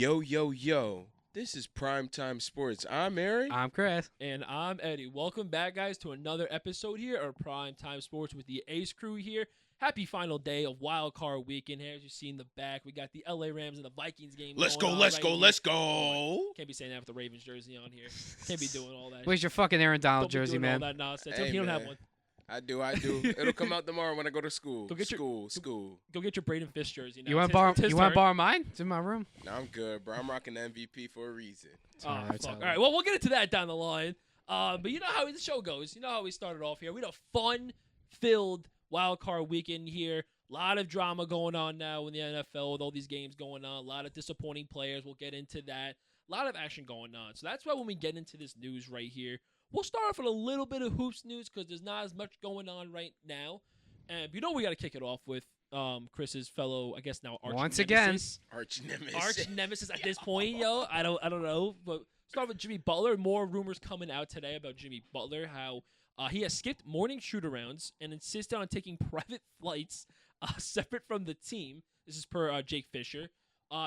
Yo, yo, yo. This is Primetime Sports. I'm Aaron. I'm Chris. And I'm Eddie. Welcome back, guys, to another episode here of Prime Time Sports with the Ace Crew here. Happy final day of WildCard weekend here. As you see in the back, we got the LA Rams and the Vikings game. Let's go, going on let's right go, here. let's go. Can't be saying that with the Ravens jersey on here. Can't be doing all that. Where's your fucking Aaron Donald Don't be jersey, doing man? all that nonsense. Hey, He don't have man. one. I do. It'll come out tomorrow when I go to school. Go get your- School. Go get your Braden Fish jersey. Now. You want It's to borrow? his- it's You his want to turn. borrow mine? It's in my room. No, I'm good, bro. I'm rocking the MVP for a reason. Oh, Alright, fuck. it's all All right. Well, we'll get into that down the line. But you know how the show goes. You know how we started off here. We had a fun-filled wildcard weekend here. A lot of drama going on now in the NFL with all these games going on. A lot of disappointing players. We'll get into that. A lot of action going on. So that's why when we get into this news right here, we'll start off with a little bit of hoops news because there's not as much going on right now. And you know we got to kick it off with Chris's fellow, I guess now arch Once again. nemesis. Arch nemesis. Arch nemesis at this point, yo. I don't know. But start with Jimmy Butler. More rumors coming out today about Jimmy Butler, how he has skipped morning shoot-arounds and insisted on taking private flights separate from the team. This is per Jake Fisher.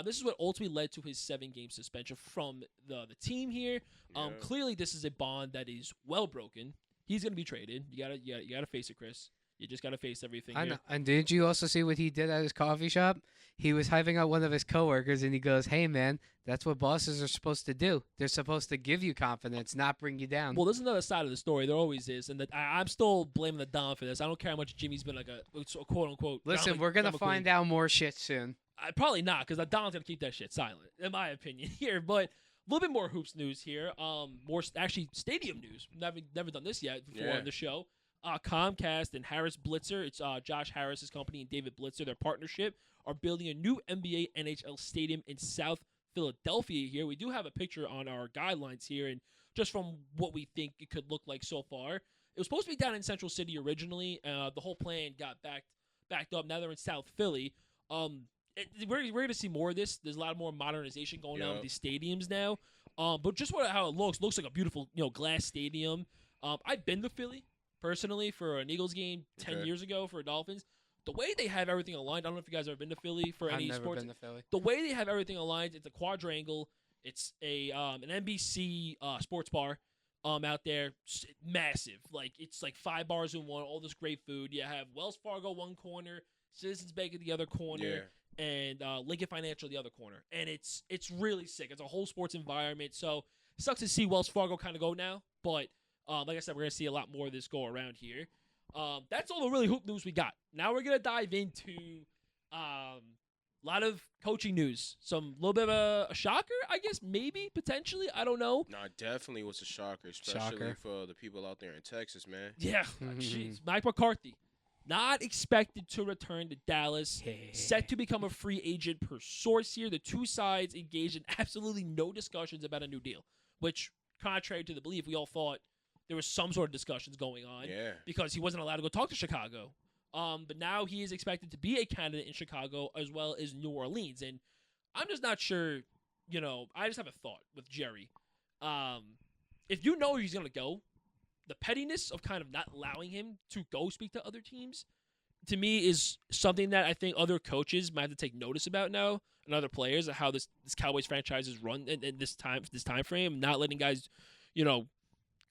This is what ultimately led to his 7-game suspension from the team here. Yeah. Clearly, this is a bond that is well broken. He's gonna be traded. You gotta face it, Chris. You just gotta face everything. I here. know. And didn't you also see what he did at his coffee shop? He was hyping up one of his coworkers, and he goes, "Hey, man, that's what bosses are supposed to do. They're supposed to give you confidence, not bring you down." Well, there's another side of the story. There always is, and I'm still blaming the Don for this. I don't care how much Jimmy's been like a quote unquote. Listen, we're gonna find out more shit soon. Probably not, because the Don's gonna keep that shit silent, in my opinion here. But a little bit more hoops news here. More actually stadium news. Never done this yet before on the show. Comcast and Harris Blitzer, it's Josh Harris's company and David Blitzer, their partnership, are building a new NBA NHL stadium in South Philadelphia here. We do have a picture on our guidelines here, and just from what we think it could look like so far. It was supposed to be down in Central City originally. The whole plan got backed up. Now they're in South Philly. We're going to see more of this. There's a lot more modernization going on with these stadiums now. But just how it looks like a beautiful glass stadium. I've been to Philly personally for an Eagles game 10 years ago for Dolphins. The way they have everything aligned, I don't know if you guys have ever been to Philly for any I've never sports. been to Philly. The way they have everything aligned, it's a quadrangle. It's an NBC sports bar out there, massive. Like it's like 5 bars in one. All this great food. You have Wells Fargo one corner, Citizens Bank at the other corner, and Lincoln Financial the other corner. And it's really sick. It's a whole sports environment. So it sucks to see Wells Fargo kind of go now, but like I said, we're gonna see a lot more of this go around here. That's all the really hoop news we got. Now we're gonna dive into a lot of coaching news. Some little bit of a shocker, I guess, maybe potentially. I don't know. No, it definitely was a shocker, especially for the people out there in Texas, man. Yeah, jeez. Mike McCarthy, not expected to return to Dallas. Set to become a free agent per source here. The two sides engaged in absolutely no discussions about a new deal, which, contrary to the belief, we all thought there was some sort of discussions going on because he wasn't allowed to go talk to Chicago. But now he is expected to be a candidate in Chicago as well as New Orleans. And I'm just not sure, I just have a thought with Jerry. If you know he's going to go, the pettiness of kind of not allowing him to go speak to other teams, to me, is something that I think other coaches might have to take notice about now, and other players, of how this Cowboys franchise is run in this time frame, not letting guys,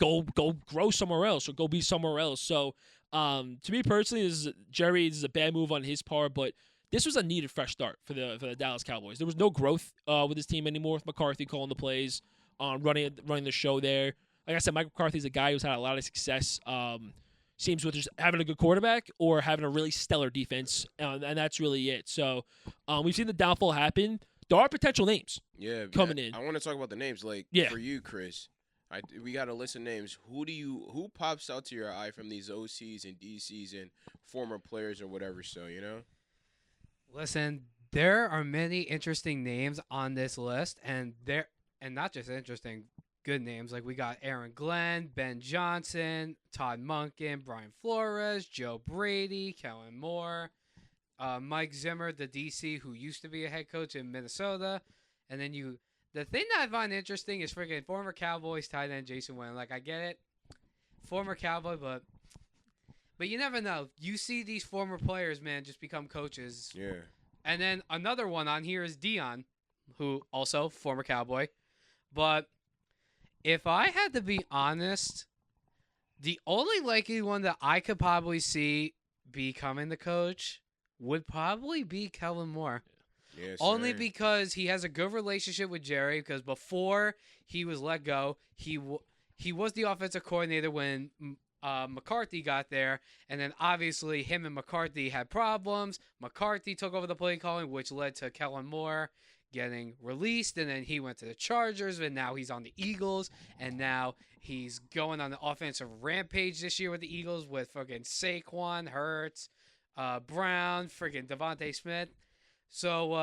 go grow somewhere else or go be somewhere else. So to me personally, this is a bad move on his part, but this was a needed fresh start for the Dallas Cowboys. There was no growth with this team anymore with McCarthy calling the plays, running the show there. Like I said, Mike McCarthy's a guy who's had a lot of success. Seems with just having a good quarterback or having a really stellar defense, and that's really it. So we've seen the downfall happen. There are potential names coming in. I want to talk about the names. For you, Chris, we got a list of names. Who pops out to your eye from these OCs and DCs and former players or whatever? So Listen, there are many interesting names on this list, and not just interesting, good names. Like we got Aaron Glenn, Ben Johnson, Todd Monken, Brian Flores, Joe Brady, Kellen Moore, Mike Zimmer, the DC who used to be a head coach in Minnesota, and then the thing that I find interesting is freaking former Cowboys tight end Jason Witten. Like, I get it, former Cowboy, but you never know. You see these former players, man, just become coaches. Yeah. And then another one on here is Dion. who also former Cowboy. But if I had to be honest, the only likely one that I could probably see becoming the coach would probably be Kellen Moore. Yes, Only sir. because he has a good relationship with Jerry. Because before he was let go, he was the offensive coordinator when McCarthy got there, and then obviously him and McCarthy had problems. McCarthy took over the play calling, which led to Kellen Moore getting released, and then he went to the Chargers, and now he's on the Eagles, and now he's going on the offensive rampage this year with the Eagles with fucking Saquon, Hurts, Brown, freaking Devontae Smith. So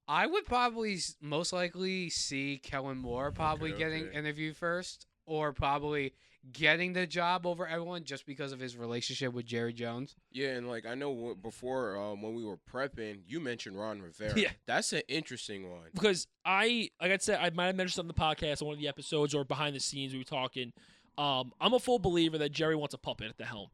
I would probably most likely see Kellen Moore probably getting interviewed first, or probably getting the job over everyone just because of his relationship with Jerry Jones. Yeah, and like I know before when we were prepping, you mentioned Ron Rivera. Yeah. That's an interesting one. Because like I said, I might have mentioned on the podcast on one of the episodes or behind the scenes we were talking. I'm a full believer that Jerry wants a puppet at the helm.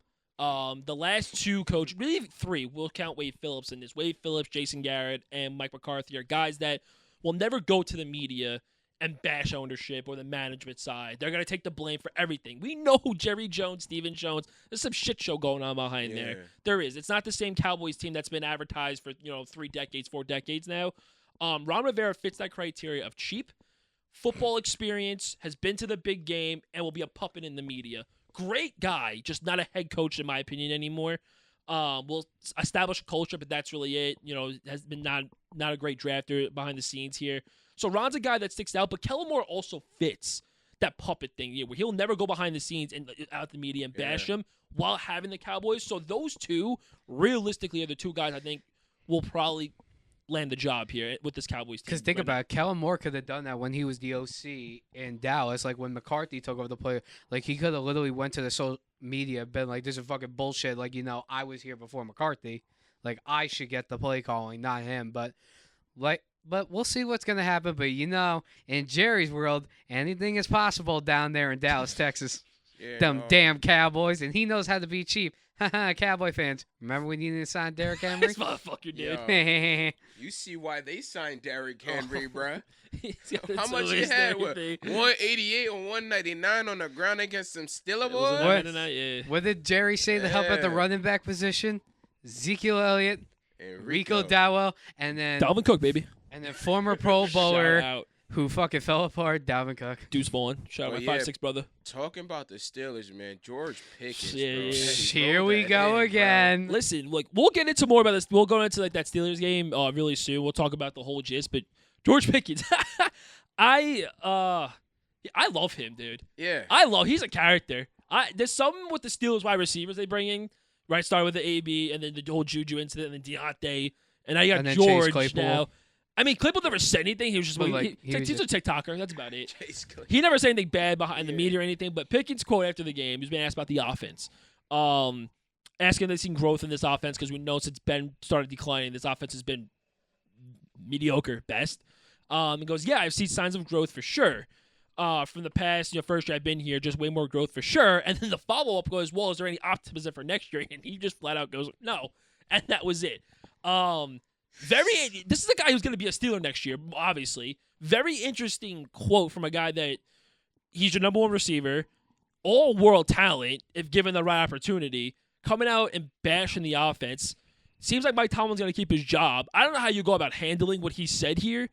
The last two coaches, really three, we'll count Wade Phillips in this. Wade Phillips, Jason Garrett, and Mike McCarthy are guys that will never go to the media and bash ownership or the management side. They're going to take the blame for everything. We know Jerry Jones, Steven Jones. There's some shit show going on behind there. There is. It's not the same Cowboys team that's been advertised for 3 decades, 4 decades now. Ron Rivera fits that criteria of cheap, football experience, has been to the big game, and will be a puppet in the media. Great guy, just not a head coach in my opinion anymore. Will establish a culture, but that's really it. Has been not a great drafter behind the scenes here. So Ron's a guy that sticks out, but Kellen Moore also fits that puppet thing where he'll never go behind the scenes and out the media and bash him while having the Cowboys. So those two, realistically, are the two guys I think will probably land the job here with this Cowboys team. Because think about it, Kellen Moore could have done that when he was the OC in Dallas, like when McCarthy took over the play. Like he could have literally went to the social media and been like, "This is fucking bullshit." Like I was here before McCarthy. Like I should get the play calling, not him. But we'll see what's gonna happen. But in Jerry's world, anything is possible down there in Dallas, Texas. Them damn Cowboys, and he knows how to be cheap. Cowboy fans, remember when you needed to sign Derrick Henry? This motherfucker did. You see why they signed Derrick Henry, bruh. How much he had? 188 or 199 on the ground against some Steeler boys? What did Jerry say to help at the running back position? Ezekiel Elliott, Rico Dowell, and then Dalvin Cook, baby. And then former Pro Bowler who fucking fell apart, Dalvin Cook. Deuce Vaughn. Shout out my 5'6" brother. Talking about the Steelers, man. George Pickens, Here we go again. Bro. Listen, we'll get into more about this. We'll go into that Steelers game really soon. We'll talk about the whole gist. But George Pickens, I love him, dude. Yeah. He's a character. There's something with the Steelers wide receivers they bring in. Right, started with the AB, and then the whole Juju incident, and then Deontay, and now you got George now. I mean, Claypool never said anything. He was just he's a TikToker. That's about it. He never said anything bad behind the media or anything. But Pickens' quote after the game, he's been asked about the offense, asking if they've seen growth in this offense because we know since Ben started declining, this offense has been mediocre best. He goes, "Yeah, I've seen signs of growth for sure. From the past, first year I've been here, just way more growth for sure." And then the follow-up goes, "Well, is there any optimism for next year?" And he just flat out goes, "No," and that was it. This is a guy who's going to be a Steeler next year, obviously. Very interesting quote from a guy that he's your number one receiver, all-world talent if given the right opportunity, coming out and bashing the offense. Seems like Mike Tomlin's going to keep his job. I don't know how you go about handling what he said here.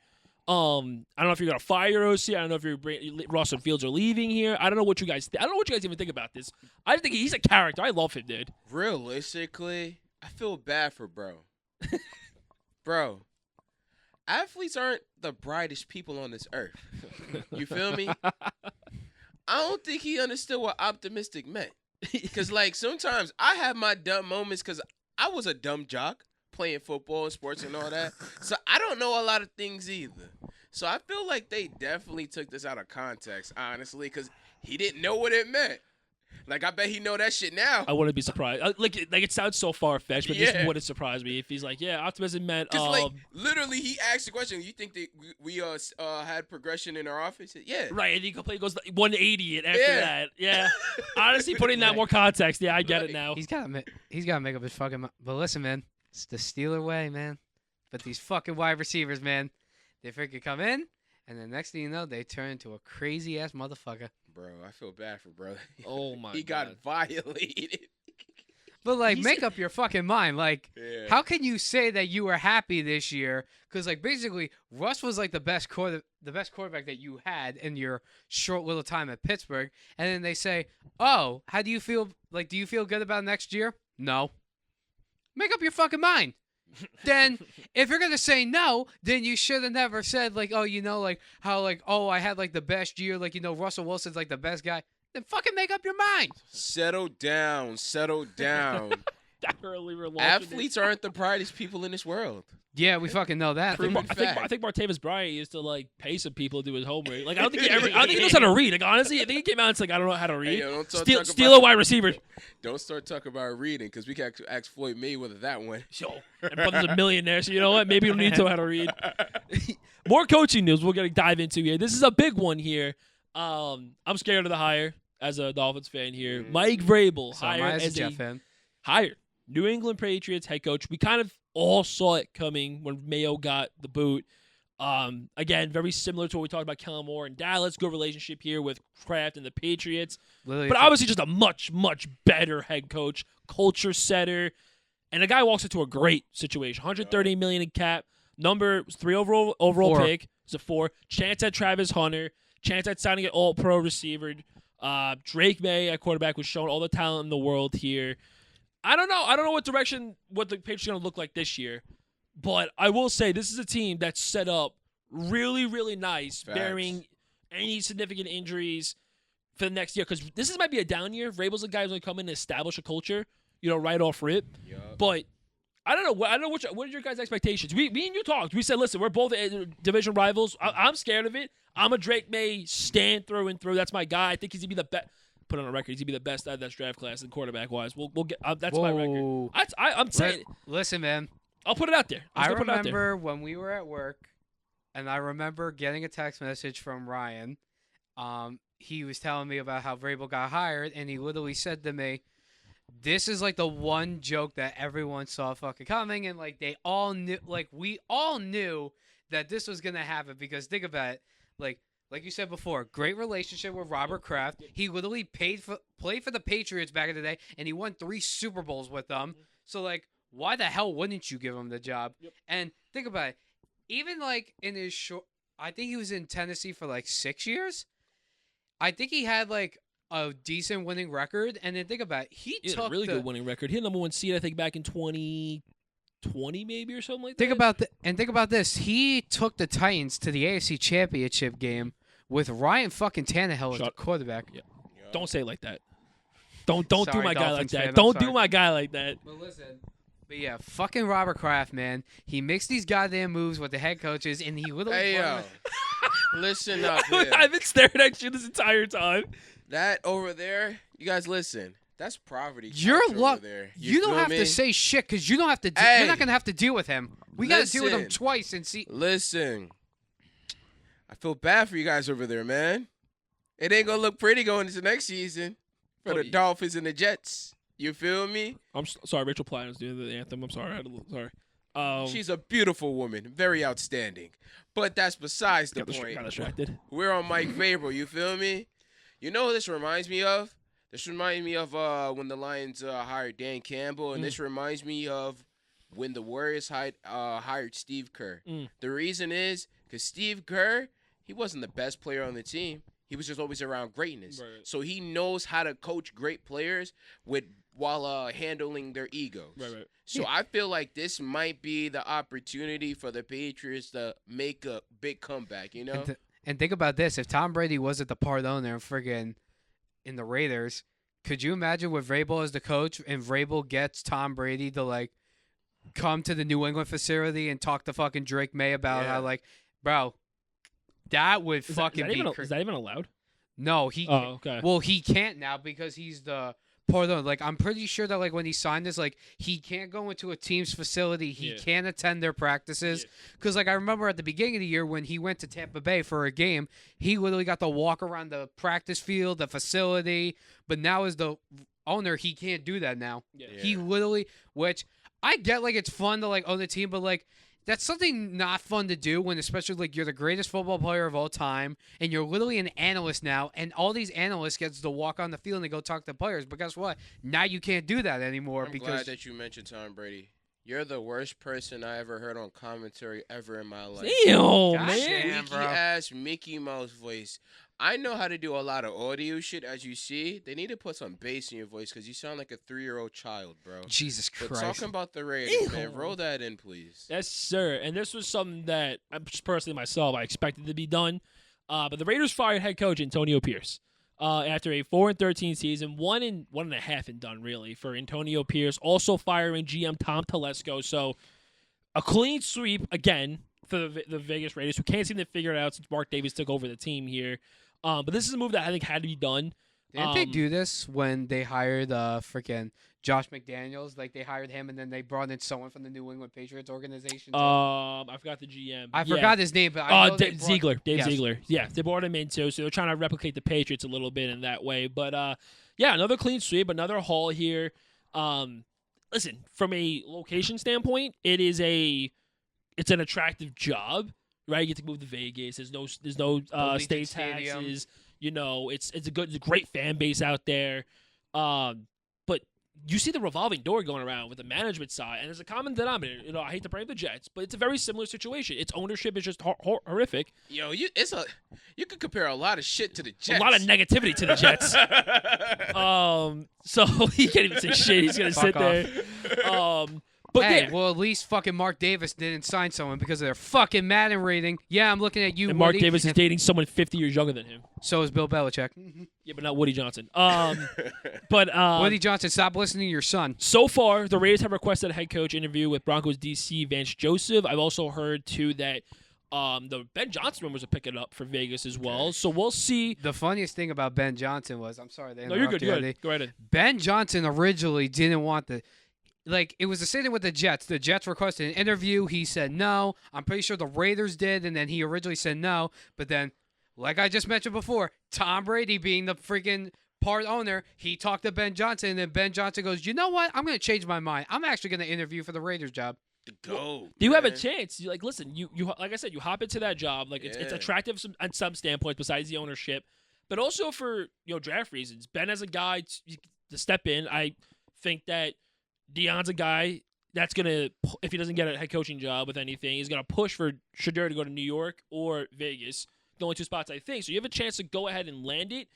I don't know if you're going to fire your OC. I don't know if Ross and Fields are leaving here. I don't know what you guys even think about this. I just think he's a character. I love him, dude. Realistically, I feel bad for bro. Bro, athletes aren't the brightest people on this earth. You feel me? I don't think he understood what optimistic meant. Because, sometimes I have my dumb moments because I was a dumb jock playing football and sports and all that. So I don't know a lot of things either. So I feel like they definitely took this out of context, honestly, because he didn't know what it meant. I bet he know that shit now. I wouldn't be surprised. It sounds so far-fetched, but this wouldn't surprise me if he's like, yeah, optimism meant... Because, literally, he asked the question, you think that we had progression in our offense? Yeah. Right, and he goes 180 after that. Yeah. Honestly, putting that more context, I get it now. He's got to make up his fucking... But listen, man, it's the Steeler way, man. But these fucking wide receivers, man, They freaking come in, and the next thing you know, they turn into a crazy ass motherfucker. Bro, I feel bad for brother. Oh my He God. got violated. But like, He's- make up your fucking mind. Like, Yeah. how can you say that you were happy this year? Because like basically, Russ was like the best quarterback that you had in your short little time at Pittsburgh, and then they say, "Oh, how do you feel? Like, do you feel good about next year?" No. Make up your fucking mind. Then, if you're gonna say no, then you should have never said like, "Oh, you know, like how like oh I had like the best year, like you know Russell Wilson's like the best guy." Then fucking make up your mind. Settle down. Settle down. That early we're launching it. Athletes aren't the brightest people in this world. Yeah, we fucking know that. Proven I fact. think Martavis Bryant used to like pay some people to do his homework. Like I don't think he knows how to read. Like honestly, I think he came out and it's like I don't know how to Hey, read. yo, don't talk Steal a about, wide receiver. don't start talking about reading because we can ask Floyd Mayweather that one. Yo, and brother's a millionaire, so you know what? Maybe you don't need to know how to read. More coaching news we're gonna dive into here. This is a big one here. I'm scared of the hire as a Dolphins fan here. Mike Vrabel So am I hired as a as Jeff a fan. hired New England Patriots head coach. We kind of all saw it coming when Mayo got the boot. Again, very similar to what we talked about Kellen Moore in Dallas. Good relationship here with Kraft and the Patriots. Literally, But obviously just a much, much better head coach, culture setter. And the guy walks into a great situation. $130 million in cap. Number 3 overall Four. pick. It's a 4. Chance at Travis Hunter. Chance at signing an all-pro receiver. Drake May at quarterback was showing all the talent in the world here. I don't know. I don't know what the Patriots are going to look like this year. But I will say this is a team that's set up really, really nice, Facts. bearing any significant injuries for the next year. Because this might be a down year. Vrabel's the guy who's going to come in and establish a culture, right off rip. Yup. But I don't know. What are your guys' expectations? Me and you talked. We said, listen, we're both division rivals. I'm scared of it. I'm a Drake May stand through and through. That's my guy. I think he's going to be the best. Put on a record. He's going to be the best out of that draft class and quarterback-wise. We'll get. That's my record. Whoa. I'm saying it. Listen, man. I'll put it out there. I Put it out there. remember when we were at work, and I remember getting a text message from Ryan. He was telling me about how Vrabel got hired, and he literally said to me, "This is like the one joke that everyone saw fucking coming, and like they all knew, like we all knew that this was gonna happen because think about it, like you said before, great relationship with Robert Kraft. He literally played for the Patriots back in the day, and he won 3 Super Bowls with them. So like, why the hell wouldn't you give him the job? Yep. And think about it, even like in his short, I think he was in Tennessee for like 6 years. I think he had like a decent winning record, and then think about it, He had a really good winning record. He had number 1 seed, I think, back in 2020 maybe or something like that. Think about this. He took the Titans to the AFC Championship game with Ryan fucking Tannehill as the quarterback. Yeah. Yup. Don't say it like that. Don't do Sorry, my guy like Dolphins that. fan, I'm Don't do sorry. my guy like that. But listen. But yeah, fucking Robert Kraft, man. He makes these goddamn moves with the head coaches, and he literally. Hey, yo. Listen up here. I've been staring at you this entire time. That over there, you guys listen. That's poverty. You're couch over luck. there. You don't feel have me? to say shit because you don't have to. Hey. You're not gonna have to deal with him. We gotta deal with him Listen. twice and see. Listen. I feel bad for you guys over there, man. It ain't gonna look pretty going into next season for Oh, the yeah. Dolphins and the Jets. You feel me? I'm sorry, Rachel Plattner's doing the anthem. I'm sorry. Sorry. She's a beautiful woman, very outstanding. But that's besides the point. Got distracted. We're on Mike Vrabel. You feel me? You know what this reminds me of? This reminds me of when the Lions hired Dan Campbell, and this reminds me of when the Warriors hired Steve Kerr. The reason is because Steve Kerr, he wasn't the best player on the team. He was just always around greatness. Right. So he knows how to coach great players while handling their egos. Right. So I feel like this might be the opportunity for the Patriots to make a big comeback, you know? And think about this: if Tom Brady wasn't the part owner and friggin' in the Raiders, could you imagine with Vrabel as the coach and Vrabel gets Tom Brady to like come to the New England facility and talk to fucking Drake May about Yeah. how like, bro, that would fucking be Is that even allowed? no, he Oh, okay. well he can't now because he's the part owner. Like I'm pretty sure that like when he signed this, like he can't go into a team's facility, he Yeah. can't attend their practices. Because like I remember at the beginning of the year when he went to Tampa Bay for a game, he literally got to walk around the practice field, the facility. But now as the owner, he can't do that now. Yeah. He literally, which I get, like it's fun to like own the team, but like That's something not fun to do when, especially like you're the greatest football player of all time, and you're literally an analyst now, and all these analysts gets to walk on the field and go talk to players. But guess what? Now you can't do that anymore I'm because glad that you mentioned Tom Brady. You're the worst person I ever heard on commentary ever in my life. Damn, Gosh man. damn. bro. Ass Mickey Mouse voice. I know how to do a lot of audio shit, as you see. They need to put some bass in your voice because you sound like a 3-year-old child, bro. Jesus But Christ. talking about the Raiders, man, roll that in, please. Yes, sir. And this was something that I'm just personally myself I expected to be done. But the Raiders fired head coach Antonio Pierce after a 4-13 season, 1.5 and done really for Antonio Pierce. Also firing GM Tom Telesco. So a clean sweep again for the Vegas Raiders, who can't seem to figure it out since Mark Davis took over the team here. But this is a move that I think had to be done. Didn't they do this when they hired freaking Josh McDaniels? Like they hired him and then they brought in someone from the New England Patriots organization. I forgot the GM. I forgot his name, but I know Dave Ziegler. Dave Yes. Ziegler. Yeah, they brought him in too, so they're trying to replicate the Patriots a little bit in that way. But yeah, another clean sweep, another haul here. Listen, from a location standpoint, it's an attractive job, right? You get to move to Vegas. There's no Allegiant state Stadium. taxes. You know, it's a great fan base out there. But you see the revolving door going around with the management side, and there's a common denominator. You know, I hate to bring up the Jets, but it's a very similar situation. Its ownership is just horrific. Yo, you could compare a lot of shit to the Jets. A lot of negativity to the Jets. So he can't even say shit. He's gonna sit Fuck there. But hey, yeah, well, at least fucking Mark Davis didn't sign someone because of their fucking Madden rating. Yeah, I'm looking at you, and Mark Woody, Davis is and dating someone 50 years younger than him. so is Bill Belichick. Yeah, but not Woody Johnson. But Woody Johnson, stop listening to your son. so far, the Raiders have requested a head coach interview with Broncos DC Vance Joseph. I've also heard too that the Ben Johnson rumors are picking up for Vegas as well. So we'll see. The funniest thing about Ben Johnson was, I'm sorry, they No, you're good. interrupted You're you. good. Go right ahead. Ben Johnson originally didn't want it was the same thing with the Jets. The Jets requested an interview. He said no. I'm pretty sure the Raiders did, and then he originally said no. But then, like I just mentioned before, Tom Brady being the freaking part owner, he talked to Ben Johnson, and then Ben Johnson goes, you know what? I'm going to change my mind. I'm actually going to interview for the Raiders job. Go. You have a man. chance. You listen. You like I said, you hop into that job. Like it's Yeah. attractive on some standpoints besides the ownership, but also for draft reasons. Ben as a guy to step in. I think that Deion's a guy that's gonna, if he doesn't get a head coaching job with anything, he's gonna push for Shedeur to go to New York or Vegas. The only two spots I think. So you have a chance to go ahead and land it.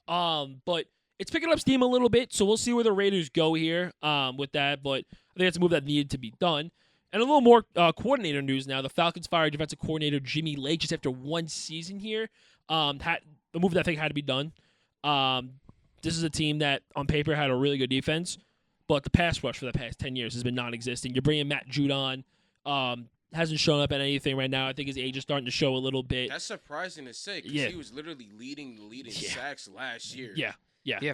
But it's picking up steam a little bit. So we'll see where the Raiders go here with that. But I think that's a move that needed to be done. And a little more coordinator news now. The Falcons fired defensive coordinator Jimmy Lake just after one season here. The move that I think had to be done. This is a team that on paper had a really good defense, but the pass rush for the past 10 years has been non-existent. You're bringing Matt Judon. Hasn't shown up at anything right now. I think his age is starting to show a little bit. That's surprising to say because he was literally leading the lead in sacks last year. Yeah,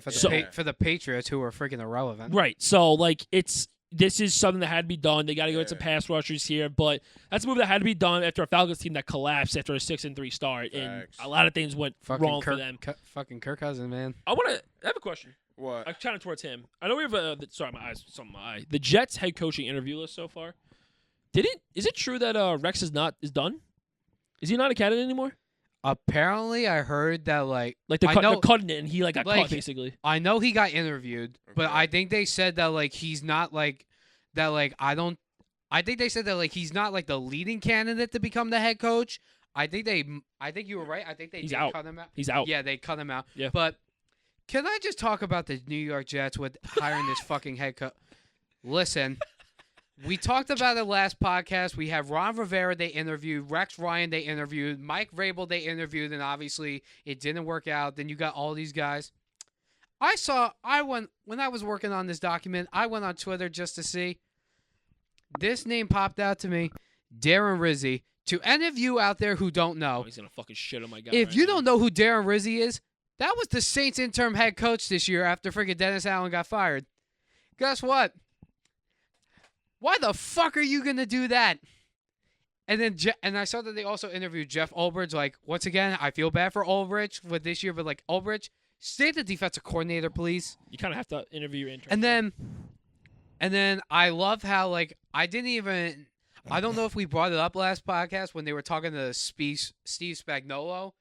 So- for the Patriots, who are freaking irrelevant. Right. So, like, this is something that had to be done. They got to go get some pass rushers here, but that's a move that had to be done after a Falcons team that collapsed after a 6-3 start, and Facts. a lot of things went wrong for them. Fucking Kirk Cousins, man. I have a question. What? I'm trying towards him. I know we have sorry, my eyes, something in my eye. The Jets head coaching interview list so far. Is it true that Rex is done? Is he not a candidate anymore? Apparently, I heard that Like I they're know- cutting it, and he got like, cut basically. I know he got interviewed, but Okay. I think they said that he's not I think they said that he's not the leading candidate to become the head coach. I think you were right. I think they He's did out. cut him out. He's out. Yeah, they cut him out. Yeah. But can I just talk about the New York Jets with hiring this fucking head coach? Listen, we talked about it last podcast. We have Ron Rivera they interviewed, Rex Ryan they interviewed, Mike Vrabel they interviewed, and obviously it didn't work out. Then you got all these guys. When I was working on this document, I went on Twitter just to see. This name popped out to me, Darren Rizzi. To any of you out there who don't know, He's gonna fucking shit on my guy. if right you now. don't know who Darren Rizzi is, that was the Saints interim head coach this year after freaking Dennis Allen got fired. Guess what? Why the fuck are you gonna do that? And then and I saw that they also interviewed Jeff Ulbrich. Once again, I feel bad for Ulbrich with this year, but Ulbrich, stay the defensive coordinator, please. you kind of have to interview your intern. And then I love how I I don't know if we brought it up last podcast when they were talking to Steve Spagnuolo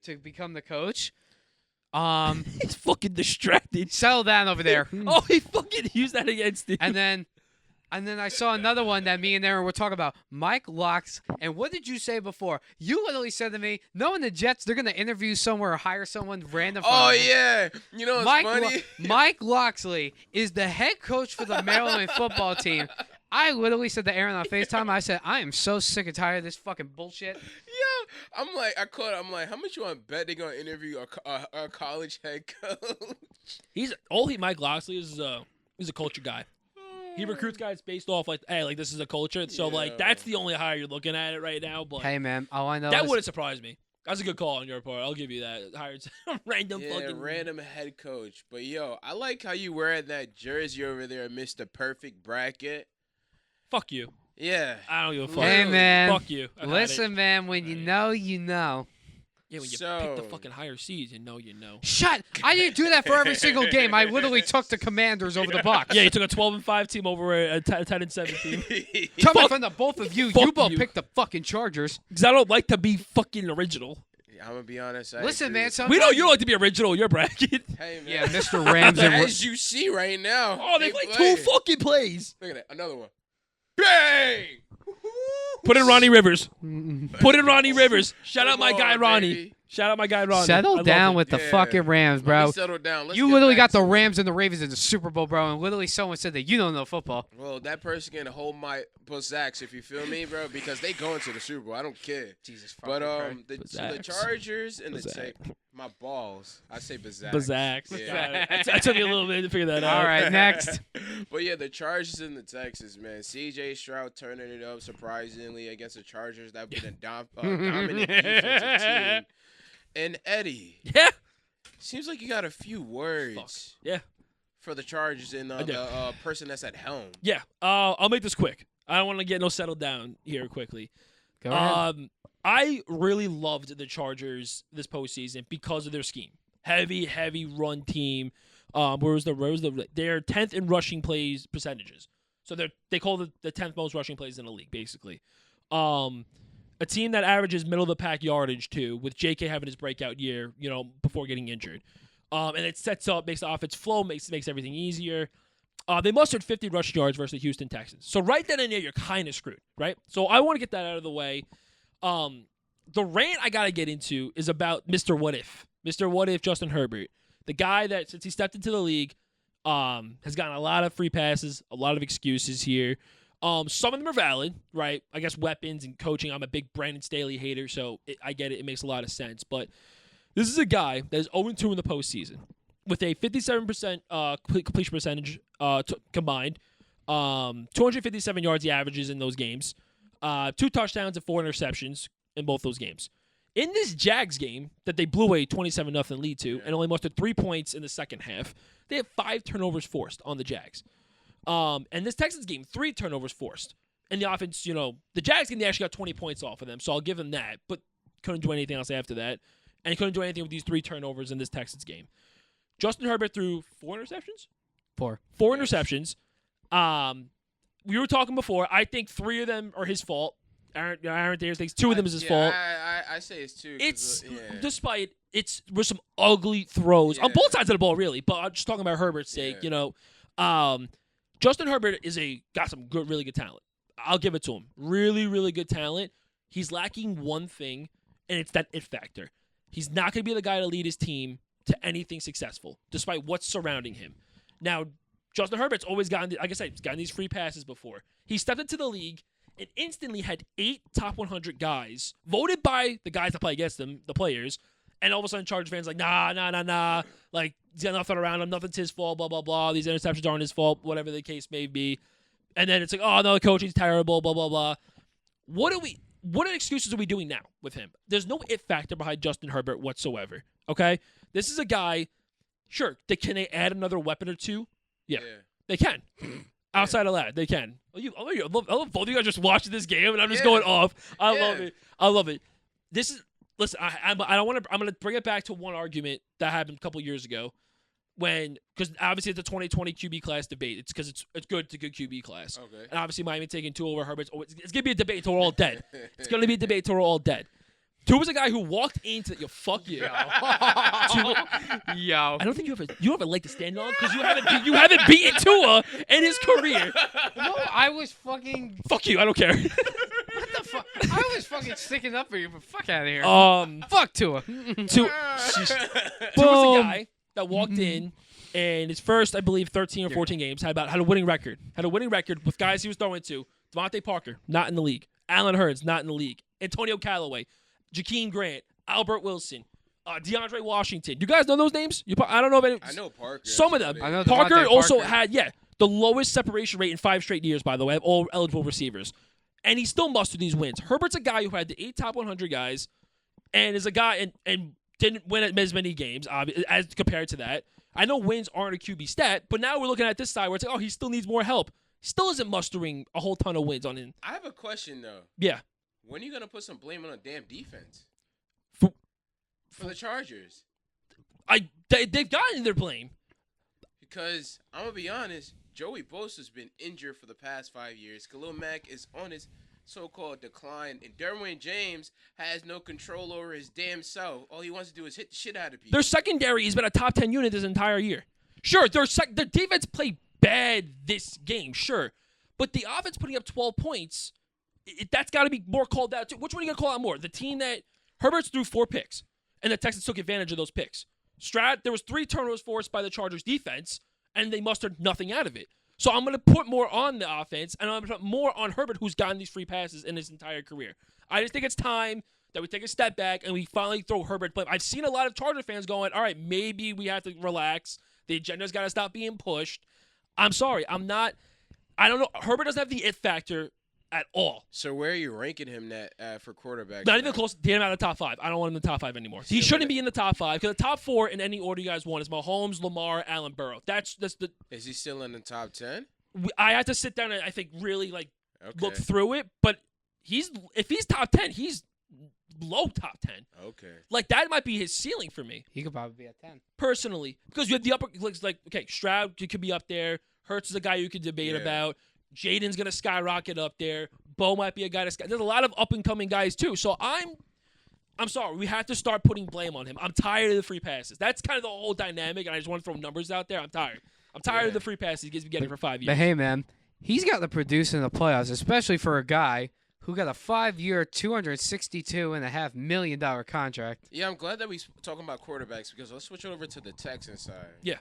to become the coach. He's fucking distracted. Settle down over there. Oh, he fucking used that against him. And then I saw another one that me and Aaron were talking about. Mike Locks. And what did you say before? You literally said to me, knowing the Jets, they're going to interview somewhere or hire someone random. Oh, yeah. You know what's funny? Mike Locksley is the head coach for the Maryland football team. I literally said to Aaron on FaceTime, I said, I am so sick and tired of this fucking bullshit. Yeah. I'm like, how much you want to bet they're going to interview a college head coach? Mike Locksley is he's a culture guy. He recruits guys based off like, hey, like this is a culture. So like that's the only hire you're looking at it right now. But hey man, all I know that is wouldn't surprise me. That's a good call on your part. I'll give you that. Hired some random random head coach. But yo, I like how you wearing that jersey over there, Mr. Perfect Bracket. Fuck you. Yeah. I don't give a fuck. Hey man, fuck you. Listen man, when you know, you know. Yeah, when you pick the fucking higher seeds, you know. Shut! I didn't do that for every single game. I literally took the Commanders over the Bucs. Yeah, you took a 12-5 team over a 10-7 team. Coming from the both of you, you both picked the fucking Chargers. Because I don't like to be fucking original. Yeah, I'm gonna be honest. Listen, man. We know you don't like to be original in your bracket. Hey, man. Yeah, Mr. Rams. As you see right now. Oh, they played 2 fucking plays. Look at that. Another one. Bang! Put in Ronnie Rivers. Put in Ronnie Rivers. Shout out my guy on, Ronnie. baby. Shout out my guy Ronnie. Settle down with the fucking Rams, bro. Settle down. You literally got the Rams and the Ravens in the Super Bowl, bro, and literally someone said that you don't know football. Well, that person can hold my Zacks if you feel me, bro, because they going to the Super Bowl. I don't care. Jesus But Christ. the Chargers and the my balls. I say Bazak. Bazak. Yeah. I took you a little bit to figure that out. All right, next. But yeah, the Chargers and the Texans, man. C.J. Stroud turning it up surprisingly against the Chargers. That would be a dominant defensive team. And Eddie. Yeah. Seems like you got a few words. Yeah. For the Chargers and the person that's at helm. Yeah. I'll make this quick. I don't want to get settled down here quickly. Go ahead. I really loved the Chargers this postseason because of their scheme. Heavy run team. They're 10th in rushing plays percentages. So they call the 10th most rushing plays in the league, basically. A team that averages middle of the pack yardage too, with JK having his breakout year, before getting injured. And it makes the offense flow, makes everything easier. They mustered 50 rushing yards versus the Houston Texans. So right then and there, you're kind of screwed, right? So I want to get that out of the way. The rant I got to get into is about Mr. What If. Mr. What If, Justin Herbert. The guy that, since he stepped into the league, has gotten a lot of free passes, a lot of excuses here. Some of them are valid, right? I guess weapons and coaching. I'm a big Brandon Staley hater, so I get it. It makes a lot of sense. But this is a guy that is 0-2 in the postseason with a 57% completion percentage combined. 257 yards he averages in those games. 2 touchdowns and 4 interceptions in both those games. In this Jags game that they blew a 27-0 lead to and only mustered 3 points in the second half, they had 5 turnovers forced on the Jags. And this Texans game, 3 turnovers forced. And the offense, the Jags game, they actually got 20 points off of them, so I'll give them that. But couldn't do anything else after that. And he couldn't do anything with these 3 turnovers in this Texans game. Justin Herbert threw 4 interceptions? 4. 4 interceptions. We were talking before. I think 3 of them are his fault. Aaron Davis thinks 2 of them is his fault. I say it's 2. Despite were some ugly throws on both sides of the ball, really. But I'm just talking about Herbert's sake, Justin Herbert got some really good talent. I'll give it to him. Really, really good talent. He's lacking one thing, and it's that it factor. He's not going to be the guy to lead his team to anything successful, despite what's surrounding him. Now, Justin Herbert's always gotten, like I said, he's gotten these free passes before. He stepped into the league and instantly had 8 top 100 guys voted by the guys that play against him, the players, and all of a sudden Chargers fans like, nah. Like, he's got nothing around him. Nothing's his fault, blah, blah, blah. These interceptions aren't his fault, whatever the case may be. And then it's like, oh, no, the coaching's terrible, blah, blah, blah. What excuses are we doing now with him? There's no it factor behind Justin Herbert whatsoever, okay? This is a guy, sure, can they add another weapon or 2? Yeah. They can. Outside of that, they can. I love both of you guys just watching this game, and I'm just going off. I love it. This is... Listen, I'm going to bring it back to one argument that happened a couple years ago. because obviously it's a 2020 QB class debate. It's because it's good. It's a good QB class. Okay. And obviously Miami taking Tua over Herbert. It's gonna be a debate until we're all dead. It's gonna be a debate until we're all dead. Tua was a guy who walked into fuck you. Yo. I don't think you have a leg to stand on because you haven't beaten Tua in his career. No, I was fucking. Fuck you. I don't care. What the fuck? I was fucking sticking up for you, but fuck out of here. Fuck Tua. Tua was a guy that walked in and his first, I believe, 13 or 14 games had a winning record. Had a winning record with guys he was throwing to. Devontae Parker, not in the league. Allen Hurns, not in the league. Antonio Callaway, Jakeem Grant, Albert Wilson, DeAndre Washington. You guys know those names? I don't know if any. I know Parker. Some of them. I know Parker Devontae also Parker. had, the lowest separation rate in 5 straight years, by the way, of all eligible receivers. And he still mustered these wins. Herbert's a guy who had the 8 top 100 guys and is a guy and didn't win as many games as compared to that. I know wins aren't a QB stat, but now we're looking at this side where it's like, oh, he still needs more help. Still isn't mustering a whole ton of wins on him. I have a question, though. Yeah. When are you going to put some blame on the damn defense? For the Chargers. They've gotten their blame. Because, I'm going to be honest, Joey Bosa's been injured for the past 5 years. Khalil Mack is on his so-called decline. And Derwin James has no control over his damn self. All he wants to do is hit the shit out of people. Their secondary has been a top 10 unit this entire year. Sure, their defense played bad this game, sure. But the offense putting up 12 points, that's got to be more called out too. Which one are you going to call out more? The team that Herbert's threw 4 picks, and the Texans took advantage of those picks. There was 3 turnovers forced by the Chargers defense, and they mustered nothing out of it. So I'm going to put more on the offense, and I'm going to put more on Herbert, who's gotten these free passes in his entire career. I just think it's time that we take a step back and we finally throw Herbert. But I've seen a lot of Charger fans going, all right, maybe we have to relax. The agenda's got to stop being pushed. I'm sorry. I don't know. Herbert doesn't have the it factor at all. So where are you ranking him for quarterbacks? Not even close. Damn out of the top 5. I don't want him in the top 5 anymore. He shouldn't be in the top 5 because the top 4 in any order you guys want is Mahomes, Lamar, Allen, Burrow. That's the. Is he still in the top 10? I have to sit down and I think really Okay. look through it. But if he's top 10, he's low top 10. Okay. That might be his ceiling for me. He could probably be at 10. Personally. Because you have the upper, Stroud could be up there. Hurts is a guy you could debate about. Jaden's going to skyrocket up there. Bo might be a guy to There's a lot of up-and-coming guys, too. So I'm sorry. We have to start putting blame on him. I'm tired of the free passes. That's kind of the whole dynamic, and I just want to throw numbers out there. I'm tired. I'm tired of the free passes he's getting for 5 years. But hey, man, he's got to produce in the playoffs, especially for a guy who got a 5-year, $262.5 million contract. Yeah, I'm glad that we're talking about quarterbacks because let's switch over to the Texans side. Yeah.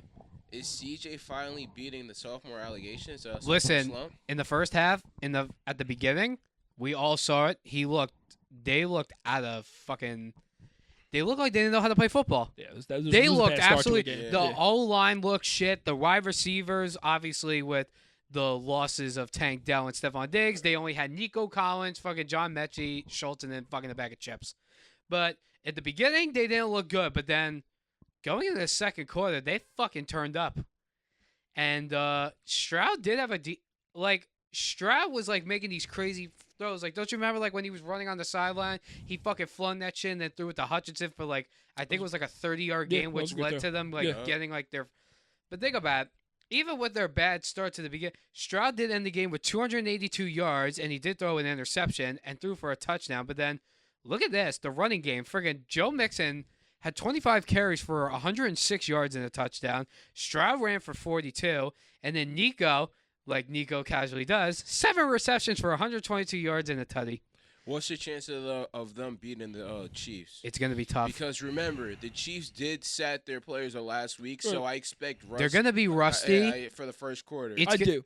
Is CJ finally beating the sophomore allegations? Listen, in the first half, at the beginning, we all saw it. They looked out of fucking. They looked like they didn't know how to play football. Yeah, They looked absolutely. absolutely. The O-line looked shit. The wide receivers, obviously, with the losses of Tank Dell and Stephon Diggs, they only had Nico Collins, fucking John Mechie, Schultz, and then fucking a bag of chips. But at the beginning, they didn't look good. But then going into the second quarter, they fucking turned up. And Stroud did have Stroud was making these crazy throws. Don't you remember when he was running on the sideline, he fucking flung that shit and then threw it to Hutchinson for I think it was a 30-yard game, which led to them getting their. But think about it. Even with their bad start to the beginning, Stroud did end the game with 282 yards, and he did throw an interception and threw for a touchdown. But then, look at this, the running game. Friggin' Joe Mixon had 25 carries for 106 yards and a touchdown. Stroud ran for 42, and then Nico, like Nico casually does, 7 receptions for 122 yards and a tutty. What's the chance of them beating the Chiefs? It's going to be tough. Because remember, the Chiefs did sat their players last week, so I expect they're going to be rusty for the first quarter. I do.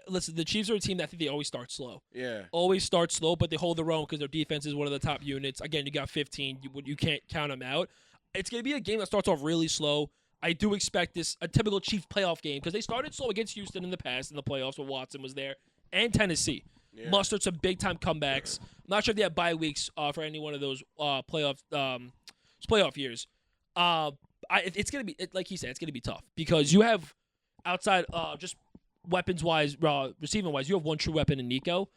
Listen, the Chiefs are a team that I think they always start slow. Yeah. Always start slow, but they hold their own because their defense is one of the top units. Again, you got 15. You can't count them out. It's going to be a game that starts off really slow. I do expect this, a typical Chiefs playoff game, because they started slow against Houston in the past in the playoffs when Watson was there, and Tennessee. Yeah. Mustered some big-time comebacks. I'm not sure if they have bye weeks for any one of those playoff years. It's going to be, like he said, it's going to be tough because you have outside just weapons-wise, receiving-wise, you have one true weapon in Nico.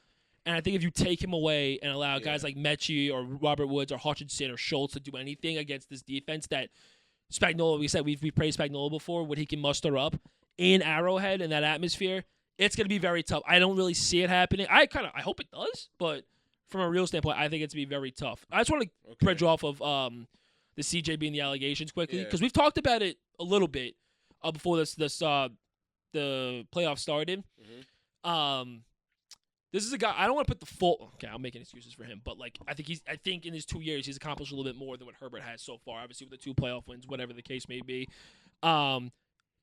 And I think if you take him away and allow guys like Mechie or Robert Woods or Hutchinson or Schultz to do anything against this defense that Spagnuolo, we said we praised Spagnuolo before, what he can muster up in Arrowhead and that atmosphere, it's going to be very tough. I don't really see it happening. I hope it does, but from a real standpoint, I think it's going to be very tough. I just want to bridge off of the CJ being the allegations quickly, because we've talked about it a little bit before the playoffs started. Mm-hmm. This is a guy, I don't want to put the full, okay, I'm making excuses for him, but I think in his 2 years he's accomplished a little bit more than what Herbert has so far, obviously with the 2 playoff wins, whatever the case may be.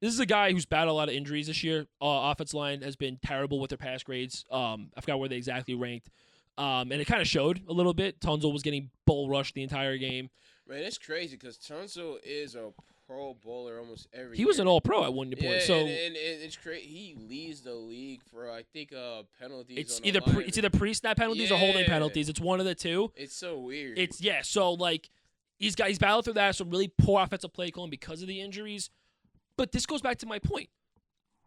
This is a guy who's battled a lot of injuries this year. Offensive line has been terrible with their pass grades. I forgot where they exactly ranked. And it kind of showed a little bit. Tunzel was getting bull rushed the entire game. Man, it's crazy because Tunzel is a Pro Bowler almost every He year. was an All-Pro at one point. Yeah, so and it's crazy. He leads the league for, I think, penalties. it's on the either line. it's either pre-snap penalties or holding Yeah. penalties. It's one of the two. It's so weird. So he's battled through that, some really poor offensive play calling because of the injuries. But this goes back to my point.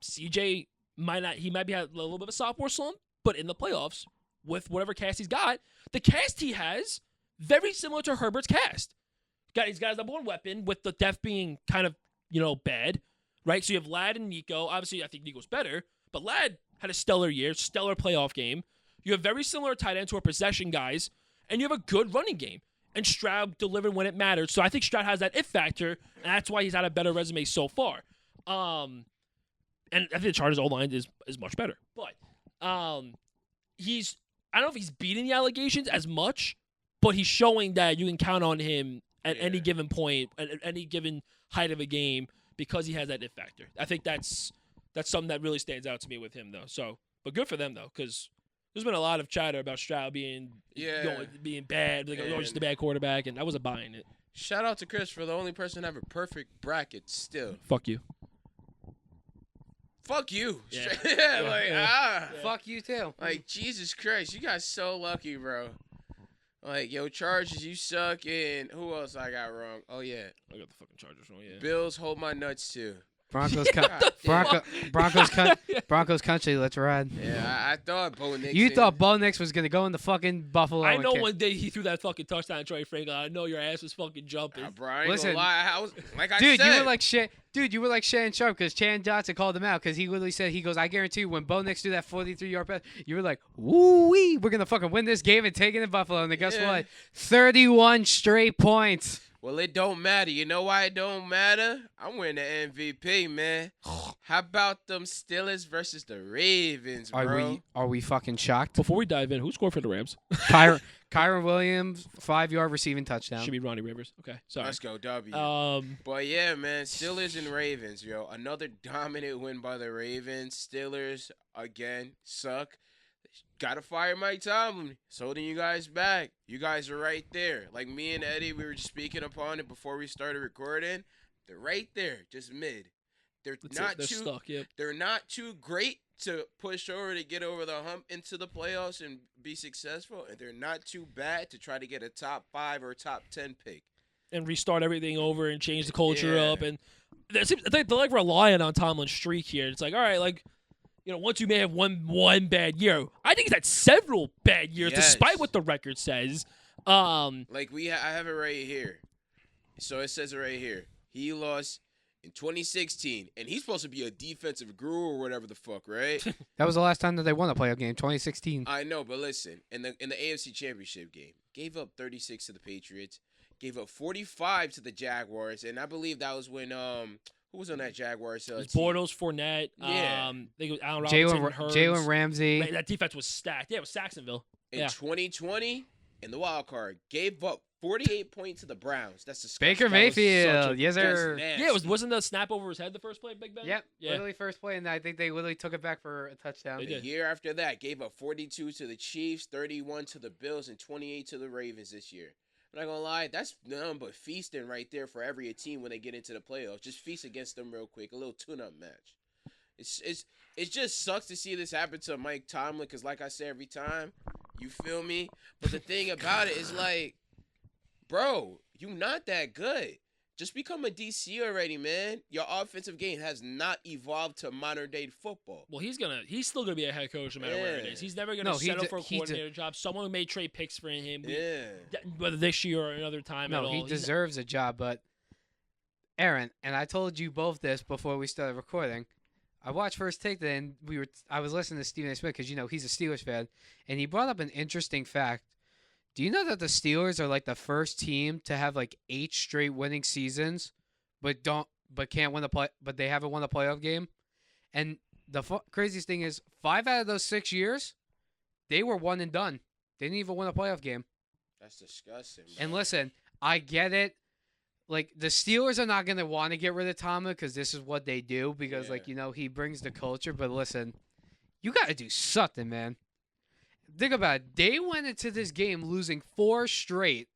CJ might be had a little bit of a sophomore slump, but in the playoffs, with whatever cast he's got, the cast he has, very similar to Herbert's cast. He's got his number one weapon, with the depth being kind of, bad, right? So you have Ladd and Nico. Obviously, I think Nico's better, but Ladd had a stellar year, stellar playoff game. You have very similar tight ends who are possession guys, and you have a good running game. And Stroud delivered when it mattered. So I think Stroud has that it factor, and that's why he's had a better resume so far. And I think the Chargers' O-line is much better. But I don't know if he's beating the allegations as much, but he's showing that you can count on him at any given point, at any given height of a game, because he has that it factor. I think that's something that really stands out to me with him, though. So, but good for them, though, because there's been a lot of chatter about Stroud being bad, just a bad quarterback, and I wasn't buying it. Shout out to Chris for the only person to have a perfect bracket still. Fuck you. Fuck you. Yeah. Fuck you too. Like, Jesus Christ, you guys so lucky, bro. Like, yo, Chargers, you suck, and who else I got wrong? Oh, yeah. I got the fucking Chargers wrong, yeah. Bills hold my nuts, too. Broncos country, let's ride. Yeah, I thought Bo Nix. You thought Bo Nix was gonna go in the fucking Buffalo. I know one day he threw that fucking touchdown to Troy Franklin. I know your ass was fucking jumping. Bro, I ain't Listen, gonna lie. I was, like I dude, said. you were like Shannon Sharp, because Chan Johnson called him out, because he literally said, he goes, I guarantee you when Bo Nix threw that 43-yard pass, you were like, woo-wee, we're gonna fucking win this game and take it in Buffalo. And then guess what? 31 straight points. Well, it don't matter. You know why it don't matter? I'm winning the MVP, man. How about them Steelers versus the Ravens, bro? Are we fucking shocked? Before we dive in, who scored for the Rams? Kyron Williams, 5-yard receiving touchdown. Should be Ronnie Rivers. Okay, sorry. Let's go, W. But yeah, man, Steelers and Ravens, yo. Another dominant win by the Ravens. Steelers, again, suck. Gotta fire Mike Tomlin. It's holding you guys back. You guys are right there. Like me and Eddie, we were just speaking upon it before we started recording. They're right there, just mid. They're stuck. Yep. They're not too great to push over to get over the hump into the playoffs and be successful, and they're not too bad to try to get a top 5 or top 10 pick and restart everything over and change the culture up. And I think they're like relying on Tomlin's streak here. It's like, all right, like, once you may have one bad year, I think he's had several bad years, despite what the record says. Like I have it right here. So it says it right here. He lost in 2016, and he's supposed to be a defensive guru or whatever the fuck, right? That was the last time that they won a playoff game, 2016. I know, but listen, in the AFC Championship game, gave up 36 to the Patriots, gave up 45 to the Jaguars, and I believe that was when who was on that Jaguars team? Bortles, Fournette. Yeah. I think it was Allen Robinson, Hurts. Jalen Ramsey. Man, that defense was stacked. Yeah, it was Saxonville. In 2020, in the wild card, gave up 48 points to the Browns. That's disgusting. Baker Mayfield. Yes, sir. Yeah, wasn't the snap over his head the first play, Big Ben? Yep. Yeah. Literally first play, and I think they literally took it back for a touchdown. The year after that, gave up 42 to the Chiefs, 31 to the Bills, and 28 to the Ravens this year. I'm not gonna lie, that's nothing but feasting right there for every team when they get into the playoffs. Just feast against them real quick, a little tune-up match. It just sucks to see this happen to Mike Tomlin, because like I say every time, you feel me? But the thing about it is like, bro, you not that good. Just become a DC already, man. Your offensive game has not evolved to modern day football. Well, he's still gonna be a head coach no matter where it is. He's never gonna settle for a coordinator job. Someone may trade picks for him. Whether this year or another time at all. He deserves a job, but Aaron, and I told you both this before we started recording. I watched First Take, and I was listening to Stephen A. Smith because he's a Steelers fan, and he brought up an interesting fact. Do you know that the Steelers are like the first team to have like 8 straight winning seasons, but can't win but they haven't won a playoff game? And the craziest thing is 5 out of those 6 years, they were one and done. They didn't even win a playoff game. That's disgusting. Bro. And listen, I get it. Like, the Steelers are not going to want to get rid of Tomlin because this is what they do because, he brings the culture. But listen, you got to do something, man. Think about it. They went into this game losing 4 straight,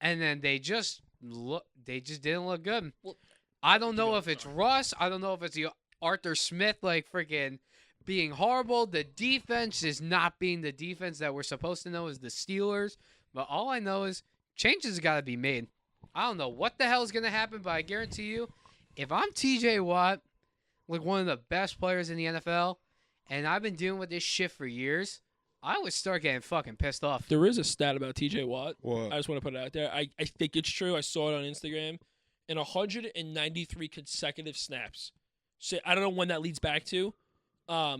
and then they just didn't look good. Well, I don't know if it's Russ. I don't know if it's the Arthur Smith, freaking being horrible. The defense is not being the defense that we're supposed to know as the Steelers. But all I know is changes got to be made. I don't know what the hell is going to happen, but I guarantee you, if I'm TJ Watt, like one of the best players in the NFL, and I've been dealing with this shit for years, I would start getting fucking pissed off. There is a stat about TJ Watt. What? I just want to put it out there. I think it's true. I saw it on Instagram. In 193 consecutive snaps. So I don't know when that leads back to.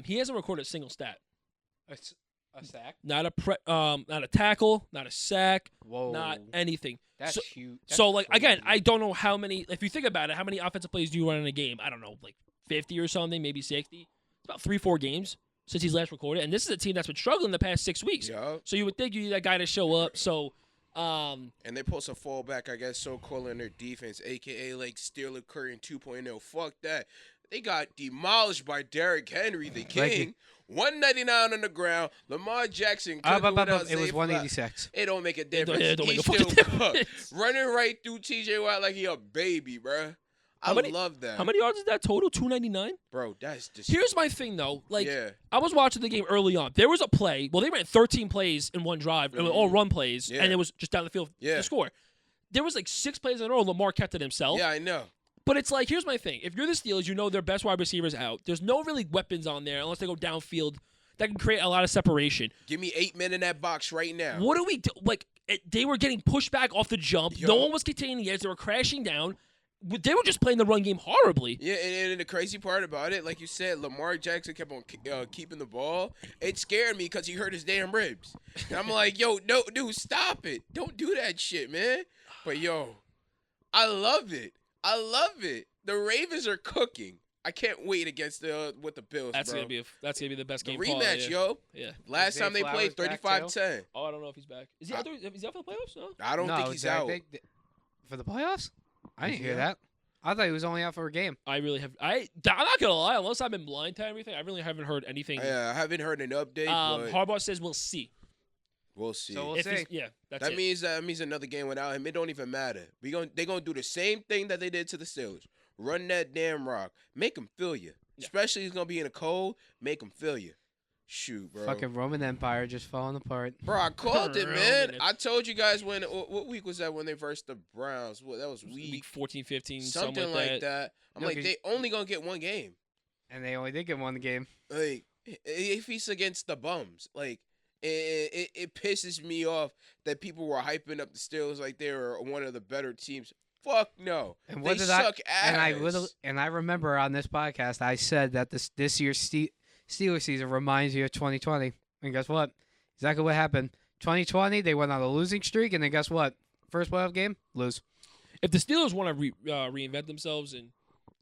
He hasn't recorded a single stat. A sack? Not a tackle, not a sack, Whoa. not anything. That's huge. That's So, again, crazy. I don't know how many. If you think about it, how many offensive plays do you run in a game? I don't know, like 50 or something, maybe 60. It's about 3-4 games since he's last recorded, and this is a team that's been struggling the past 6 weeks. Yup. So you would think you need that guy to show up. So, And they post a fallback, I guess, so-called their defense, a.k.a. like Steeler Curry 2.0. Fuck that. They got demolished by Derrick Henry, the king. 199 on the ground. Lamar Jackson. It was 186. It don't make a difference. It don't make He's a still fucking cooked. difference. Running right through TJ Watt like he a baby, bruh. I love that. How many yards is that total? 299? Bro, that's just. Here's my thing, though. Like, yeah. I was watching the game early on. There was a play. Well, they ran 13 plays in one drive. It was all run plays, Yeah. and it was just down the field Yeah. to score. There was like 6 plays in a row. Lamar kept it himself. Yeah, I know. But it's like, here's my thing. If you're the Steelers, you know their best wide receivers out. There's no really weapons on there unless they go downfield that can create a lot of separation. Give me 8 men in that box right now. What do we do? Like, they were getting pushed back off the jump. Yo. No one was containing the edge. They were crashing down. They were just playing the run game horribly. Yeah, and the crazy part about it, like you said, Lamar Jackson kept on keeping the ball. It scared me because he hurt his damn ribs. And I'm like, yo, no, dude, stop it. Don't do that shit, man. But, yo, I love it. I love it. The Ravens are cooking. I can't wait against with the Bills, That's bro. gonna be the best The game. rematch, yo. Yeah. Last Zay time they Flowers played, back 35-10. Oh, I don't know if he's back. Is he out for the playoffs? No. I don't think he's out. For the playoffs? I didn't Is hear he that. I thought he was only out for a game. I really have. I'm not gonna lie. Unless I've been blind to everything, I really haven't heard anything. Yeah, I haven't heard an update, but Harbaugh says we'll see. we'll see. So we'll If he's- see. yeah, that's That it. means another game without him. It don't even matter. They're gonna do the same thing that they did to the Steelers. Run that damn rock. Make them feel you. Yeah. Especially if it's gonna be in the cold. Make them feel you. Shoot, bro. Fucking Roman Empire just falling apart. Bro, I called it, man. Roman. I told you guys what week was that when they versed the Browns? What, that was Week week 14, 15, something like that. I'm No, like, 'cause- they only gonna get one game. And they only did get one game. Like, if he's against the bums, like. It pisses me off that people were hyping up the Steelers like they were one of the better teams. Fuck no. And They what did suck ass. And I remember on this podcast I said that this year's Steelers season reminds you of 2020. And guess what? Exactly what happened. 2020 they went on a losing streak, and then guess what? First playoff game, lose. If the Steelers want to reinvent themselves and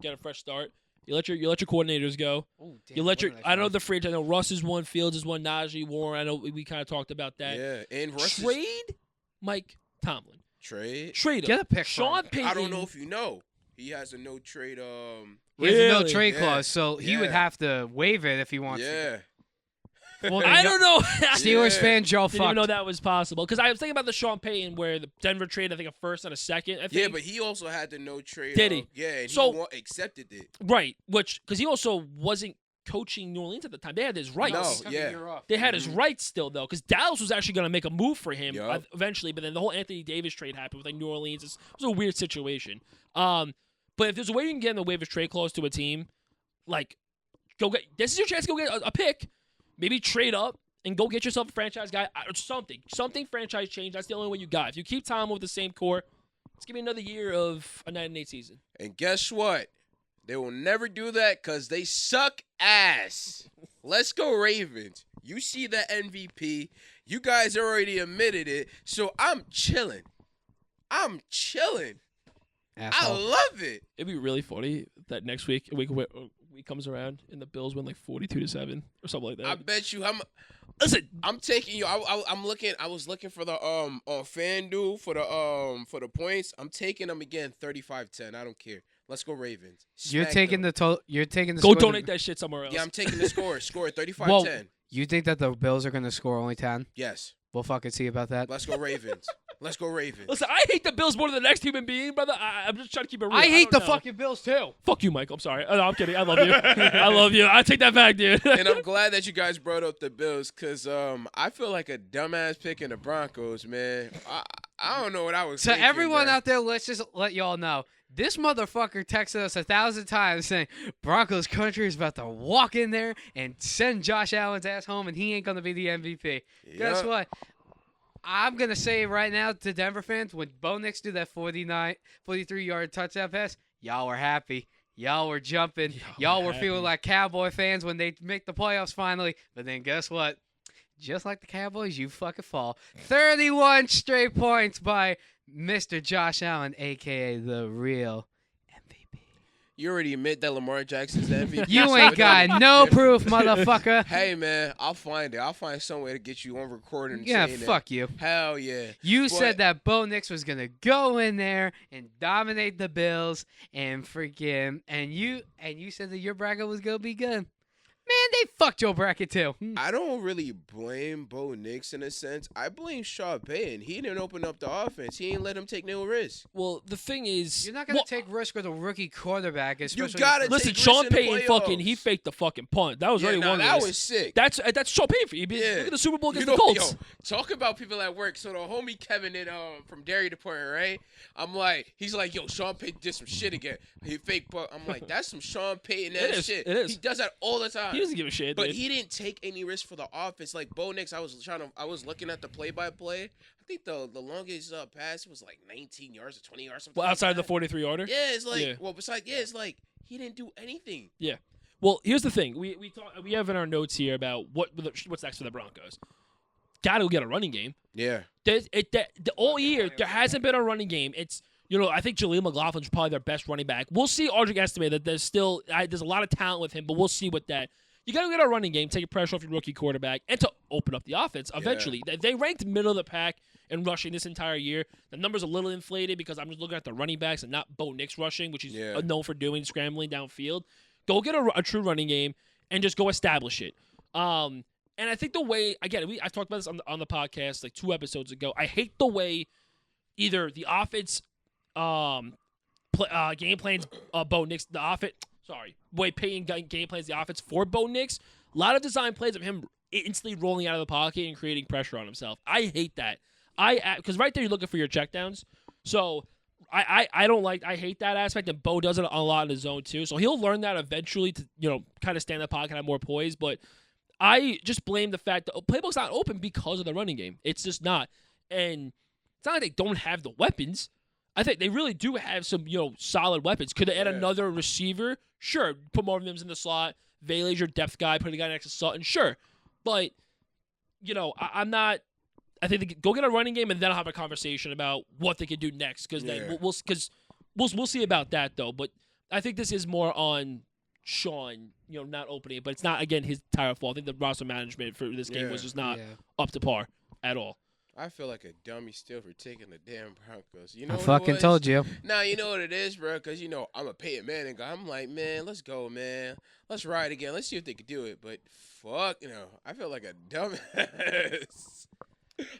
get a fresh start, you let your coordinators go. Oh, damn, You let what your. did I know find? the fringe. I know Russ is one, Fields is one, Najee, Warren. I know we kind of talked about that. Yeah, and Russ is- Trade Mike Tomlin. trade. Trade him. Get a pick. Sean from him. Payton. I don't know if you know. He has a no trade. He has a no Really? trade Yeah. clause, so he would Yeah. have to waive it if he wants Yeah. to. Well, I don't know. Steelers Yeah. fan Joe Didn't even know fucked. that was possible. Because I was thinking about the Sean Payton where the Denver trade, I think, a first and a second. I think. Yeah, but he also had the no trade. Did he? Yeah, and So- he accepted it. Right. Because he also wasn't coaching New Orleans at the time. They had his rights. No, He took a yeah. year off. They had his Mhm. rights still, though, because Dallas was actually going to make a move for him Yup. eventually, but then the whole Anthony Davis trade happened with like New Orleans. It was a weird situation. But if there's a way you can get in the waiver trade clause to a team, like, this is your chance to go get a pick, maybe trade up and go get yourself a franchise guy or something franchise change. That's the only way you got. If you keep Tom with the same core, Let's give me another year of a 9-8 season. And guess what? They will never do that because they suck ass. Let's go Ravens. You see that MVP. You guys already admitted it. So I'm chilling. I Asshole. love it. It'd be really funny that next week week comes around and the Bills win like 42-7 or something like that. I bet you. Listen, I'm taking you. I'm looking. I was looking for the on FanDuel for the points. I'm taking them again. 35-10. I don't care. Let's go Ravens. You're Smack taking them. You're taking the. go score donate that shit somewhere else. Yeah, I'm taking the score. Score 35-10. Whoa. You think that the Bills are gonna score only 10? Yes. We'll fucking see about that. Let's go Ravens. Let's go Ravens. Listen, I hate the Bills more than the next human being, brother. I'm just trying to keep it real. I hate the don't know. fucking Bills too. Fuck you, Mike. I'm sorry. No, I'm kidding. I love you. I love you. I take that back, dude. And I'm glad that you guys brought up the Bills because I feel like a dumbass picking the Broncos, man. I don't know what I was So thinking, everyone bro. out there, let's just let y'all know. This motherfucker texted us 1,000 times saying Broncos country is about to walk in there and send Josh Allen's ass home and he ain't going to be the MVP. Guess Yup. what? I'm going to say right now to Denver fans, when Bo Nix did that 43-yard touchdown pass, y'all were happy. Y'all were jumping. Y'all were happy. feeling like Cowboy fans when they make the playoffs finally. But then guess what? Just like the Cowboys, you fucking fall. 31 straight points by Mr. Josh Allen, a.k.a. the real MVP. You already admit that Lamar Jackson's the MVP. You so ain't it got don't- no proof, motherfucker. Hey, man, I'll find it. I'll find some way to get you on recording. Yeah, saying fuck you. That. Hell yeah. You But- said that Bo Nix was going to go in there and dominate the Bills and freaking and you said that your bracket was going to be good. Man, they fucked your bracket too. I don't really blame Bo Nix in a sense. I blame Sean Payton. He didn't open up the offense. He ain't let him take no risks. Well, the thing is, You're not going to take risk with a rookie quarterback, especially gotta for- listen, take risks Sean in the Payton fucking playoffs. he faked the fucking punt. That was Yeah, already nah, one of that those. was sick. That's Sean Payton for you. Yeah. Look at the Super Bowl against You the know, Colts. yo, talk about people at work. So the homie Kevin in from Dairy Department, right? I'm like, he's like, yo, Sean Payton did some shit again. He fake punt. I'm like, that's some Sean Payton It ass is, shit. it is. He does that all the time. He doesn't give a shit. But dude. he didn't take any risk for the offense. Like Bo Nix, I was looking at the play-by-play. I think the longest pass was like 19 yards or 20 yards. Something well, outside like the that. 43 yarder. Yeah, it's like Yeah. it's like he didn't do anything. Well, here's the thing. We have in our notes here about what's next for the Broncos. Got to get a running game. Yeah. All year there hasn't been a running game. It's I think Jaleel McLaughlin's probably their best running back. We'll see. Audric estimate that there's a lot of talent with him, but we'll see what that. You got to get a running game, take pressure off your rookie quarterback, and to open up the offense eventually. They ranked middle of the pack in rushing this entire year. The number's a little inflated because I'm just looking at the running backs and not Bo Nix rushing, which he's known for doing, scrambling downfield. Go get a true running game and just go establish it. And I think the way, again, I've talked about this on the podcast like 2 episodes ago. I hate the way either the offense game plans Bo Nix, the offense. Sorry, way Payton game plans the offense for Bo Nix. A lot of design plays of him instantly rolling out of the pocket and creating pressure on himself. I hate that. Because right there you're looking for your checkdowns. So I hate that aspect, and Bo does it a lot in his zone too. So he'll learn that eventually to kind of stand in the pocket, have more poise. But I just blame the fact that playbook's not open because of the running game. It's just not, and it's not like they don't have the weapons. I think they really do have some, solid weapons. Could they add another receiver? Sure. Put more of them in the slot. Vayle's your depth guy. Put a guy next to Sutton. Sure. But, I'm not. I think they go get a running game, and then I'll have a conversation about what they could do next. Because we'll see about that though. But I think this is more on Sean, not opening it. But it's not again his entire fault. I think the roster management for this game was just not up to par at all. I feel like a dummy still for taking the damn Broncos. You know I what it fucking was? told you. Nah, you know what it is, bro? Because, I'm a Peyton Manning guy. I'm like, man, let's go, man. Let's ride again. Let's see if they can do it. But fuck, I feel like a dumbass.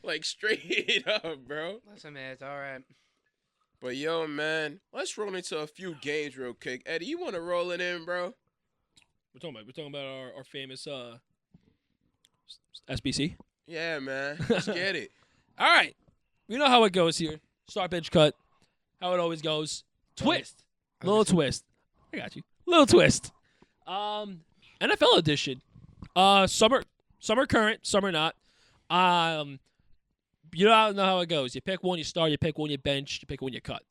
Like, straight up, bro. Listen, man, it's all right. But, yo, man, let's roll into a few games real quick. Eddie, you want to roll it in, bro? We're talking about our famous SBC. Yeah, man. Let's get it. All right. We know how it goes here. Start, bench, cut. How it always goes. Twist. Little twist. I got you. Little twist. NFL edition. Summer current, summer not. you don't know how it goes. You pick one, you start. You pick one, you bench. You pick one, you cut.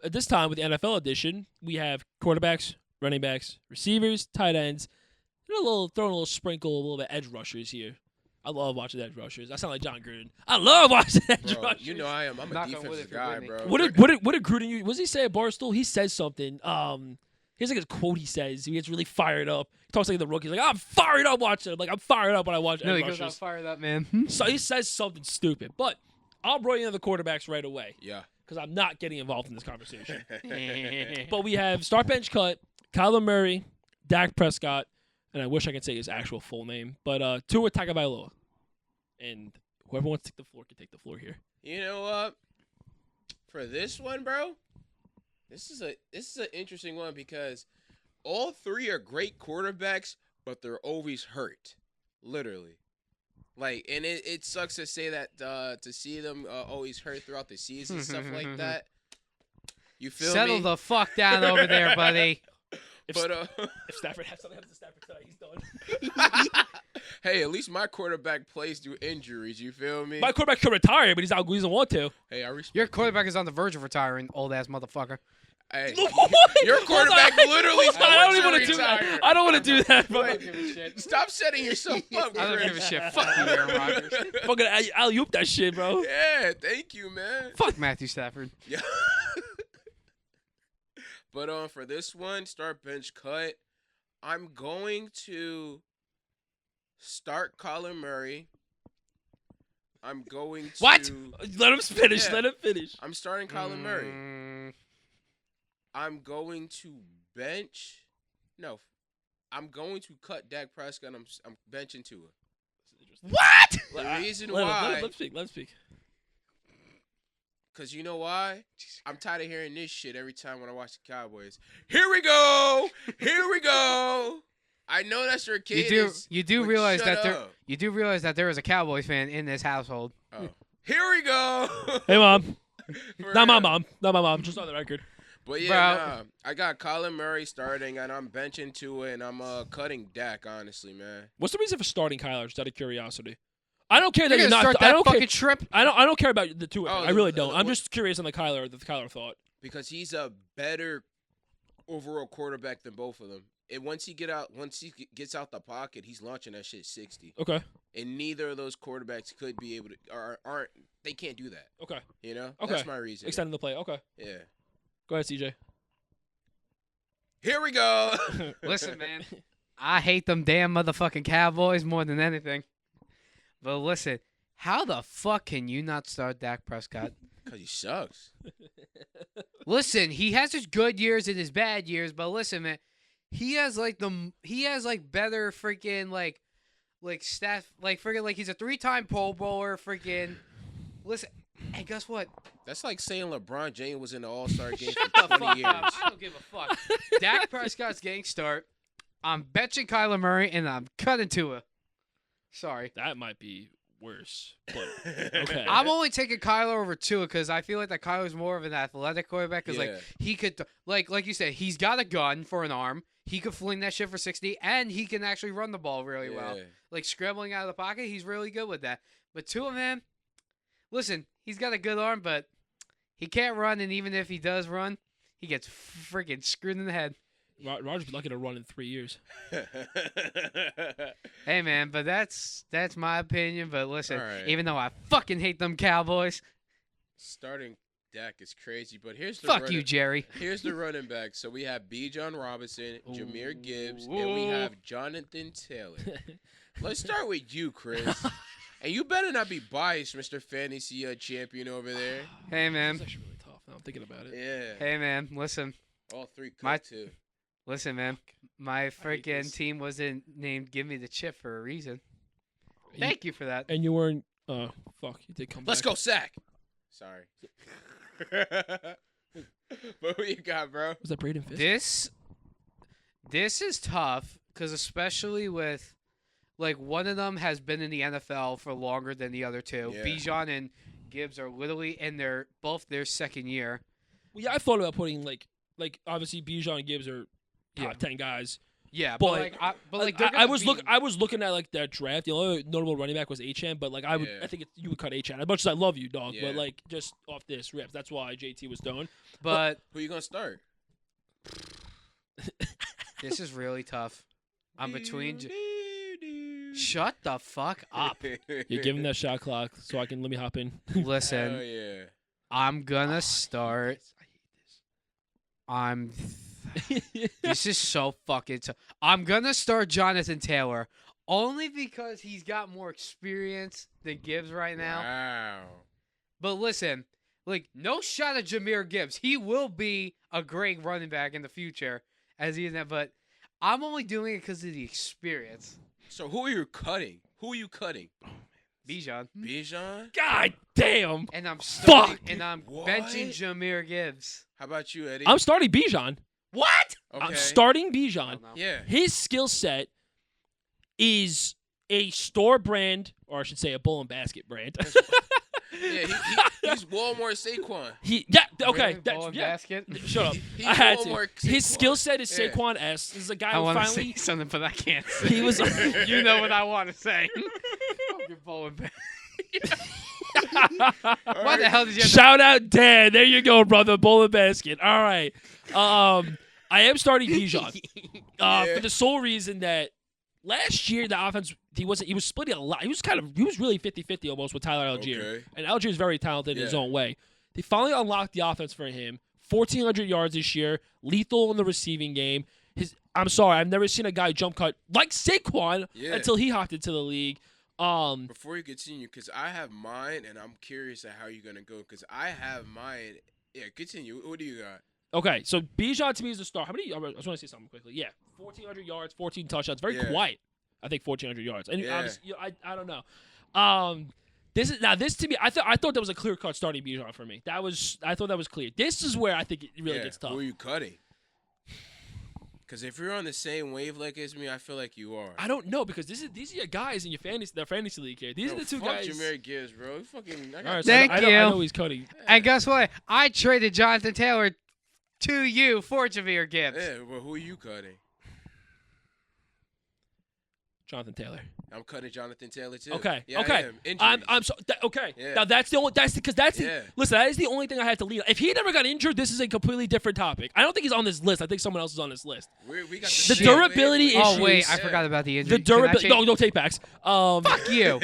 At this time with the NFL edition, we have quarterbacks, running backs, receivers, tight ends, and throwing a little sprinkle, a little bit edge rushers here. I love watching edge rushers. I sound like John Gruden. I love watching edge Bro, rushers. you know I am. I'm a Knock on wood defensive if you're guy, with me. bro. What did Gruden? What does he say at Barstool? He says something. Here's like a quote he says. He gets really fired up. He talks like the rookie. He's like, I'm fired up watching it. Like, I'm fired up when I watch No, edge he goes, rushers. "I'm fired up, man." So he says something stupid. But I'll bring in the quarterbacks right away Yeah. because I'm not getting involved in this conversation. But we have start bench cut, Kyler Murray, Dak Prescott, and I wish I could say his actual full name, but Tua Tagovailoa. And whoever wants to take the floor can take the floor here. You know what? For this one, bro, this is an interesting one because all three are great quarterbacks, but they're always hurt, literally. Like, and it sucks to say that to see them always hurt throughout the season, stuff like that. You feel Settle me? the fuck down over there, buddy. If Stafford has something happen to Stafford tonight, he's done. Hey, at least my quarterback plays through injuries. You feel me? My quarterback could retire, but he doesn't want to. Hey, I respect Your you. quarterback is on the verge of retiring, old ass motherfucker. Hey, What? your quarterback Hold on. literally. Hold on, I don't even want want to do that. I don't want to do that. Wait, I don't give a shit. Stop setting yourself up. I don't Chris. give a shit. Fuck you, Aaron Rodgers. Fucking alley-oop that shit, bro. Yeah, thank you, man. Fuck Matthew Stafford. Yeah. But for this one, start bench cut. I'm going to start Kyler Murray. I'm going to What? Let him finish. Yeah. Let him finish. I'm starting Kyler Murray. Mm, I'm going to bench. No, I'm going to cut Dak Prescott. I'm benching Tua. What? The reason Let why, him speak. Let him speak. because you know why? I'm tired of hearing this shit every time when I watch the Cowboys. Here we go. Here we go. I know that's your kid. You do but realize shut that up. you do realize that there is a Cowboys fan in this household. Oh. Here we go. Hey, mom. For Not my real. mom. Not my mom. Just on the record. But yeah, Bro. I got Kyler Murray starting, and I'm benching Tua, and I'm cutting Dak. Honestly, man. What's the reason for starting Kyler? Just out of curiosity. I don't care that You're you're gonna not. start I that don't care. fucking trip. I don't care about the two. Oh, I really the- don't. I'm what- just curious on the Kyler thought. Because he's a better overall quarterback than both of them. And once he gets out the pocket, he's launching that shit 60. Okay. And neither of those quarterbacks could be able to aren't they can't do that. Okay. You know? Okay. That's my reason. Extending the play. Okay. Yeah. Go ahead, CJ. Here we go. Listen, man, I hate them damn motherfucking Cowboys more than anything. But listen, how the fuck can you not start Dak Prescott? Because he sucks. Listen, he has his good years and his bad years, but listen, man, he has better freaking like staff, like freaking like he's a 3-time Pro Bowler, freaking. Listen, and guess what? That's like saying LeBron James was in the All-Star game Shut for the 20 fuck years. up. I don't give a fuck. Dak Prescott's getting start. I'm benching Kyler Murray and I'm cutting Tua. Sorry. That might be worse. But okay. I'm only taking Kyler over Tua because I feel like that Kyler's more of an athletic quarterback. Because Yeah. like he could, like you said, he's got a gun for an arm. He could fling that shit for 60, and he can actually run the ball really well. Yeah. Like scrambling out of the pocket, he's really good with that. But Tua, man, listen, he's got a good arm, but he can't run. And even if he does run, he gets freaking screwed in the head. Rodgers be lucky to run in 3 years. Hey, man, but that's my opinion. But listen, All right. even though I fucking hate them Cowboys, Starting Dak is crazy, but here's the fuck running, you, Jerry. Here's the running back. So we have B. John Robinson, Jameer Gibbs, and we Ooh. have Jonathan Taylor. Let's start with you, Chris. And you better not be biased, Mr. Fantasy champion over there. Hey, man. It's actually really tough. Now I'm thinking about it. Yeah. Hey, man, listen. All three cut My- too. Listen, man. My hate freaking this. team wasn't named Give Me the Chip for a reason. Thank you for that. And you weren't. Fuck. You did come Let's back. go, sack. Sorry. What you got, bro? Was that Braden Fisk? This is tough because especially with like one of them has been in the NFL for longer than the other two. Yeah. Bijan and Gibbs are literally in both their second year. Well, yeah, I thought about putting like obviously Bijan and Gibbs are top 10 guys. Yeah, But they're I gonna was be- I was looking at like that draft. The only notable running back was Achan, but like I Yeah. think you would cut Achan. As much as I love you, dog, Yeah. but like just off this rip, that's why JT was done. But Who you gonna start? this is really tough. I'm between. Shut the fuck up. You're giving that shot clock so I can let me hop in. Listen, Hell yeah. I'm gonna start. I'm. This is so fucking tough. I'm gonna start Jonathan Taylor only because he's got more experience than Gibbs right now. Wow. But listen, like no shot at Jahmyr Gibbs. He will be a great running back in the future as he is now. But I'm only doing it because of the experience. So who are you cutting? Who are you cutting? Bijan. Bijan? God damn! And I'm Fuck! starting, and I'm What? benching Jahmyr Gibbs. How about you, Eddie? I'm starting Bijan. What? okay. I'm starting I Bijan. don't know. Yeah. His skill set is a store brand, or I should say a bull and basket brand. Yeah, he's Walmart Saquon. Okay, Really? Ball and basket? Shut up. He's I had to. Walmart His Saquon. skill set is Yeah. Saquon-esque. This is a guy I who want to finally. say something, but I can't. Say He was. you know what I want to say. Fucking ball and basket. Why the hell did you? Shout out Dan. There you go, brother. Bowl and basket. All right. I am starting Bijan. Yeah. For the sole reason that last year the offense he was splitting a lot. He was really 50-50 almost with Tyler Algier. Okay. And Algier is very talented in his Yeah. own way. They finally unlocked the offense for him. 1,400 yards this year, lethal in the receiving game. I'm sorry, I've never seen a guy jump cut like Saquon Yeah. until he hopped into the league. Before you continue, because I have mine, and I'm curious at how you're gonna go. Because I have mine. Yeah, continue. What do you got? Okay, so Bijan to me is the star. How many? I just want to say something quickly. Yeah, 1,400 yards, 14 touchdowns. Very Yeah. quiet. I think 1,400 yards. And Yeah. obviously, I don't know. This to me, I thought that was a clear cut starting Bijan for me. I thought that was clear. This is where I think it really Yeah, gets tough. Who are you cutting? Because if you're on the same wavelength as me, I feel like you are. I don't know because these are your guys in your fantasy league here. These are the two guys. Jameer Gibbs, bro. You fucking. I got All right, Thank I you. know he's cutting. And guess what? I traded Jonathan Taylor to you for Jahmyr Gibbs. Yeah, well, who are you cutting? Jonathan Taylor. I'm cutting Jonathan Taylor too. Okay. Yeah, okay. I am. Injuries. I'm so okay. Yeah. Now that's the only because that's the Yeah. listen. That is the only thing I had to lead. If he never got injured, this is a completely different topic. I don't think he's on this list. I think someone else is on this list. We got The durability Oh issues- wait, I Yeah. forgot about the injury. The Can I durability. change- No take backs. Fuck you.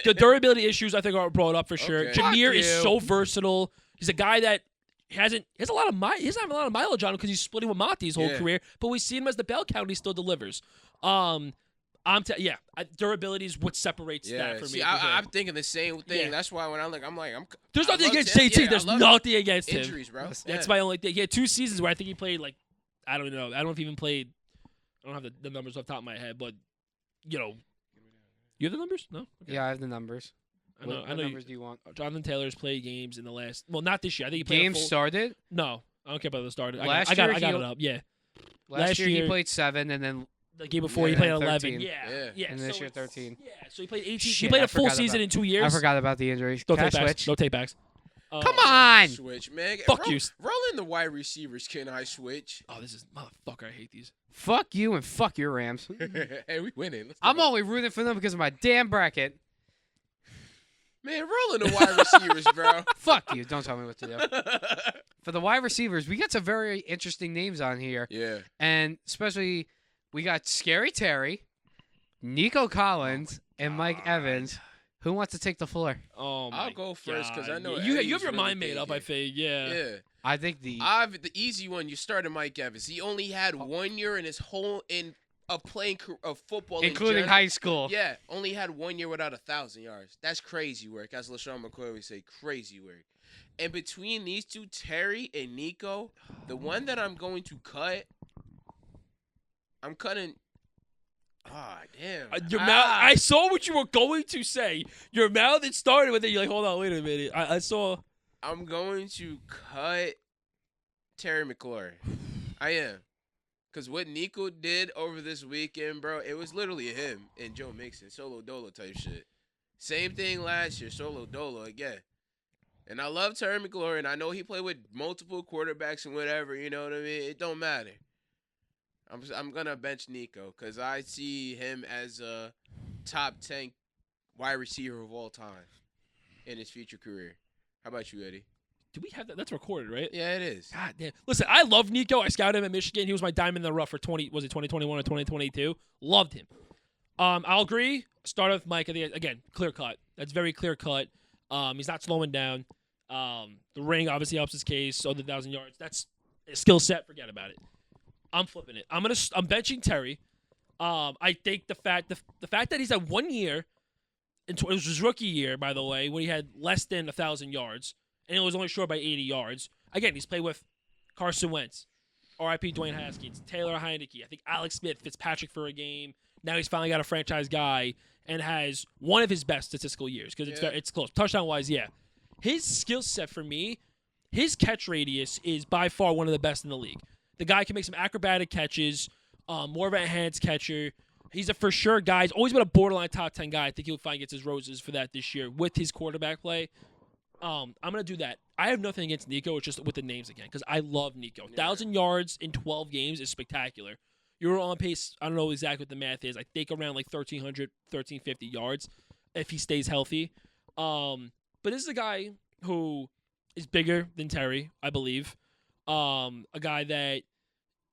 The durability issues I think are brought up for sure. Okay. Jameer Fuck is you. so versatile. He's a guy that he doesn't have a lot of mileage on him because he's splitting with Monty his whole Yeah. career. But we see him as the bell cow and he still delivers. Durability is what separates Yeah, that for see, me. I'm thinking the same thing. Yeah. That's why when I'm There's I nothing love against Taylor. JT. Yeah, I There's love nothing against him. injuries, bro. That's Yeah. my only thing. He had 2 seasons where I think he played like I don't know. I don't know if he even played. I don't have the numbers off the top of my head, but you know, you have the numbers? No. Okay. Yeah, I have the numbers. I know. What I know. numbers do you want? Jonathan Taylor's played games in the last. Well, not this year. I think he played. Games a full, started. No, I don't care about the start. I Last got year I got he- it up. Yeah, Last Last year year- he played 7, and then the game before he Yeah, played and 11. 13. Yeah, yeah. And this so year it's- 13. Yeah, so he played 18. He Shit, played I a full forgot season about- in 2 years. I forgot about the injuries. No Can I take backs. switch? No take backs. Come on. Switch, man. Fuck you. Roll in the wide receivers. Can I switch? Oh, this is motherfucker. I hate these. Fuck you and fuck your Rams. Hey, we winning. Let's I'm go. only rooting for them because of my damn bracket. Man, roll in the wide receivers, bro. Fuck you. Don't tell me what to do. For the wide receivers, we got some very interesting names on here. Yeah. And especially, we got Scary Terry, Nico Collins, and Mike Evans. Who wants to take the floor? Oh my I'll go first because I God. know you Eddie's have your really mind made up. I thinking. think. Yeah. Yeah. I think the The easy one. You started Mike Evans. He only had 1 year in his whole of playing of football, including in general. high school. Yeah, only had 1 year without 1,000 yards. That's crazy work, as LaShawn McCoy would say. Crazy work. And between these two, Terry and Nico, the one that I'm going to cut, I'm cutting. Ah, damn. Your mouth. I saw what you were going to say. Your mouth. It started with it. You're like, hold on, wait a minute. I saw. I'm going to cut Terry McLaurin. I am. Because what Nico did over this weekend, bro, it was literally him and Joe Mixon, solo dolo type shit. Same thing last year, solo dolo again. And I love Terry McLaurin. I know he played with multiple quarterbacks and whatever, you know what I mean? It don't matter. I'm gonna bench Nico because I see him as a top 10 wide receiver of all time in his future career. How about you, Eddie? Do we have that? That's recorded, right? Yeah, it is. God damn. Listen, I love Nico. I scouted him at Michigan. He was my diamond in the rough for 2021 or 2022. Loved him. I'll agree. Start with Mike again, clear cut. That's very clear cut. He's not slowing down. The ring obviously helps his case. So the 1,000 yards. That's a skill set. Forget about it. I'm flipping it. I'm benching Terry. I think the fact that he's had 1 year, it was his rookie year, by the way, when he had less than 1,000 yards, and it was only short by 80 yards. Again, he's played with Carson Wentz, R.I.P. Dwayne Haskins, Taylor Heineke, I think Alex Smith, Fitzpatrick for a game. Now he's finally got a franchise guy and has one of his best statistical years because it's close. Touchdown-wise, yeah. His skill set for me, his catch radius is by far one of the best in the league. The guy can make some acrobatic catches, more of an enhanced catcher. He's a for sure guy. He's always been a borderline top 10 guy. I think he'll finally get his roses for that this year with his quarterback play. I'm going to do that. I have nothing against Nico. It's just with the names again because I love Nico. 1,000 yards in 12 games is spectacular. You're on pace. I don't know exactly what the math is. I think around like 1,300, 1,350 yards if he stays healthy. But this is a guy who is bigger than Terry, I believe. A guy that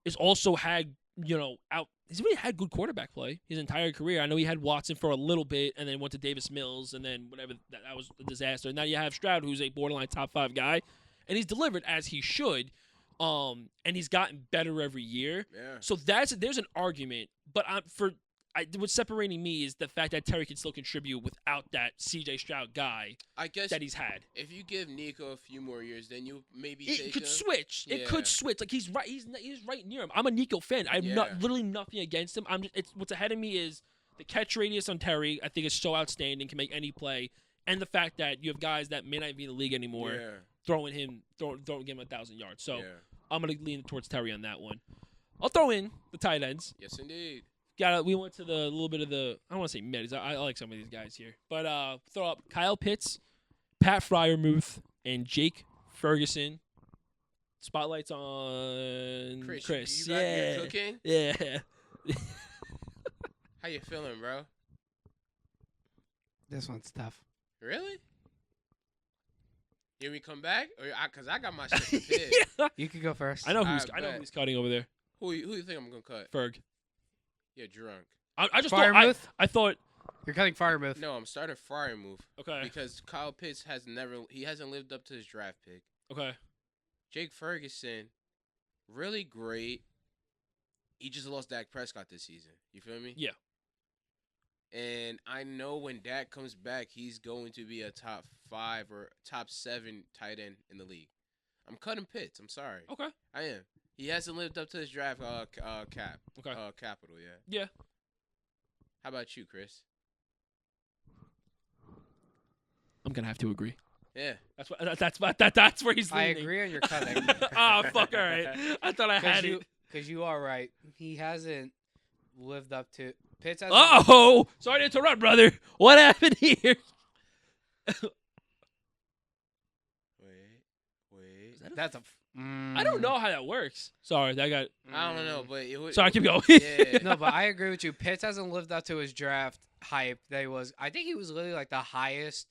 is also had, he's really had good quarterback play his entire career. I know he had Watson for a little bit and then went to Davis Mills and then whatever. That was a disaster. Now you have Stroud, who's a borderline top 5 guy, and he's delivered as he should. And he's gotten better every year. Yeah. So there's an argument, but what's separating me is the fact that Terry can still contribute without that C.J. Stroud guy I guess that he's had. if you give Nico a few more years, then you maybe It take could him. switch. It could Yeah. switch. Like he's right. He's right near him. I'm a Nico fan. I have Yeah. literally nothing against him. What's ahead of me is the catch radius on Terry. I think is so outstanding. Can make any play, and the fact that you have guys that may not be in the league anymore Yeah. throwing him 1,000 yards. So Yeah. I'm gonna lean towards Terry on that one. I'll throw in the tight ends. Yes, indeed. We went to the little bit of the, I don't want to say mids. I like some of these guys here. But throw up Kyle Pitts, Pat Fryermuth, and Jake Ferguson. Spotlight's on Chris. You got your cooking? Yeah. How you feeling, bro? This one's tough. Really? Here we come back? Because I got my shit prepared. Yeah. You could go first. I know bet. who's cutting over there. Who you think I'm going to cut? Ferg. You're drunk. I just Fryermuth? I thought, You're cutting Fryermuth. No, I'm starting Fryermuth okay. because Kyle Pitts hasn't lived up to his draft pick. Okay. Jake Ferguson, really great. He just lost Dak Prescott this season. You feel me? Yeah. And I know when Dak comes back, he's going to be a top 5 or top 7 tight end in the league. I'm cutting Pitts. I'm sorry. Okay. I am. He hasn't lived up to his draft capital yet. Yeah. How about you, Chris? I'm going to have to agree. Yeah. That's where he's I leaning. agree on your cutting. Oh, fuck, all right. I thought I had it. Because you are right. He hasn't lived up to... Pitts hasn't... Oh, sorry to interrupt, brother. What happened here? Wait. That's a... I don't know how that works. Sorry, I got. I don't know, but it was. Sorry, keep going. Yeah. No, but I agree with you. Pitts hasn't lived up to his draft hype that he was. I think he was literally like the highest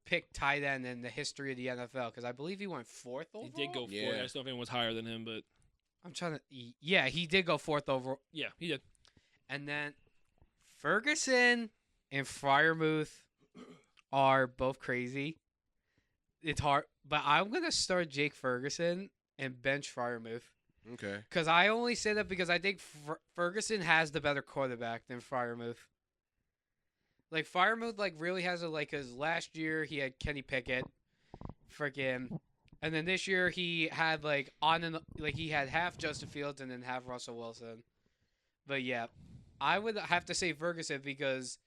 picked tight end in the history of the NFL because I believe he went 4th overall. He did go 4th. Yeah. I just don't know if anyone was higher than him, but I'm trying to... Yeah, he did go 4th overall. yeah, he did. And then Ferguson and Fryermuth are both crazy. It's hard, but I'm going to start Jake Ferguson and bench Fryermuth. Okay. Because I only say that because I think Ferguson has the better quarterback than Fryermuth. Like, Fryermuth, like, really has a, like, his last year, he had Kenny Pickett. Freaking. And then this year, he had, like, he had half Justin Fields and then half Russell Wilson. But, yeah, I would have to say Ferguson because,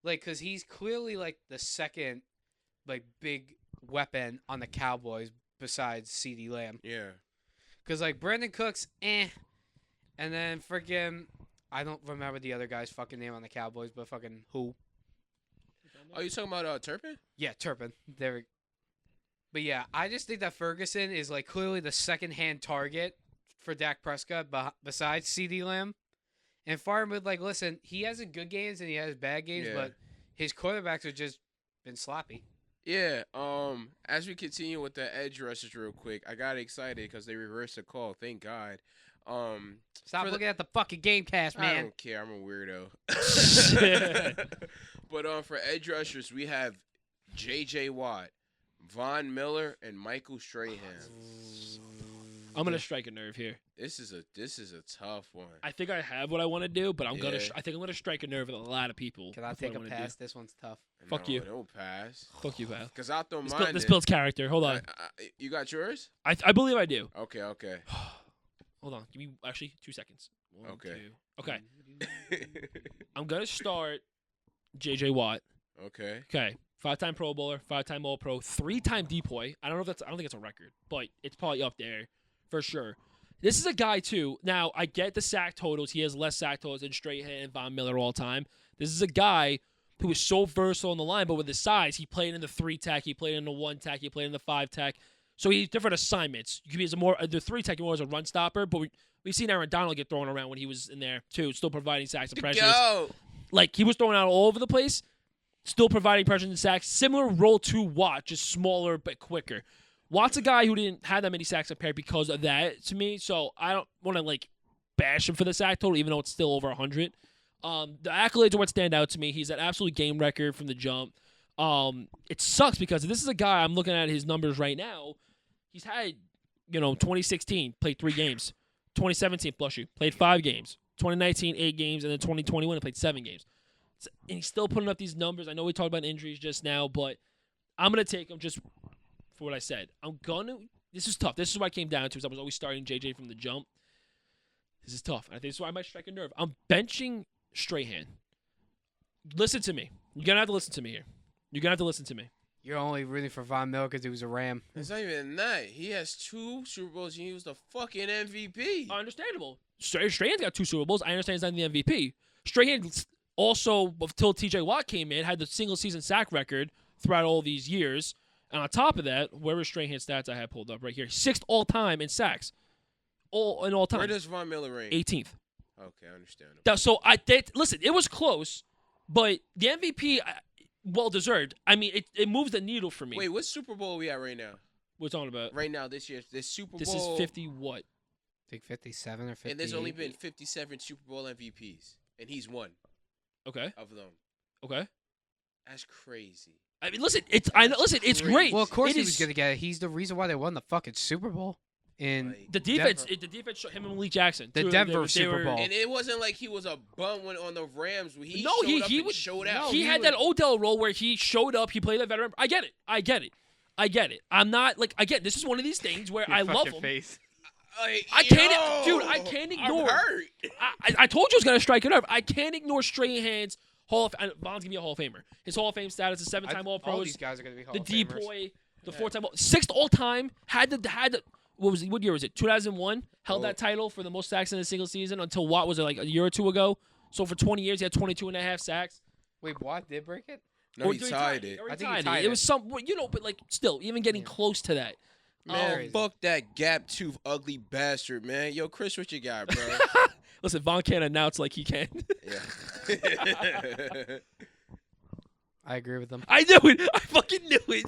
like, because he's clearly, like, the second, like, big weapon on the Cowboys besides CeeDee Lamb. Yeah. Because, like, Brandon Cooks, And then freaking, I don't remember the other guy's fucking name on the Cowboys, but fucking who? Oh, you talking about Turpin? Yeah, Turpin. But yeah, I just think that Ferguson is, like, clearly the second-hand target for Dak Prescott besides CeeDee Lamb. And Farmwood, like, listen, he has good games and he has bad games, Yeah. but his quarterbacks have just been sloppy. Yeah. As we continue with the edge rushers real quick, I got excited because they reversed the call. Thank God. Stop for the- looking at the fucking game cast, I man. don't care. I'm a weirdo. But for edge rushers, we have J.J. Watt, Von Miller, and Michael Strahan. I'm gonna strike a nerve here. This is a tough one. I think I have what I want to do, but I'm gonna. Yeah. I think I'm gonna strike a nerve with a lot of people. Can I with take a what wanna pass? This one's tough. Fuck No, you. Don't pass. Do. Fuck you, pal. Cause I throw This, mine. this in. builds character. Hold on. You got yours? I believe I do. Okay. Hold on. Give me actually 2 seconds. One, Okay. 2. Okay. I'm gonna start J.J. Watt. Okay. Okay. 5-time Pro Bowler, 5-time All Pro, 3-time DPOY. I don't think it's a record, but it's probably up there for sure. This is a guy too. Now I get the sack totals. He has less sack totals than Strahan and Von Miller all time. This is a guy who is so versatile on the line, but with his size, he played in the 3-tech, he played in the 1-tech, he played in the 5-tech. So he's different assignments. You could be as a more the 3-tech more as a run stopper, but we've seen Aaron Donald get thrown around when he was in there too, still providing sacks and pressures. Go. Like he was thrown out all over the place, still providing pressures and sacks. Similar role to Watt, just smaller but quicker. Watt's a guy who didn't have that many sacks compared because of that to me, so I don't want to like bash him for the sack total, even though it's still over 100. The accolades are what stand out to me. He's an absolute game record from the jump. It sucks because this is a guy, I'm looking at his numbers right now. He's had, 2016, played 3 games. 2017, played 5 games. 2019, 8 games. And then 2021, he played 7 games. And he's still putting up these numbers. I know we talked about injuries just now, but I'm going to take him just for what I said. This is tough. This is what I came down to, is I was always starting JJ from the jump. This is tough. I think this is why I might strike a nerve. I'm benching Strahan. Listen to me. You're going to have to listen to me here. You're going to have to listen to me. You're only rooting for Von Miller because he was a Ram. It's not even that. He has 2 Super Bowls and he was the fucking MVP. Understandable. Strahan's got 2 Super Bowls. I understand he's not the MVP. Strahan also, until TJ Watt came in, had the single-season sack record throughout all these years. And on top of that, where is Strahan's stats I have pulled up right here? 6th all-time in sacks. All time. Where does Von Miller rank? 18th. Okay, I understand. So, listen, it was close, but the MVP, well-deserved. I mean, it moves the needle for me. Wait, what Super Bowl are we at right now? What's on about? Right now, this year, this Super This Bowl. is 50 what? I think 57 or 50. And there's only been 57 Super Bowl MVPs, and he's one Okay. of them. Okay. That's crazy. I mean, listen, it's great. Well, of course It he is- was going to get it. He's the reason why they won the fucking Super Bowl. In Like, The defense, Denver. the defense, him and Malik Jackson. The Two- Denver they Super were- Bowl. And it wasn't like he was a bum on the Rams. He No, showed up he and would- showed out. he had that Odell role where he showed up, he played a veteran. I get it. I'm not like again. This is one of these things where I love him. Face. Like, I can't, yo, dude. I can't I'm ignore. hurt. I told you I was gonna strike it up. I can't ignore Strahan's Hall of. Von's gonna be a Hall of Famer. His Hall of Fame status is 7-time All All Pros. these guys are going to be Hall The of Famers. DPOY, the 4-time, 6th all time. Had the. What year was it? 2001. Held Oh. that title for the most sacks in a single season until Watt was it like a year or 2 ago. So for 20 years he had 22.5 sacks. Wait, Watt did break it? No, Or he did tied it. Or I he think he tied tied it. It it. was some, but like still, even getting close to that. Man, fuck that gap tooth ugly bastard, man. Yo, Chris, what you got, bro? Listen, Von can't announce like he can. Yeah. I agree with them. I knew it. I fucking knew it.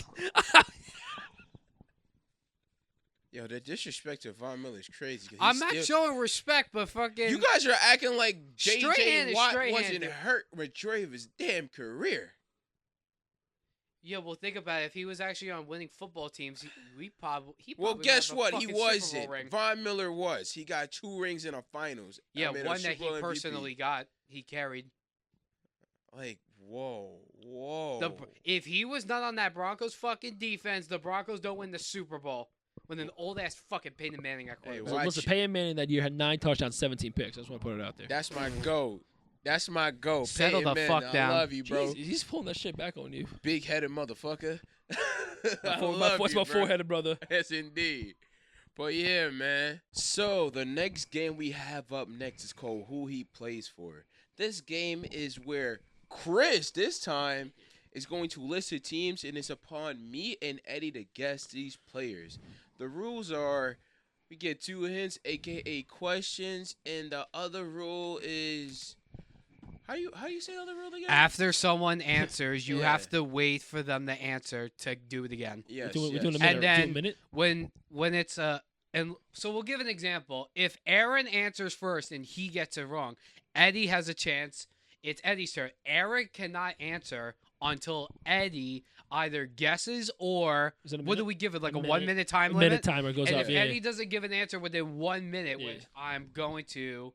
Yo, the disrespect to Von Miller is crazy. 'cause I'm he's not still- showing respect, but fucking. You guys are acting like Strahan J.J. is Watt Strahan, wasn't dude. hurt majority of his damn career. Yeah, well, think about it. If he was actually on winning football teams, he probably. Well, would guess have a what? He fucking Super Bowl wasn't. ring. Von Miller was. He got 2 rings in the finals. Yeah, I mean, a one that Super he Bowl MVP. personally got. He carried. Like, whoa. If he was not on that Broncos fucking defense, the Broncos don't win the Super Bowl. When an old ass fucking Peyton Manning at Hey, quarterback. watch Listen, it. Peyton Manning that year had 9 touchdowns, 17 picks. I just want to put it out there. That's my goat. That's my goat. Settle Peyton the Manning, fuck down. I love you, bro. Jeez, he's pulling that shit back on you. Big headed motherfucker. I My love you, bro. foreheaded brother. Yes, indeed. But yeah, man. So the next game we have up next is called Who He Plays For. This game is where Chris, this time, is going to list the teams, and it's upon me and Eddie to guess these players. The rules are We get 2 hints, aka questions, and the other rule is how do you say the other rule again? After someone answers, you Yeah. have to wait for them to answer to do it again. Yes, We're doing a yes. minute. And Doing a then minute. when it's and so we'll give an example. If Aaron answers first and he gets it wrong, Eddie has a chance. It's Eddie's turn. Eric cannot answer until Eddie either guesses or Is it a what do minute? we give it, like a minute. 1 minute time Minute limit? timer goes And off. if Yeah. Eddie doesn't give an answer within 1 minute, Yeah. which I'm going to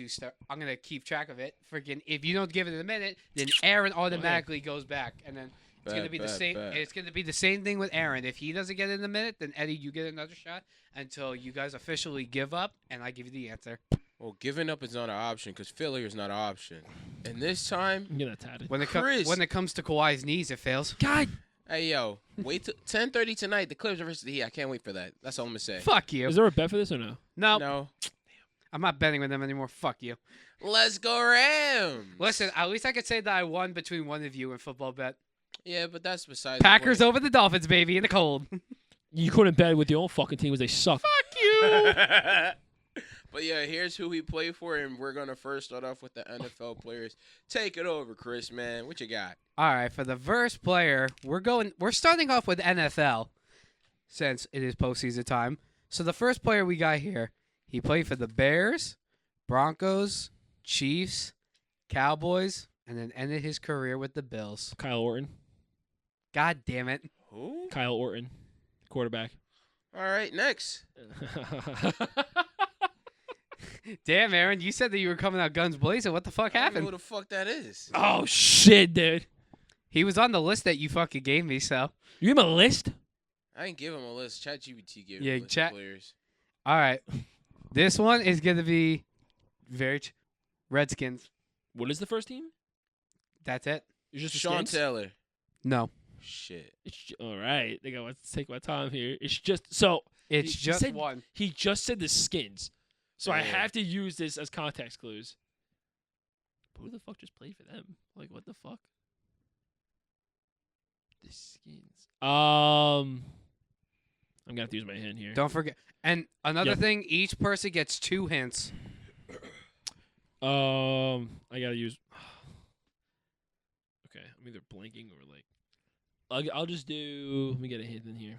start. I'm gonna keep track of it. Freaking, if you don't give it in a minute, then Aaron automatically goes back, and then it's gonna be the same. It's gonna be the same thing with Aaron. If he doesn't get it in a minute, then Eddie, you get another shot until you guys officially give up, and I give you the answer. Well, giving up is not an option because failure is not an option. And this time, I'm getting tatted. When Chris. when it comes to Kawhi's knees, it fails. God, hey yo, wait till 10:30 tonight. The Clippers versus the Heat. I can't wait for that. That's all I'm gonna say. Fuck you. is there a bet for this or no? No, No, I'm not betting with them anymore. Fuck you. let's go Rams. Listen, at least I could say that I won between one of you in football bet. Yeah, but that's besides. Packers the over the Dolphins, baby, in the cold. You couldn't bet with your own fucking team because they suck. Fuck you. point. But yeah, here's who we play for, and we're gonna first start off with the NFL players. Take it over, Chris. Man, what you got? All right, for the first player, we're starting off with NFL since it is postseason time. So the first player we got here, he played for the Bears, Broncos, Chiefs, Cowboys, and then ended his career with the Bills. Kyle Orton. God damn it. Who? Kyle Orton, quarterback. All right, next. Damn, Aaron, you said that you were coming out guns blazing. What the fuck I don't know happened? who the fuck that is? Oh shit, dude! He was on the list that you fucking gave me, so. You give him a list? I didn't give him a list. ChatGPT gave Yeah, him a list Chat- of players. All right. This one is going to be Redskins. What is the first team? That's it? It's just the Sean Skins? Taylor. No. Shit. All right. I think I want to take my time here. It's just so It's He just said- one. he just said the Skins, so I Yeah. have to use this as context clues. But who the fuck just played for them? Like what the fuck? The Skins. I'm gonna have to use my hand here. Don't forget. And another Yep. thing, each person gets 2 hints. I gotta use. Okay, I'm either blanking or like. I'll just do. Let me get a hint in here.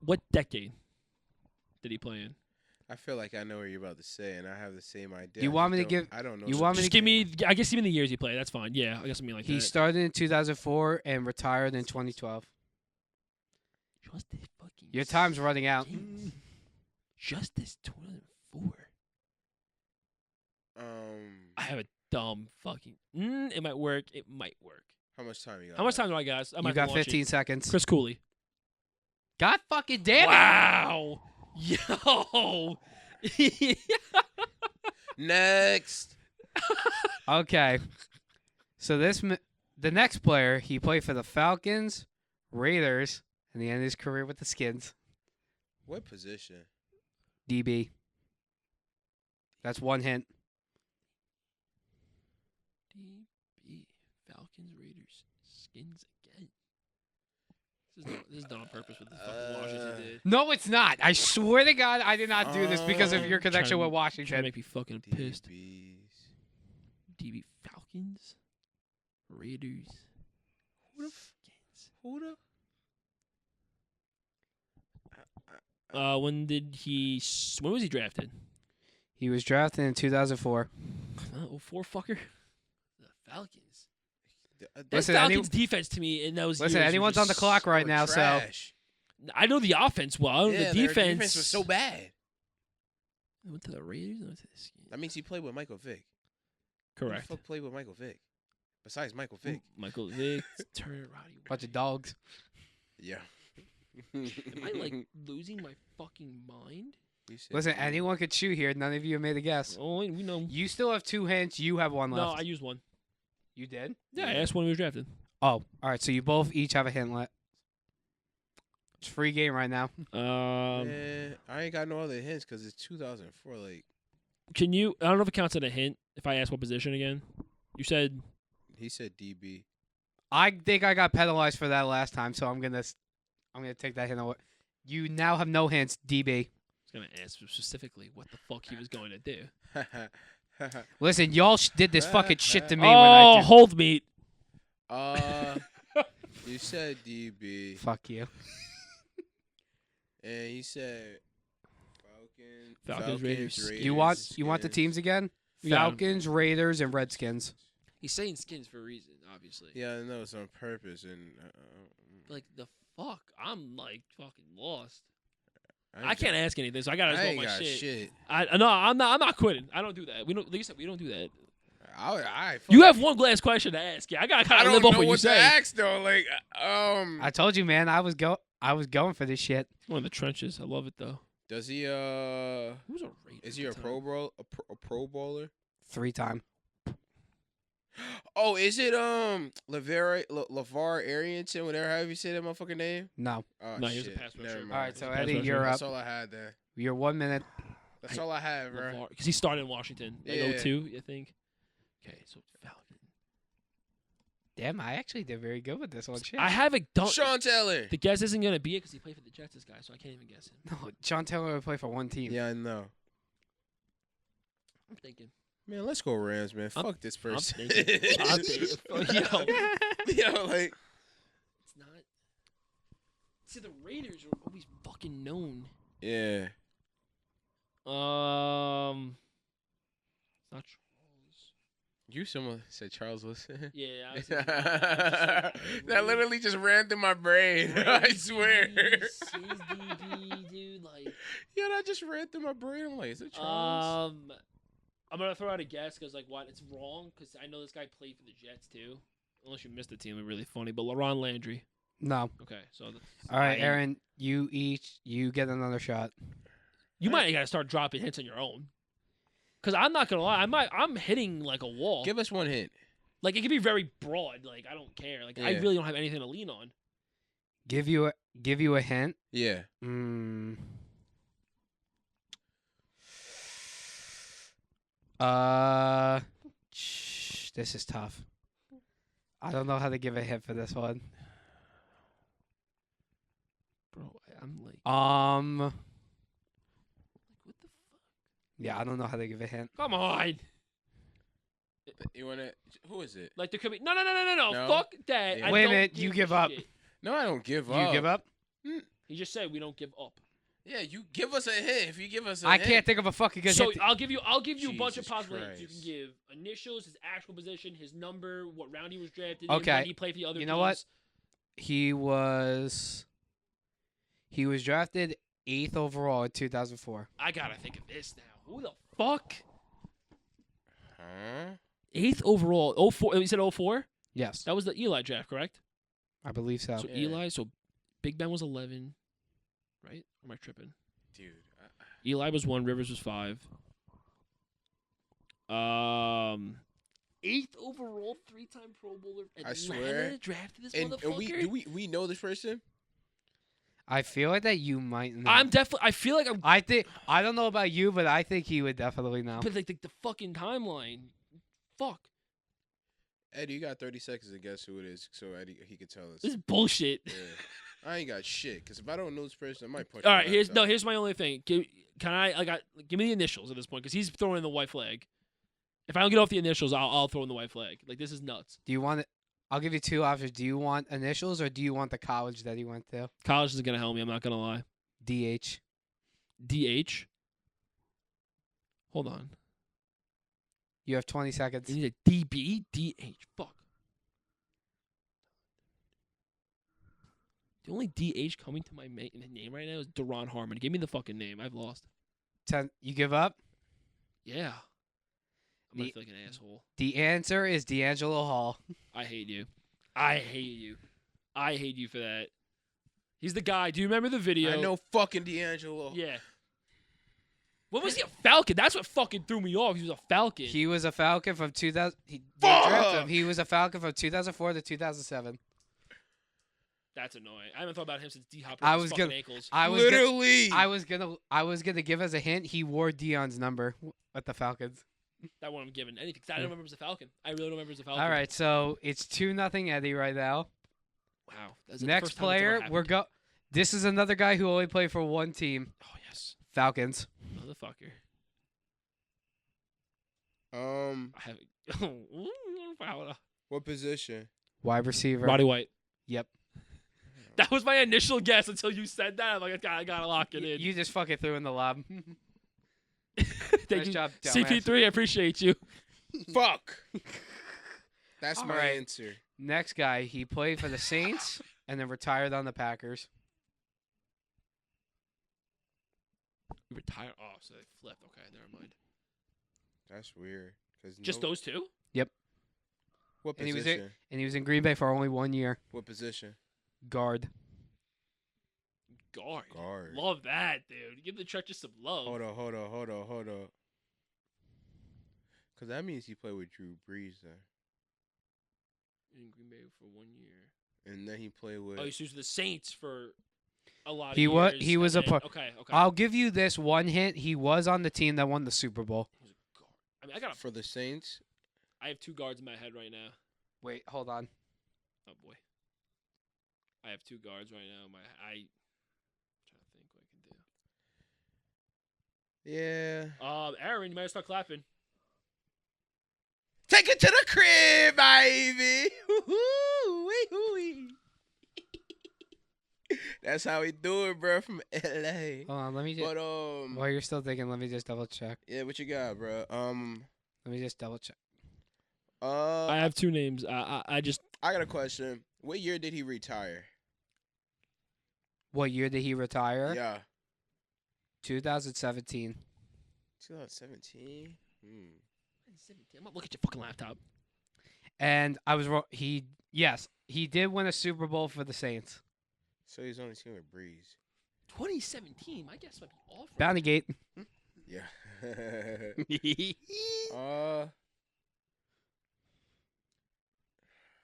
What decade did he play in? I feel like I know what you're about to say, and I have the same idea. You I want just me to don't- give- I don't know. you the want me Just to give me. I guess give me the years he played. That's fine. Yeah, I guess I mean like He that. started in 2004 and retired in 2012. Just this fucking. Your time's running out. Skins. Just this 2004. I have a dumb fucking. It might work. It might work. How much time you got? How much left? time do I got? I You might got launch it. 15 seconds. Chris Cooley. God fucking damn it. Wow. Yo. Next. Okay. So the next player, he played for the Falcons, Raiders, and he ended his career with the Skins. What position? DB. That's one hint. DB. Falcons, Raiders, Skins again. This is done on purpose with the fucking Washington did. No, it's not. I swear to God, I did not do this because of your connection Trying- with Trying to Washington. make me fucking pissed. DBs. DB Falcons, Raiders, Who the? Skins. Who the? When did he? When was he drafted? He was drafted in 2004. 04 fucker. The Falcons. That Listen, Falcons defense to me, and that was. Listen, years was anyone's on the just clock so right now, so trash. I know the offense well. I know Yeah, the their defense. was so bad. I went to the Raiders. I went to the Skins. That means he played with Michael Vick. Correct. Who the fuck played with Michael Vick? Besides Michael Vick. Michael Vick, Turner, Roddy. bunch of dogs. Yeah. Am I like losing my fucking mind? You said Listen, DB. anyone could shoot here. None of you have made a guess. Oh, we know. You still have 2 hints. You have one No, left. I used one. You did? Yeah, I Yeah. asked when he was drafted. Oh, all right. So you both each have a hint left. It's free game right now. Man, I ain't got no other hints because it's 2004. Like, Can you? I don't know if it counts as a hint. If I ask what position again, you said he said DB. I think I got penalized for that last time, so I'm gonna take that hint away. You now have no hints, DB. I was gonna ask specifically what the fuck he was going to do. Listen, y'all did this fucking shit to me when I Oh, did. hold meat. You said DB, Fuck you. and you said Falcons, Raiders. You want the teams again? We got 'em. Falcons, Raiders, and Redskins. He's saying skins for a reason, obviously. Yeah, I know it's on purpose, and Like the fuck, I'm like fucking lost. I can't ask anything, so I gotta I just go ain't with my got shit. shit. No, I'm not quitting. I don't do that. We don't. Like you said, we don't do that. I You have one last question to ask. Yeah, I gotta I kind of don't live know off what you what to say. ask though. Like, I told you, man. I was going for this shit. One of the trenches. I love it though. does he Who's a Raider is at he the a time? pro bowler? 3-time. Oh, is it LeVar Arrington? Whatever, however you say that motherfucking name. No. Oh, No, he was a shit. pass rusher. Never mind. All right, so Pass Eddie, rusher. you're up. That's all I had there. You're 1 minute. That's all I have, bro. Because he started in Washington, like Yeah. 02, I think. Okay, so Falcon. Damn, I actually did very good with this one. Shit. I haven't done. Sean Taylor. The guess isn't gonna be it because he played for the Jets, this guy, so I can't even guess him. No, John Taylor would play for one team. Yeah, I know. I'm thinking. Man, let's go Rams, man. Fuck this I'm person. thinking. I'm thinking. Yo, like, It's not. See, the Raiders are always fucking known. yeah. It's not Charles. You someone said Charles Wilson. Yeah, I was That literally just ran through my brain. I swear. His DB, dude, like. Yeah, that just ran through my brain. I'm like, is it Charles? I'm gonna throw out a guess because what it's wrong because I know this guy played for the Jets too. Unless you missed the team, it'd be really funny. But LaRon Landry. No. Okay, so All right, Aaron, you get another shot. you might gotta start dropping hints on your own. Cause I'm not gonna lie, I'm hitting like a wall. Give us one hint. Like it can be very broad. Like I don't care. Like I Yeah. really don't have anything to lean on. Give you a hint. Yeah. This is tough. I don't know how to give a hint for this one. Bro, I'm like Um. what the fuck? Yeah, I don't know how to give a hint. Come on. You wanna? Who is it? Like there could be no. No? Fuck that. Yeah. I Wait a don't minute, you give a up. shit. No, I don't give You up. give up? He just said we don't give up. Yeah, you give us a hint. If you give us a I hint. can't think of a fucking good So hint. I'll give you a bunch of Jesus possible hints. You can Christ. give initials, his actual position, his number, what round he was drafted Okay. in, when he played for the other You know what? teams. He was drafted 8th overall in 2004. I gotta think of this now. Who the fuck? Huh? 8th overall. 04. You said 04? Yes, That was the Eli draft, correct? I believe so. So Yeah. Eli. So Big Ben was 11, right? Or am I tripping? Dude. Eli was 1. Rivers was 5. 8th overall, 3-time Pro Bowler. I Atlanta swear. drafted this And motherfucker. we know this person? I feel like that you might know. I'm definitely. I feel like I'm. I don't know about you, but I think he would definitely know. But like the fucking timeline. Fuck. Eddie, you got 30 seconds to guess who it is, so Eddie he can tell us. This is bullshit. Yeah. I ain't got shit, because if I don't know this person, I might punch All my right, here's laptop. my only thing. Give me the initials at this point because he's throwing in the white flag. If I don't get off the initials, I'll throw in the white flag. Like this is nuts. Do you want it? I'll give you two options. Do you want initials or do you want the college that he went to? College is gonna help me. I'm not gonna lie. DH. DH. Hold on. You have 20 seconds. You need a DB? DH. Fuck. The only DH coming to my name right now is Deron Harmon. Give me the fucking name. I've lost. 10. You give up? Yeah. I'm gonna The- feel like an asshole. The answer is D'Angelo Hall. I hate you. I hate you. I hate you for that. He's the guy. Do you remember the video? I know fucking D'Angelo. Yeah. When was he a Falcon? That's what fucking threw me off. He was a Falcon. He was a Falcon from 2000. They Fuck! drafted him. He was a Falcon from 2004 to 2007. That's annoying. I haven't thought about him since D Hop. I was fucking gonna- ankles. I was Literally. I was gonna give as a hint. He wore Dion's number with the Falcons. That one I'm giving anything. 'Cause I don't remember as a Falcon. I really don't remember as a Falcon. All right, so it's 2-0 Eddie right now. Wow. That's the Next first time that's ever player, happened. This is another guy who only played for one team, Oh yes, Falcons. motherfucker. Um, I have what position? Wide receiver. Roddy White. Yep. That was my initial guess until you said that. I'm like, I gotta lock it in. You just fucking threw in the lob. Thank Nice you, job, dumbass. CP3. I appreciate you. Fuck. That's All my right. answer. Next guy, he played for the Saints and then retired on the Packers. Retire. Oh, so they flipped. Okay, never mind. That's weird. Just those two? What And he position? was And he was in Green Bay for only 1 year. What position? Guard. Guard. Guard. Love that, dude. Give the trenches some love. Hold on. Because that means he played with Drew Brees then. In Green Bay for 1 year. And then he played with... Oh, he was with the Saints for a lot of He years. he was and a then- par- Okay. I'll give you this one hint. He was on the team that won the Super Bowl. He was a guard. I mean, For the Saints? I have two guards in my head right now. Wait, hold on. Oh boy. I have two guards right now. I'm trying to think what I can do. Yeah. Aaron, you might start clapping. Take it to the crib, baby. Woo-hoo-wee-hoo-wee. That's how we do it, bro, from LA. Hold on, let me just. But While you're still thinking, let me just double check. yeah, what you got, bro? Let me just double check. I have two names. I just I got a question. What year did he retire? What year did he retire? Yeah, 2017. 2017. 17. I'm gonna look at your fucking laptop. And I was wrong. He did win a Super Bowl for the Saints. So he's only seen with Breeze. 2017. My guess might be off. Bounty Gate. Yeah.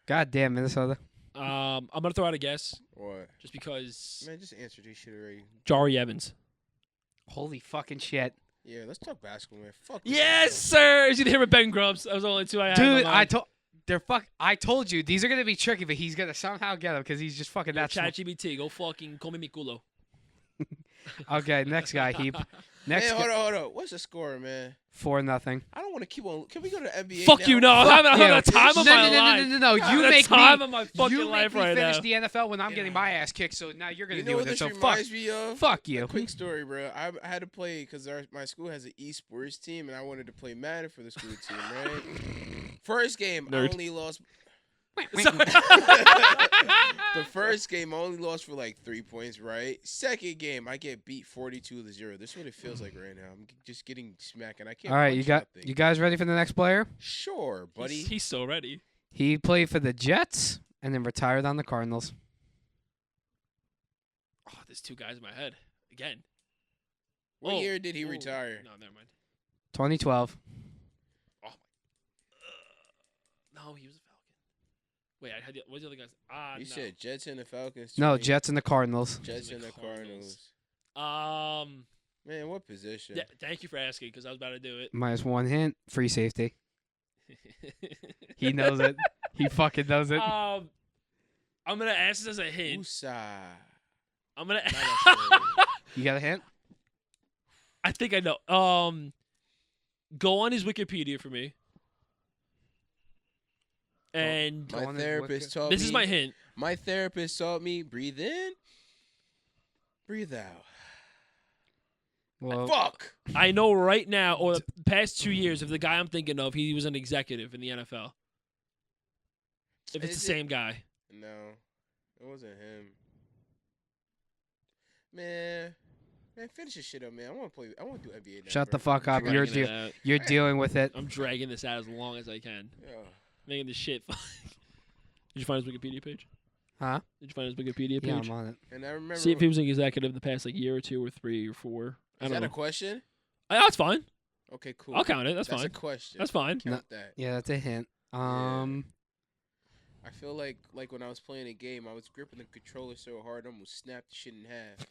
God damn, Minnesota. I'm gonna throw out a guess What? just because Man, just answer this shit already. Jari Evans. Holy fucking shit. Yeah, let's talk basketball, man. Fuck. this Yes, basketball. sir. He's gonna hit with Ben Grumps. That was the only two I had. Dude, I told you these are gonna be tricky, but he's gonna somehow get them because he's just fucking that smart. ChatGPT, go fucking call me mi culo. Okay, next guy. Next Hey, hold on. What's the score, man? 4-0. I don't want to keep on. Can we go to the NBA? Fuck now? you, no. I'm having you. the time of my life. No. I'm You having make the time me. of my fucking You life make me right finish now. the NFL when I'm getting my ass kicked. So now you're gonna You know deal what with it. this So fuck. reminds me of? Fuck you. Quick story, bro. I had to play because my school has an esports team, and I wanted to play Madden for the school team, right? First game, I Nerd. only lost. Sorry. The first game, I only lost for like 3 points, right? Second game, I get beat 42-0. This is what it feels like right now. I'm just getting smacked, and I can't. All right, punch you nothing. guys ready for the next player? Sure, buddy. He's so ready. He played for the Jets and then retired on the Cardinals. Oh, there's two guys in my head again. What Oh, year did he oh, retire? No, never mind. 2012. No, he was a Falcon. Wait, I had what was the other guys? You no. said Jets and the Falcons. No, 20 Jets and the Cardinals. Jets and and the the Cardinals. Um. Man, what position? Thank you for asking because I was about to do it. Minus one hint. Free safety. He knows it. He fucking knows it. I'm gonna ask this as a hint. Usa. I'm gonna. You got a hint? I think I know. Go on his Wikipedia for me. And Go on My his therapist taught me. this is my hint. My therapist taught me breathe in, breathe out. Well, Fuck. I know right now, or the past 2 years, if the guy I'm thinking of, he was an executive in the NFL. If it's Is the it? same guy. No, it wasn't him. Man, finish this shit up, man. I want to play. I want to do NBA now. Shut bro. the fuck up. I'm You're dragging it out. you're dealing with it. I'm dragging this out as long as I can. Yeah. Making this shit. Did you find his Wikipedia page? Huh? Did you find his Wikipedia Yeah, page? I'm on it. And I remember. See if he was an executive the past year or 2 or 3 or 4. I Is don't that know. a question? That's fine. Okay, cool. I'll count it. That's a fine. question. That's fine. Count that. Yeah, that's a hint. I feel like when I was playing a game, I was gripping the controller so hard, I almost snapped the shit in half.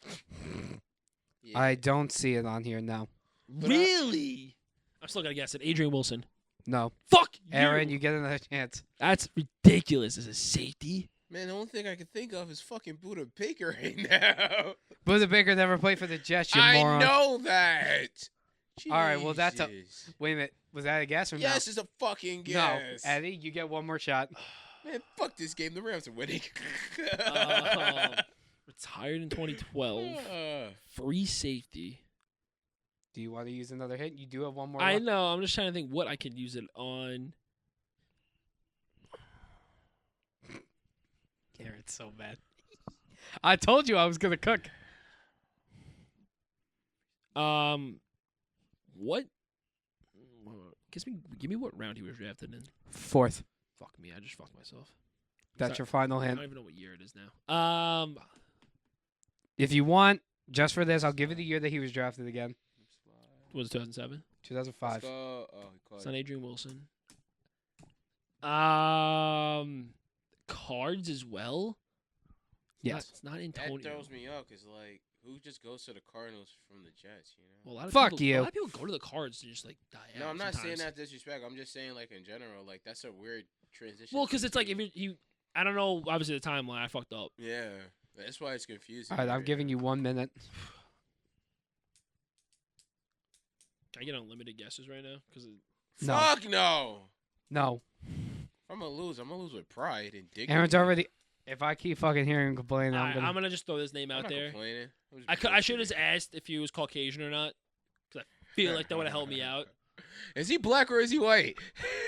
Yeah. I don't see it on here now. Really? I'm still gonna guess it. Adrian Wilson. No. Fuck Aaron, you get another chance. That's ridiculous as a safety. Man, the only thing I can think of is fucking Buda Baker right now. Buda Baker never played for the Jets, you I moron. know that. All right, well, that's a- Jesus. Wait a minute. Was that a guess or Yes, it's a fucking no? guess. No. Eddie, you get one more shot. Man, fuck this game. The Rams are winning. Retired in 2012. Free safety. Do you want to use another hit? You do have one more. I left. know. I'm just trying to think what I could use it on. Garrett's so bad. I told you I was gonna cook. What? Give me what round he was drafted in. 4th. Fuck me. I just fucked myself. That's your final I hint. don't even know what year it is now. If you want, just for this, I'll give you the year that he was drafted again. Was it 2007? 2005. It's not Adrian Wilson. Cards as well. Yes. It's not That Antonio. throws me up because, like, who just goes to the Cardinals from the Jets, you know? Well, a lot of Fuck people, you. A lot of people go to the Cards to just like die out. No, I'm not saying sometimes. that disrespect. I'm just saying, like, in general, like, that's a weird transition. Well, because it's like if you, I don't know. Obviously, the timeline I fucked up. Yeah, that's why it's confusing. All right, I'm giving you 1 minute. Can I get unlimited guesses right now? Because No. Fuck no. No. I'm gonna lose with pride and dignity. Aaron's already. If I keep fucking hearing him complaining, I'm I'm gonna. gonna just throw this name I'm out not there. complaining. I'm just I should have bullshitting. asked if he was Caucasian or not. Because I feel like that would have helped me out. Is he black or is he white?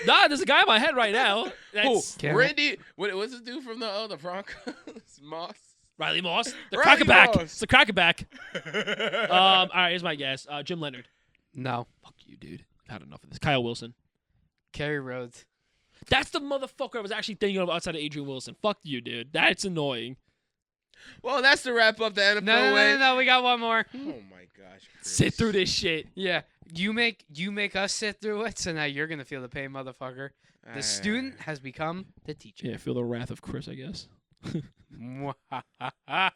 Nah, there's a guy in my head right now. Who? That's Cameron? Randy? What's the dude from the Broncos? Moss. Riley Moss. The Riley crackerback. Moss. It's the crackerback. All right, here's my guess. Jim Leonard. No. Fuck you, dude. I've had enough of this. Kyle Wilson. Kerry Rhodes. That's the motherfucker I was actually thinking of outside of Adrian Wilson. Fuck you, dude. That's annoying. Well, that's the wrap up the NFL No, way. no. We got one more. Oh my gosh. Chris. Sit through this shit. Yeah. You make us sit through it, so now you're gonna feel the pain, motherfucker. The student has become the teacher. Yeah, feel the wrath of Chris, I guess. All All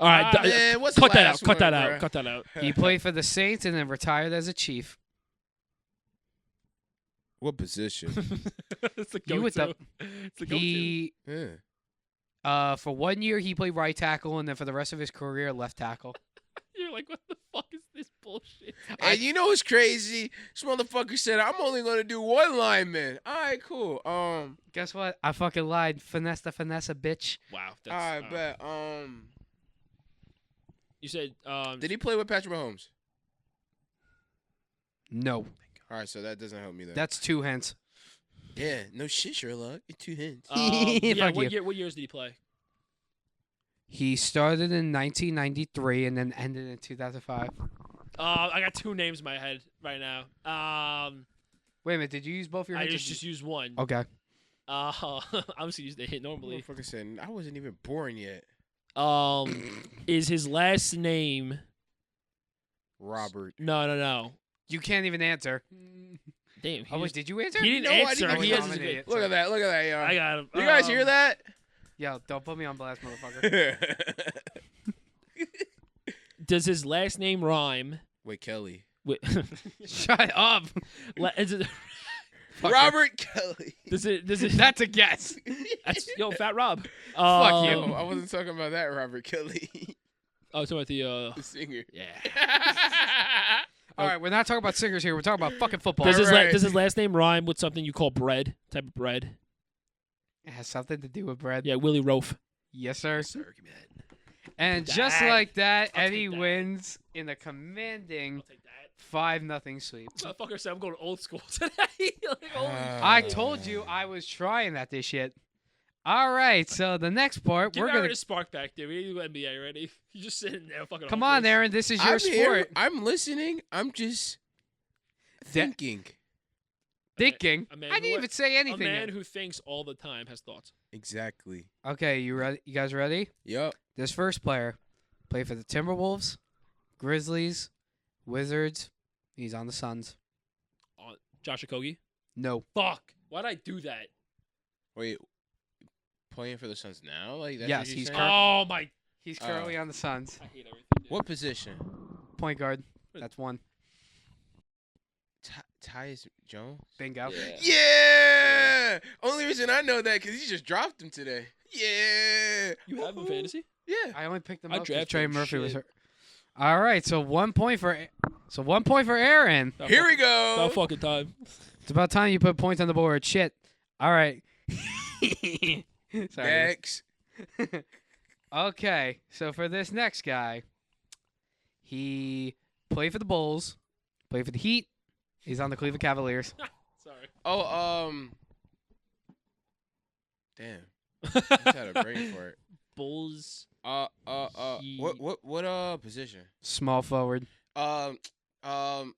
right, Man, what's the cut that out. last Cut that one, out. bruh? Cut that out. He played for the Saints and then retired as a Chief. What position? It's the You with go-to. the- It's the go-to. He for 1 year he played right tackle, and then for the rest of his career left tackle. You're like, what the fuck is this bullshit? And you know what's crazy? This motherfucker said, I'm only going to do one lineman. All right, cool. Guess what? I fucking lied. Finesse, bitch. Wow. All right, That's, bet. You said Did he play with Patrick Mahomes? No, All right, so that doesn't help me there. that's 2 hints. Yeah, no shit, Sherlock. You're 2 hints. yeah. Fuck you. What years did he play? He started in 1993 and then ended in 2005. I got 2 names in my head right now. Wait a minute, did you use both your I hints? or just used one. Okay. I'm just used the hit normally. Motherfucker said, I wasn't even born yet. Is his last name? Robert. No. You can't even answer. Damn. Oh, wait, did you answer? he didn't No, I answer. didn't He know has I'm his an good. idiot. Look at that. Look at that, y'all. I got him. You guys hear that? Yo, don't put me on blast, motherfucker. Does his last name rhyme Wait, Kelly. with? Shut up. Is it? Fucker. Robert Kelly. Does it? That's a guess. That's yo, Fat Rob. Fuck you. Oh, I wasn't talking about that Robert Kelly. Oh, talking about the. The singer. Yeah. All right, we're not talking about singers here. We're talking about fucking football. Does his Right. does his last name rhyme with something you call bread? Type of bread? It has something to do with bread. Yeah, Willie Roaf. Yes, sir. Sir, give me that. And Take just that. like that, I'll Eddie take that. wins in a commanding I'll take that. 5-0 sweep. Motherfucker said I'm going old school today. Like, holy I told you I was trying at this shit. All right, so the next part, Give we're Aaron gonna a spark back, dude. We need to go NBA already. You're just sitting there fucking. come on, hopeless. Aaron. This is your I'm sport. here. I'm listening. I'm just thinking. Thinking. A man I didn't who- even say A anything. man yet. who thinks all the time has thoughts. Exactly. Okay, you ready? You guys ready? Yup. This first player played for the Timberwolves, Grizzlies, Wizards. He's on the Suns. Josh Okogie. No. Fuck. Why'd I do that? Wait. Playing for the Suns now? Like that's Yes, what you're he's saying? current- Oh my! He's currently on the Suns. I hate everything. Dude. What position? Point guard. That's one. Tyus Jones. Bingo. Yeah. Yeah. Only reason I know that because he just dropped him today. Yeah. You have him in fantasy? Yeah. I only picked him I up because drafted Trey him, Murphy was shit. hurt. All right, so 1 point for Aaron. About Here we fucking- go. About fucking time. It's about time you put points on the board. Shit. All right. Sorry. Next. Okay, so for this next guy, he played for the Bulls, played for the Heat. He's on the Cleveland Cavaliers. Sorry. Oh, damn. I just had a brain for it. Bulls. What position? Small forward. Um, I'm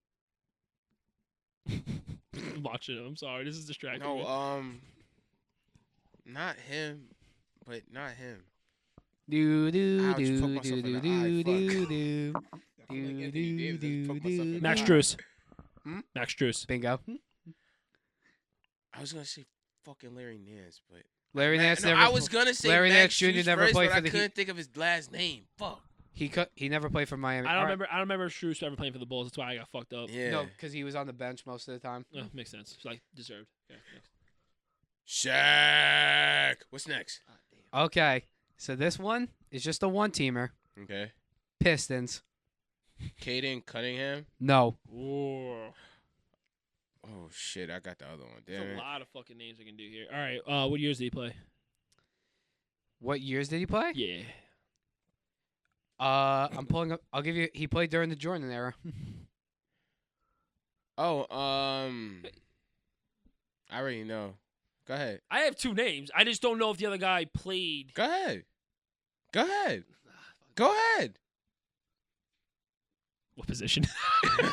watching it. I'm sorry. This is distracting me. no, not him, but not him. Do do Ouch, do poked myself do in do the eye, do fuck. do I'm like do Anthony do Davis, I just poked myself in do. the Max eye. Strus. Hmm? Max Strus. Bingo. I was gonna say fucking Larry Nance, but Larry Nance no, never. I was gonna say Larry Max Nance Jr. Strus never first, played but for I the Heat. couldn't think of his last name. Fuck. He never played for Miami. I don't All right. remember. I don't remember Strus ever playing for the Bulls. That's why I got fucked up. Yeah. No, because he was on the bench most of the time. Oh, makes sense. It's like deserved. Okay, next. Shaq. What's next? Okay, so this one is just a one-teamer. Okay. Pistons. Caden Cunningham. No. Ooh. Oh shit! I got the other one. There's Damn a it. lot of fucking names I can do here. All right. What years did he play? What years did he play? Yeah. I'm pulling up. I'll give you. He played during the Jordan era. Oh, I already know. Go ahead. I have two names. I just don't know if the other guy played. Go ahead. Go ahead. Go ahead. What position? All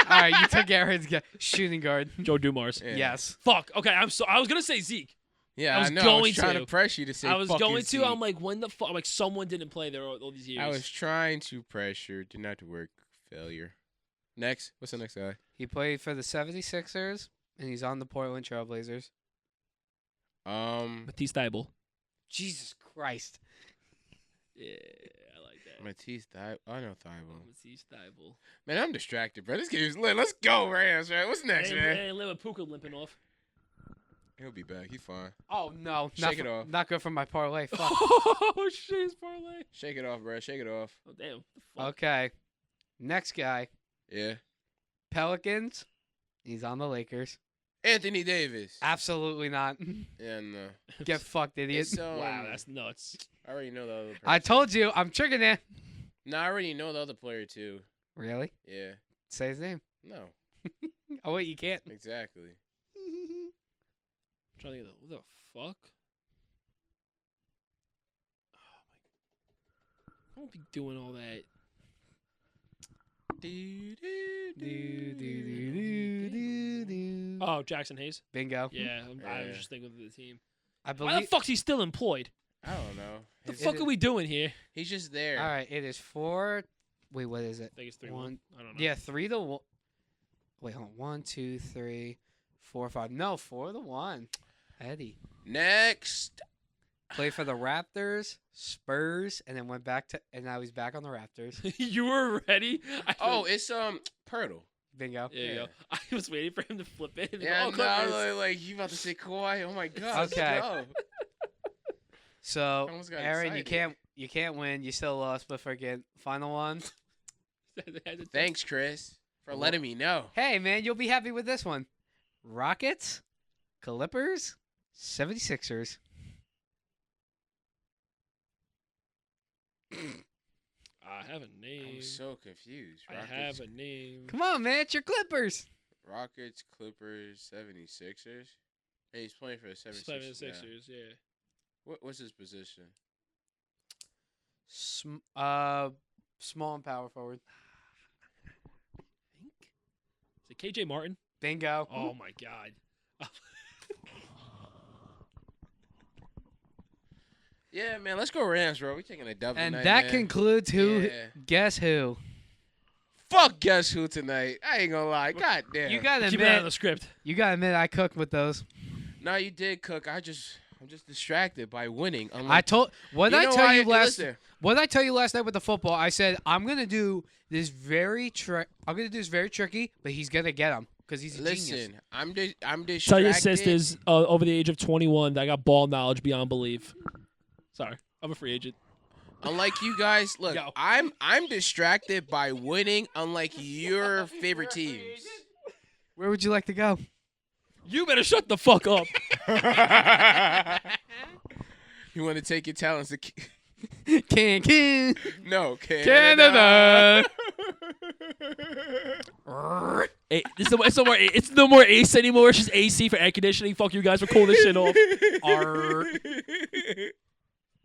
right, you took Aaron's shooting guard. Joe Dumars. Yeah. Yes. Fuck. Okay. I was gonna say Zeke. Yeah, I was I know. I going was trying to. to press you to say. I was fucking going to. Zeke. I'm like, when the fuck? I'm like, someone didn't play there all these years. I was trying to pressure. Did not work. Failure. Next. What's the next guy? He played for the 76ers, and he's on the Portland Trailblazers. Matisse Thybulle. Jesus Christ. Yeah, I like that. Matisse Thybulle. I know Thybulle. Matisse Thybulle. Man, I'm distracted, bro. This game's lit. Let's go, Rams, man. What's next, Hey, man? hey, Lil Puka limping off. He'll be back. He's fine. Oh no! Shake it off. Not good for my parlay. Fuck. Oh shit, his parlay. Shake it off, bro. Shake it off. Oh damn. What the fuck? Okay. Next guy. Yeah. Pelicans. He's on the Lakers. Anthony Davis. Absolutely not. Yeah, no. Get fucked, idiot. It's, Wow, that's nuts. I already know the other person. I told you. I'm tricking you. No, I already know the other player, too. Really? Yeah. Say his name. No. Oh wait, you can't. Exactly. I'm trying to think of what the fuck? Oh my! I won't be doing all that. Oh, Jackson Hayes. Bingo. Yeah, I was Yeah. just thinking of the team. I Why the believe. fuck's he still employed? I don't know. The His- fuck are we doing here? He's just there. All right, it is 4. Wait, what is it? I think it's 3-1. One- I don't know. Yeah, 3-1. Wait, hold on. 1, 2, 3, 4, 5. No, 4-1. Eddie Next. played for the Raptors, Spurs, and then went back to, and now he's back on the Raptors. You were ready? Oh, it's Pirtle. Bingo. There you yeah. go. I was waiting for him to flip it. and Yeah, go, oh, no, Clippers. like you about to say Kawhi. Oh my god. Okay. Let's go. So, I almost got Aaron, excited. you can't win. You still lost, but forget. Final one. Thanks, Chris, for letting me know. Hey, man, you'll be happy with this one. Rockets, Clippers, 76ers. I have a name. I'm so confused. I have a name. Come on, man, it's your Clippers. Rockets, Clippers, 76ers. Hey, he's playing for the 76ers. 76ers, now. yeah. What's his position? Small and power forward. Is it KJ Martin? Bingo. Oh my god. Yeah, man, let's go Rams, bro. We taking a W And tonight, that man. concludes who. Yeah. Guess who? Fuck, guess who tonight? I ain't gonna lie. God damn. You gotta Keep it out of admit. the script. You gotta admit, I cooked with those. No, you did cook. I'm just distracted by winning. I told. What did I tell you last? Listen, What did I tell you last night with the football? I said I'm gonna do this very I'm gonna do this very tricky, but he's gonna get him because he's a genius. Listen, I'm distracted. Tell your sisters over the age of 21 that I got ball knowledge beyond belief. Sorry, I'm a free agent. Unlike you guys, look, Yo. I'm distracted by winning. Unlike your favorite teams. Where would you like to go? You better shut the fuck up. You want to take your talents to No, Canada. Hey, it's no more Ace anymore. It's just AC for air conditioning. Fuck you guys for calling this shit off.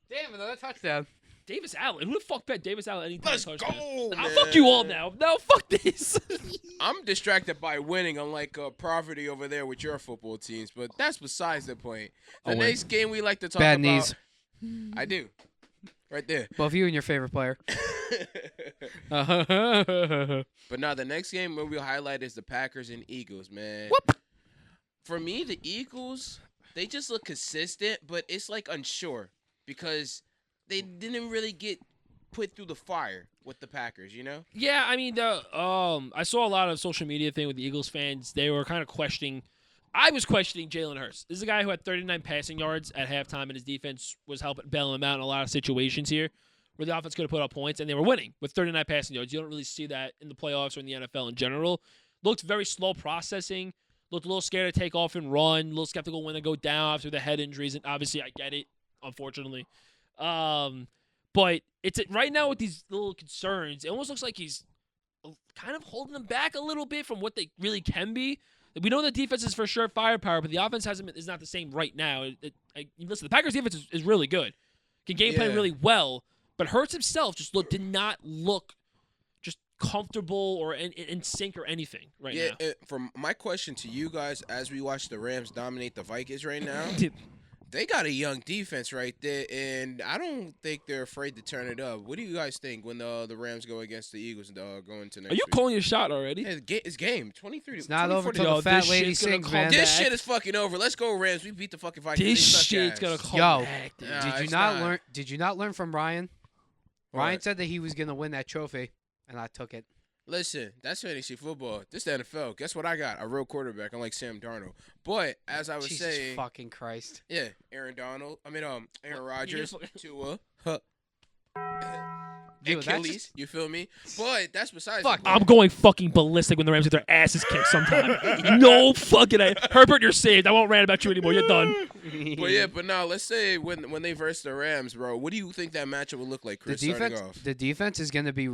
Damn, another touchdown. Davis Allen. Who the fuck bet Davis Allen anytime? Let's touchdown? go, Nah, man. fuck you all now. No, fuck this. I'm distracted by winning, unlike Poverty over there with your football teams. But that's besides the point. The I'll win. next game we like to talk Bad about. knees. I do. Right there. Both you and your favorite player. But now the next game where we'll highlight is the Packers and Eagles, man. Whoop. For me, the Eagles, they just look consistent, but it's like unsure because they didn't really get put through the fire with the Packers, you know? Yeah, I mean, I saw a lot of social media thing with the Eagles fans. They were kind of questioning. I was questioning Jalen Hurts. This is a guy who had 39 passing yards at halftime, and his defense was helping bail him out in a lot of situations here where the offense could have put up points, and they were winning with 39 passing yards. You don't really see that in the playoffs or in the NFL in general. Looked very slow processing. Looked a little scared to take off and run. A little skeptical when they go down after the head injuries, and obviously I get it, unfortunately. But it's right now with these little concerns, it almost looks like he's kind of holding them back a little bit from what they really can be. We know the defense is for sure firepower, but the offense is not the same right now. Listen, the Packers defense is really good, can game plan really well, but Hurts himself just did not look just comfortable or in sync or anything right now. Yeah, from my question to you guys, as we watch the Rams dominate the Vikings right now, they got a young defense right there, and I don't think they're afraid to turn it up. What do you guys think when the Rams go against the Eagles going to next Are you week? calling your shot already? Yeah, it's game 23. It's not over 24 till Yo, the fat this lady shit's gonna sings, come man. back. This shit is fucking over. Let's go Rams. We beat the fucking Vikings. This They suck shit's ass. gonna come Yo, back, dude. Nah, Did you it's not not. learn? Did you not learn from Ryan? What? Ryan said that he was gonna win that trophy, and I took it. Listen, that's fantasy football. This is the NFL. Guess what I got? A real quarterback, unlike Sam Darnold. But as I was Jesus saying, fucking Christ. yeah, Aaron Rodgers, Tua, Dude, that's Achilles. just- You feel me? But that's besides. Fuck. the I'm point. going fucking ballistic when the Rams get their asses kicked sometime. No fucking Herbert, you're saved. I won't rant about you anymore. You're done. But yeah, but now let's say when they verse the Rams, bro, what do you think that matchup will look like, the Chris? Starting defense. off. The defense is gonna be.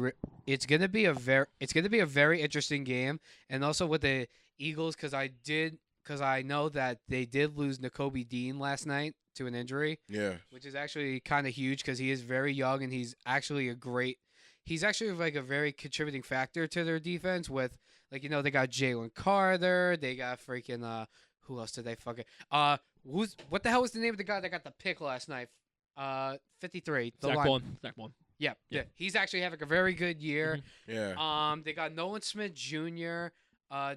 It's gonna be a very interesting game, and also with the Eagles, because I know that they did lose Nakobe Dean last night to an injury, Yeah. which is actually kind of huge because he is very young and he's actually like a very contributing factor to their defense with, like, they got Jalen Carter, they got freaking who else did they fucking what the hell was the name of the guy that got the pick last night? 53. The Zach line. Bond. Zach Bond. Yeah. Yeah. He's actually having a very good year. Yeah. They got Nolan Smith Jr.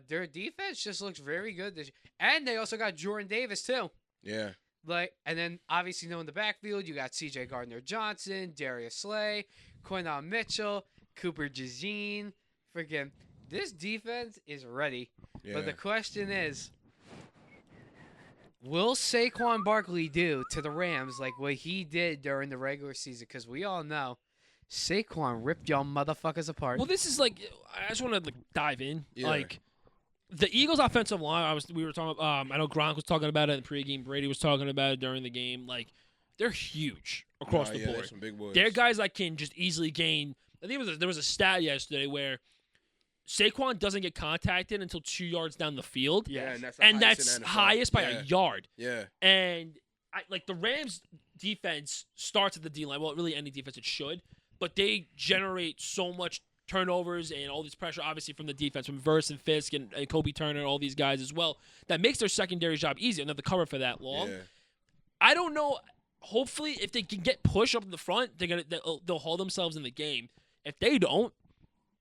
Their defense just looks very good and they also got Jordan Davis too. Yeah. And then obviously in the backfield, you got C.J. Gardner-Johnson, Darius Slay, Quinton Mitchell, Cooper DeJean. Freaking, this defense is ready. Yeah. But the question is, will Saquon Barkley do to the Rams like what he did during the regular season? Because we all know Saquon ripped y'all motherfuckers apart. Well, this is I just want to dive in. Yeah. The Eagles' offensive line. We were talking. I know Gronk was talking about it in the pregame. Brady was talking about it during the game. They're huge across the yeah, board. there's some big boys. They're guys that can just easily gain. I think there was a stat yesterday where Saquon doesn't get contacted until 2 yards down the field. Yeah, And the that's in the NFL. highest by Yeah. a yard. Yeah. And the Rams defense starts at the D line. Well, really any defense it should, but they generate so much turnovers and all this pressure, obviously from the defense, from Verse and Fisk and Kobe Turner and all these guys as well. That makes their secondary job easier. And they have to cover for that long. Yeah. I don't know. Hopefully, if they can get push up in the front, they'll hold themselves in the game. If they don't,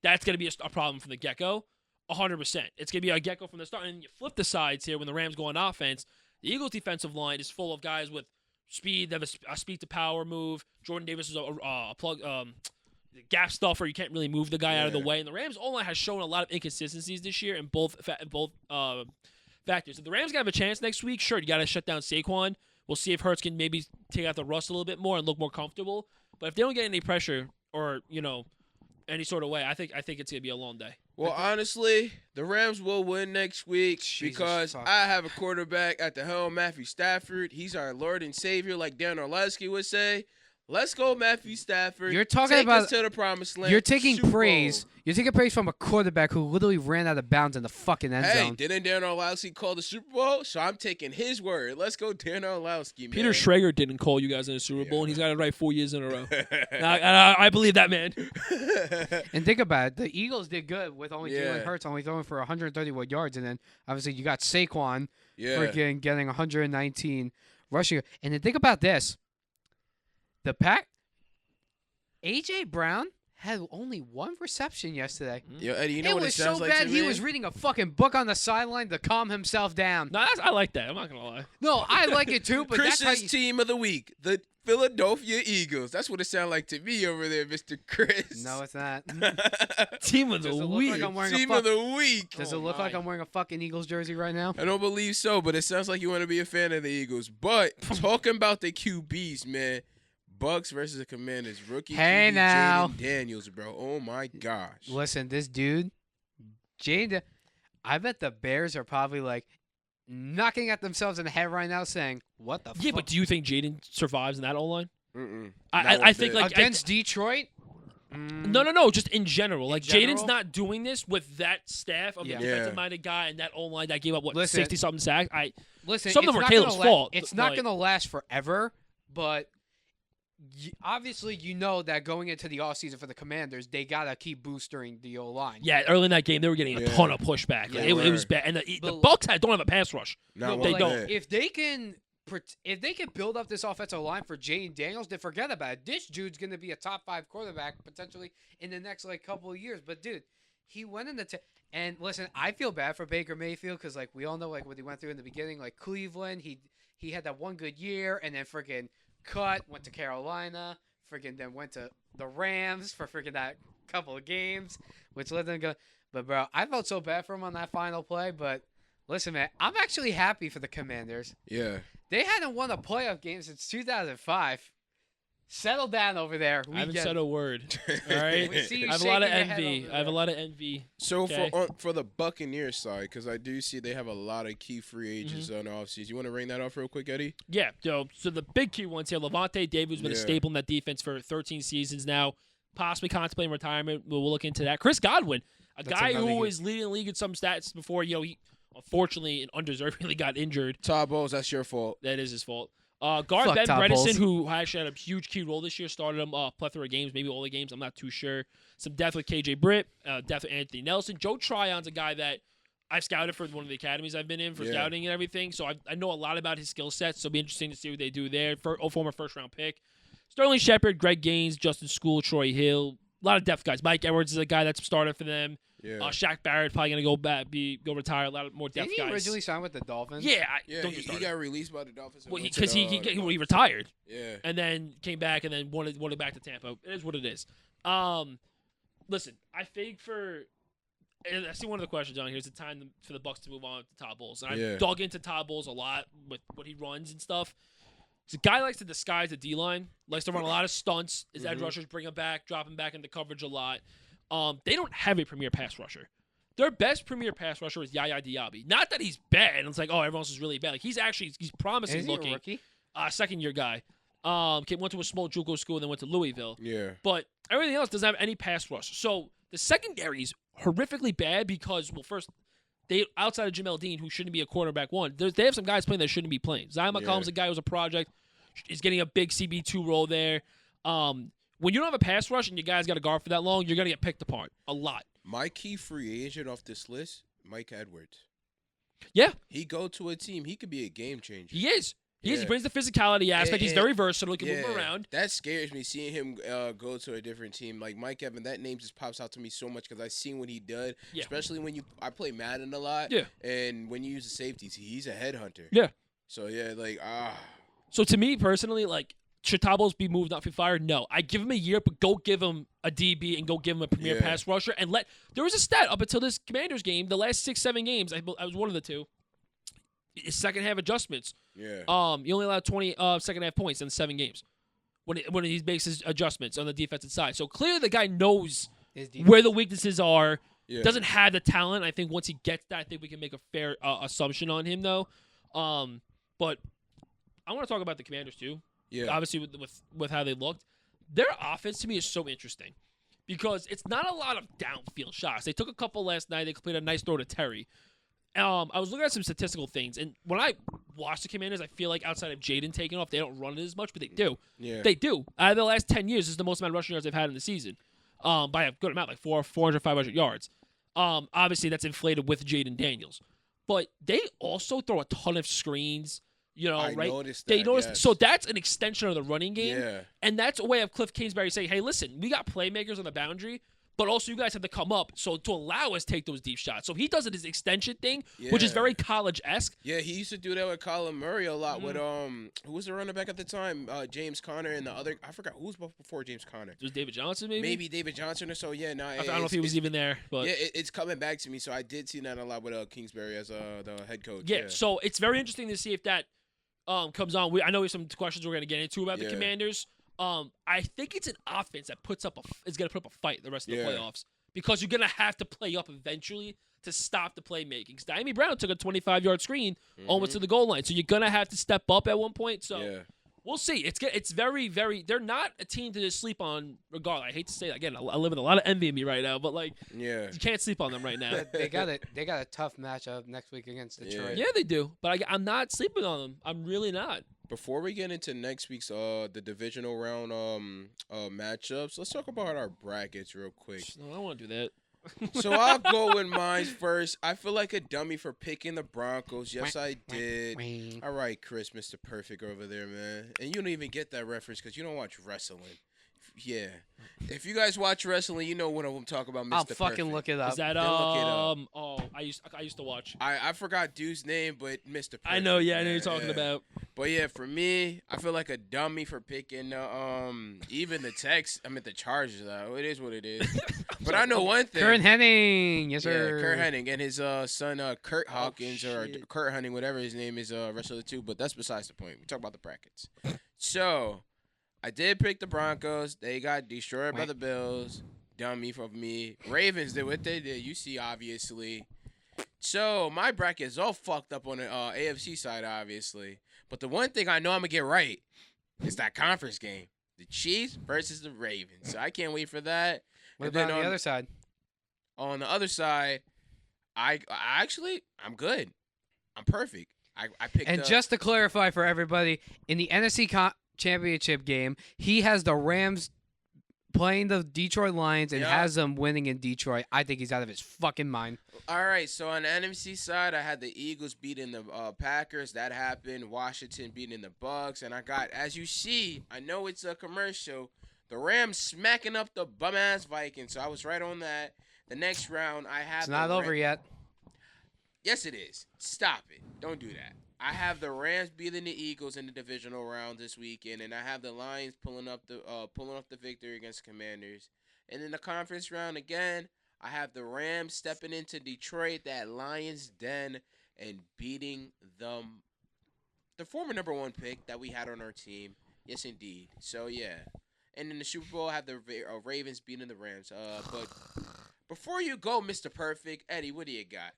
that's gonna be a problem from the get-go. 100%. It's gonna be a get-go from the start. And you flip the sides here when the Rams go on offense. The Eagles' defensive line is full of guys with speed. They have a speed to power move. Jordan Davis is a plug. gap stuffer. You can't really move the guy out of the Yeah. way. And the Rams O-line has shown a lot of inconsistencies this year in both factors. If the Rams have a chance next week, sure, you got to shut down Saquon. We'll see if Hurts can maybe take out the rust a little bit more and look more comfortable. But if they don't get any pressure or any sort of way, I think it's gonna be a long day. Well, honestly, the Rams will win next week Jesus because fuck. I have a quarterback at the helm, Matthew Stafford. He's our Lord and Savior, like Dan Orlowski would say. Let's go, Matthew Stafford. You're talking Take about- us to the promised land. You're taking Super Bowl. praise. You're taking praise from a quarterback who literally ran out of bounds in the fucking end Hey, zone. didn't Dan Orlowski call the Super Bowl? So I'm taking his word. Let's go, Dan Orlowski, man. Peter Schrager didn't call you guys in the Super Bowl, and he's got it right 4 years in a row. Schrager. I believe that, man. And think about it. The Eagles did good with only Yeah. Jalen Hurts only throwing for 131 yards. And then, obviously, you got Saquon Yeah. freaking getting 119 rushing. And then think about this. A.J. Brown had only one reception yesterday. Yo, Eddie, you know It what was it sounds so like bad to he me? was reading a fucking book on the sideline to calm himself down. No, I like that. I'm not gonna lie. No, I like it too, but that's how Chris's you... team of the week, the Philadelphia Eagles. That's what it sounds like to me over there, Mr. Chris. No, it's not. Team of the Does it look week. like I'm wearing a Team fuck... of the week. Does Oh it look like my. I'm wearing a fucking Eagles jersey right now? I don't believe so, but it sounds like you want to be a fan of the Eagles. But talking about the QBs, man, Bucks versus the Commanders, rookie Hey, QB now. Jaden Daniels, bro. Oh my gosh. Listen, this dude, Jane, I bet the Bears are probably like knocking at themselves in the head right now saying, what the Yeah, fuck? but do you think Jaden survives in that O-line? Mm-mm. I Not one think bit. like Against Detroit? No, just in general. Like general? Jaden's not doing this with that staff of Yeah. a defensive-minded guy and that O-line that gave up Listen. 60-something sacks. Listen, Some of it's them were not Caleb's gonna fault, It's not like- going to last forever, but obviously you know that going into the offseason for the Commanders, they got to keep boosting the O-line. Yeah, early in that game they were getting a Yeah. ton of pushback. Yeah, Like, they it was were. bad, and the But- Bucks don't have a pass rush. Not No, one they but, don't. bit. If they can build up this offensive line for Jaden Daniels, then forget about it. This dude's going to be a top 5 quarterback potentially in the next couple of years. But dude, he went in the and listen, I feel bad for Baker Mayfield because we all know what he went through in the beginning. Like Cleveland, he had that one good year and then freaking went to Carolina, freaking then went to the Rams for freaking that couple of games, which let them go. But bro, I felt so bad for him on that final play. But listen, man, I'm actually happy for the Commanders. Yeah. They hadn't won a playoff game since 2005. Settle down over there. I haven't said a word. All right, We see you I have a lot of shaking your head envy. over I have a there. lot of envy. So Okay. for the Buccaneers side, because I do see they have a lot of key free agents on the offseason. You want to ring that off real quick, Eddie? Yeah, so the big key ones here, Levante David, who's been a Yeah. staple in that defense for 13 seasons now, possibly contemplating retirement. We'll look into that. Chris Godwin, a That's guy another who good- is leading the league in some stats before, he unfortunately and undeservingly got injured. Todd Bowles, that's your fault. That is his fault. Guard Fuck Ben Todd Bredesen, Bowles. who actually had a huge key role this year, started him a plethora of games, maybe all the games. I'm not too sure. Some depth with KJ Britt, depth with Anthony Nelson. Joe Tryon's a guy that I've scouted for one of the academies I've been in for Yeah. scouting and everything, so I know a lot about his skill sets. So it'll be interesting to see what they do there. Former first-round pick. Sterling Shepard, Greg Gaines, Justin School, Troy Hill. A lot of depth guys. Mike Edwards is a guy that's started for them. Yeah. Shaq Barrett probably going to go back, go retire. A lot of more depth Didn't he guys. originally sign with the Dolphins? Yeah, Yeah, don't he, get he started. got released by the Dolphins. and Well, went to because the, he retired Yeah. and then came back and then wanted back to Tampa. It is what it is. Listen, I think and I see one of the questions on here is the time for the Bucks to move on to Todd Bowles, and I Yeah. dug into Todd Bowles a lot with what he runs and stuff. So, guy likes to disguise the D line, likes to run a lot of stunts. His edge Mhm. rushers bring him back, drop him back into coverage a lot. They don't have a premier pass rusher. Their best premier pass rusher is Yaya Diaby. Not that he's bad. It's like, oh, everyone else is really bad. Like he's promising Is he a looking. rookie? Second-year guy. Went to a small JUCO school and then went to Louisville. Yeah. But everything else doesn't have any pass rush. So the secondary is horrifically bad because, well, first, they outside of Jamel Dean, who shouldn't be a quarterback one, they have some guys playing that shouldn't be playing. Zion McCollum's a guy who's a project. He's getting a big CB2 role there. When you don't have a pass rush and your guys got to guard for that long, you're going to get picked apart a lot. My key free agent off this list, Mike Edwards. Yeah. He go to a team, he could be a game changer. He is. He Yeah. brings the physicality aspect. He's And- very versatile. He can move around. That scares me, seeing him go to a different team. Like Mike Evans, that name just pops out to me so much because I seen what he did. Yeah. Especially when I play Madden a lot. Yeah. And when you use the safeties, he's a headhunter. Yeah. So yeah, So to me personally, like should Tabos be moved, not be fired? No. I give him a year, but go give him a DB and go give him a premier pass rusher. And there was a stat up until this Commanders game, the last 6-7 games, I was one of the two. Second half adjustments. Yeah. You only allowed 20 second half points in 7 games when he makes his adjustments on the defensive side. So clearly the guy knows where the weaknesses are. Yeah. Doesn't have the talent. I think once he gets that, I think we can make a fair assumption on him though. But I want to talk about the Commanders too. Yeah. Obviously with how they looked, their offense to me is so interesting because it's not a lot of downfield shots. They took a couple last night. They completed a nice throw to Terry. I was looking at some statistical things, and when I watch the Commanders, I feel like outside of Jaden taking off, they don't run it as much, but they do. Yeah. They do. Out of the last 10 years, this is the most amount of rushing yards they've had in the season, by a good amount, like 400, 500 yards. Obviously, that's inflated with Jaden Daniels. But they also throw a ton of screens, I right? noticed They that, noticed. yes. So that's an extension of the running game. Yeah. And that's a way of Cliff Kingsbury saying, hey, listen, we got playmakers on the boundary, but also you guys have to come up so to allow us to take those deep shots. So he does it as extension thing, which is Yeah. very college-esque. Yeah, he used to do that with Colin Murray a lot. With who was the running back at the time? James Conner and the other. I forgot who was before James Conner. It was David Johnson, maybe? Maybe David Johnson or so. Yeah, no. I don't know if he was even there. But Yeah, it's coming back to me. So I did see that a lot with Kingsbury as the head coach. yeah, so it's very interesting to see if that comes on. I know there's some questions we're going to get into about the Yeah. Commanders. I think it's an offense that is going to put up a fight the rest of the Yeah. playoffs because you're going to have to play up eventually to stop the playmaking. Because Diami Brown took a 25-yard screen almost to the goal line, so you're going to have to step up at one point. So Yeah. we'll see. It's very, very. They're not a team to just sleep on. Regardless, I hate to say that again. I live with a lot of envy in me right now, but like Yeah. you can't sleep on them right now. They got a tough matchup next week against Detroit. Yeah, they do, but I'm not sleeping on them. I'm really not. Before we get into next week's the divisional round matchups, let's talk about our brackets real quick. No, I don't want to do that. So I'll go with mine first. I feel like a dummy for picking the Broncos. Yes, I did. All right, Chris, Mr. Perfect over there, man. And you don't even get that reference because you don't watch wrestling. Yeah. If you guys watch wrestling, you know what I'm talking about, Mr. I'll Perfect. fucking look it up. Is that Then look it up. Oh, I used to watch. I forgot dude's name, but Mr. Perfect. I know, yeah, I know man, you're talking yeah. about. But yeah, for me, I feel like a dummy for picking even the the Chargers though. It is what it is. But I know one thing. Kurt Hennig, yes sir. Yeah, Kurt Hennig and his son Kurt Hawkins or shit. Kurt Hennig, whatever his name is, wrestler too. But that's besides the point. We talk about the brackets. So I did pick the Broncos. They got destroyed by the Bills. Dummy for me. Ravens did what they did. You see, obviously. So my bracket is all fucked up on the AFC side, obviously. But the one thing I know I'm gonna get right is that conference game, the Chiefs versus the Ravens. So I can't wait for that. What And about then on the other side? On the other side, I'm good. I'm perfect. I picked. And just to clarify for everybody, in the NFC Championship game, he has the Rams playing the Detroit Lions and has them winning in Detroit. I think he's out of his fucking mind. All right, so on the NFC side, I had the Eagles beating the Packers. That happened. Washington beating the Bucks, and I got, as you see, I know it's a commercial, the Rams smacking up the bum-ass Vikings. So I was right on that. The next round, I have. It's not over yet. Yes, it is. Stop it. Don't do that. I have the Rams beating the Eagles in the divisional round this weekend, and I have the Lions pulling off the victory against Commanders. And in the conference round again, I have the Rams stepping into Detroit, that Lions den, and beating them, the former number 1 pick that we had on our team. Yes, indeed. So yeah. And in the Super Bowl, I have the Ravens beating the Rams. But before you go, Mr. Perfect, Eddie, what do you got?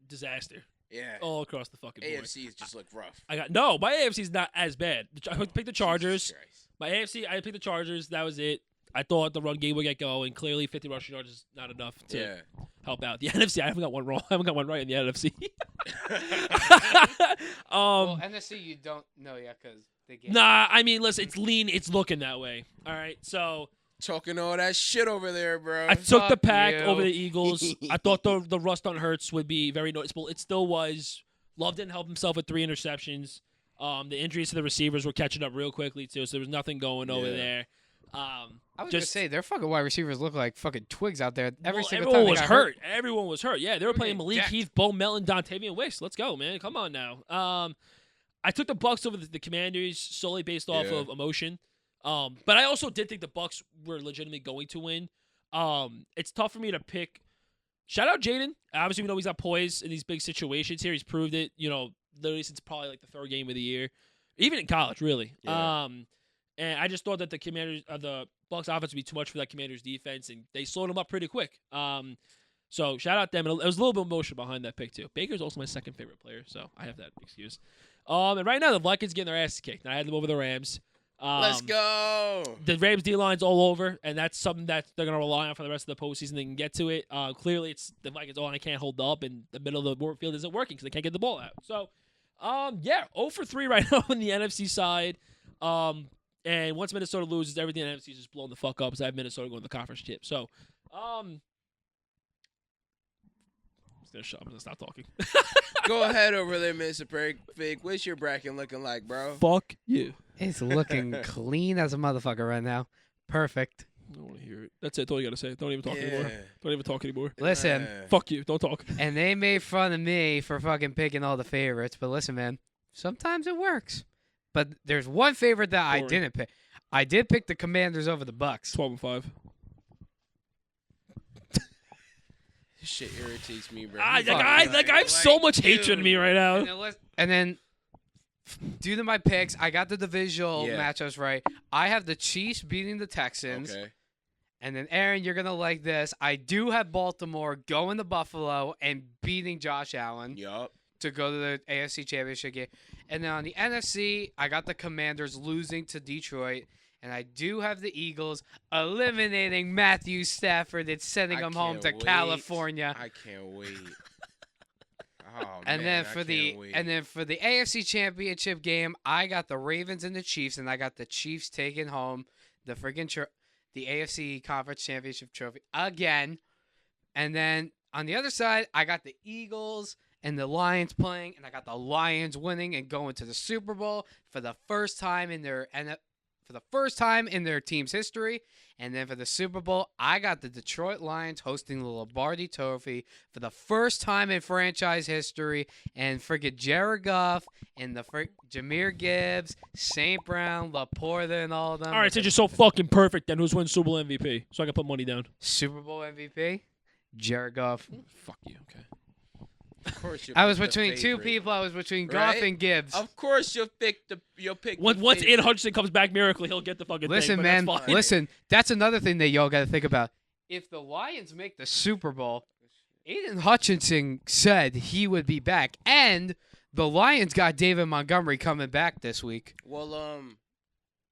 Disaster. Yeah. All across the fucking board. AFC's just look rough. My AFC's not as bad. I picked the Chargers. Jesus Christ. My AFC, I picked the Chargers. That was it. I thought the run game would get going. Clearly, 50 rushing yards is not enough to help out. The NFC, I haven't got one wrong. I haven't got one right in the NFC. Well, NFC, you don't know yet because they get. Nah, I mean, listen, it's lean. It's looking that way. All right, so Talking all that shit over there, bro. I took the Fuck pack you. over the Eagles. I thought the rust on Hurts would be very noticeable. It still was. Love didn't help himself with 3 interceptions. The injuries to the receivers were catching up real quickly too, so there was nothing going over there. I was gonna say their fucking wide receivers look like fucking twigs out there every single everyone time. was hurt. Everyone was hurt. Yeah, they were playing getting Malik decked. Heath, Bo Melton, Dontavian Wicks. Let's go, man. Come on now. I took the Bucks over the Commanders solely based off Yeah. of emotion. But I also did think the Bucks were legitimately going to win. It's tough for me to pick. Shout out Jaden. Obviously, we know he's got poise in these big situations here. He's proved it, literally since probably like the third game of the year, even in college, really. Yeah. And I just thought that the Bucks offense would be too much for that Commanders defense, and they slowed them up pretty quick. So shout out them. And it was a little bit of emotion behind that pick too. Baker's also my second favorite player, so I have that excuse. And right now the Vikings getting their ass kicked. I had them over the Rams. Let's go. The Rams D-line's all over, and that's something that they're going to rely on for the rest of the postseason. They can get to it. Clearly, it's the Vikings' O-line can't hold up, and the middle of the field isn't working because they can't get the ball out. So, 0 for 3 right now on the NFC side. And once Minnesota loses, everything in the NFC is just blown the fuck up because I have Minnesota going to the conference chip. So, I'm just going to stop talking. Go ahead over there, Mr. Fig. What's your bracket looking like, bro? Fuck you. It's looking clean as a motherfucker right now. Perfect. I don't want to hear it. That's it. That's all you got to say. Don't even talk anymore. Don't even talk anymore. Listen, Fuck you. Don't talk. and they made fun of me for fucking picking all the favorites, but listen, man, sometimes it works. But there's one favorite that I Boring. didn't pick. I did pick the Commanders over the Bucks. 12-5. This shit irritates me, bro. I have so much hatred in me right now. And then due to my picks, I got the divisional matchups right. I have the Chiefs beating the Texans. Okay. And then, Aaron, you're going to like this. I do have Baltimore going to Buffalo and beating Josh Allen Yup. to go to the AFC Championship game. And then on the NFC, I got the Commanders losing to Detroit. And I do have the Eagles eliminating Matthew Stafford and sending him home to can't wait. California. I can't wait. Oh, And man, then I for the can't wait. AFC Championship game, I got the Ravens and the Chiefs, and I got the Chiefs taking home the freaking the AFC Conference Championship trophy again. And then on the other side, I got the Eagles and the Lions playing, and I got the Lions winning and going to the Super Bowl for the first time in their team's history. And then for the Super Bowl, I got the Detroit Lions hosting the Lombardi Trophy for the first time in franchise history. And friggin' Jared Goff and the Jahmyr Gibbs, St. Brown, Laporta, and all of them. All right, since you're so fucking perfect, then who's winning Super Bowl MVP? So I can put money down. Super Bowl MVP, Jared Goff. Fuck you. Okay. Of course you'll I was pick the between two favorite. people. I was between Goff Right? and Gibbs. Of course you'll pick the Once favorite. Ian Hutchinson comes back miraculously, he'll get the fucking Listen, thing. man. But that's fine. Listen, that's another thing that y'all got to think about. If the Lions make the Super Bowl, Aiden Hutchinson said he would be back, and the Lions got David Montgomery coming back this week. Well,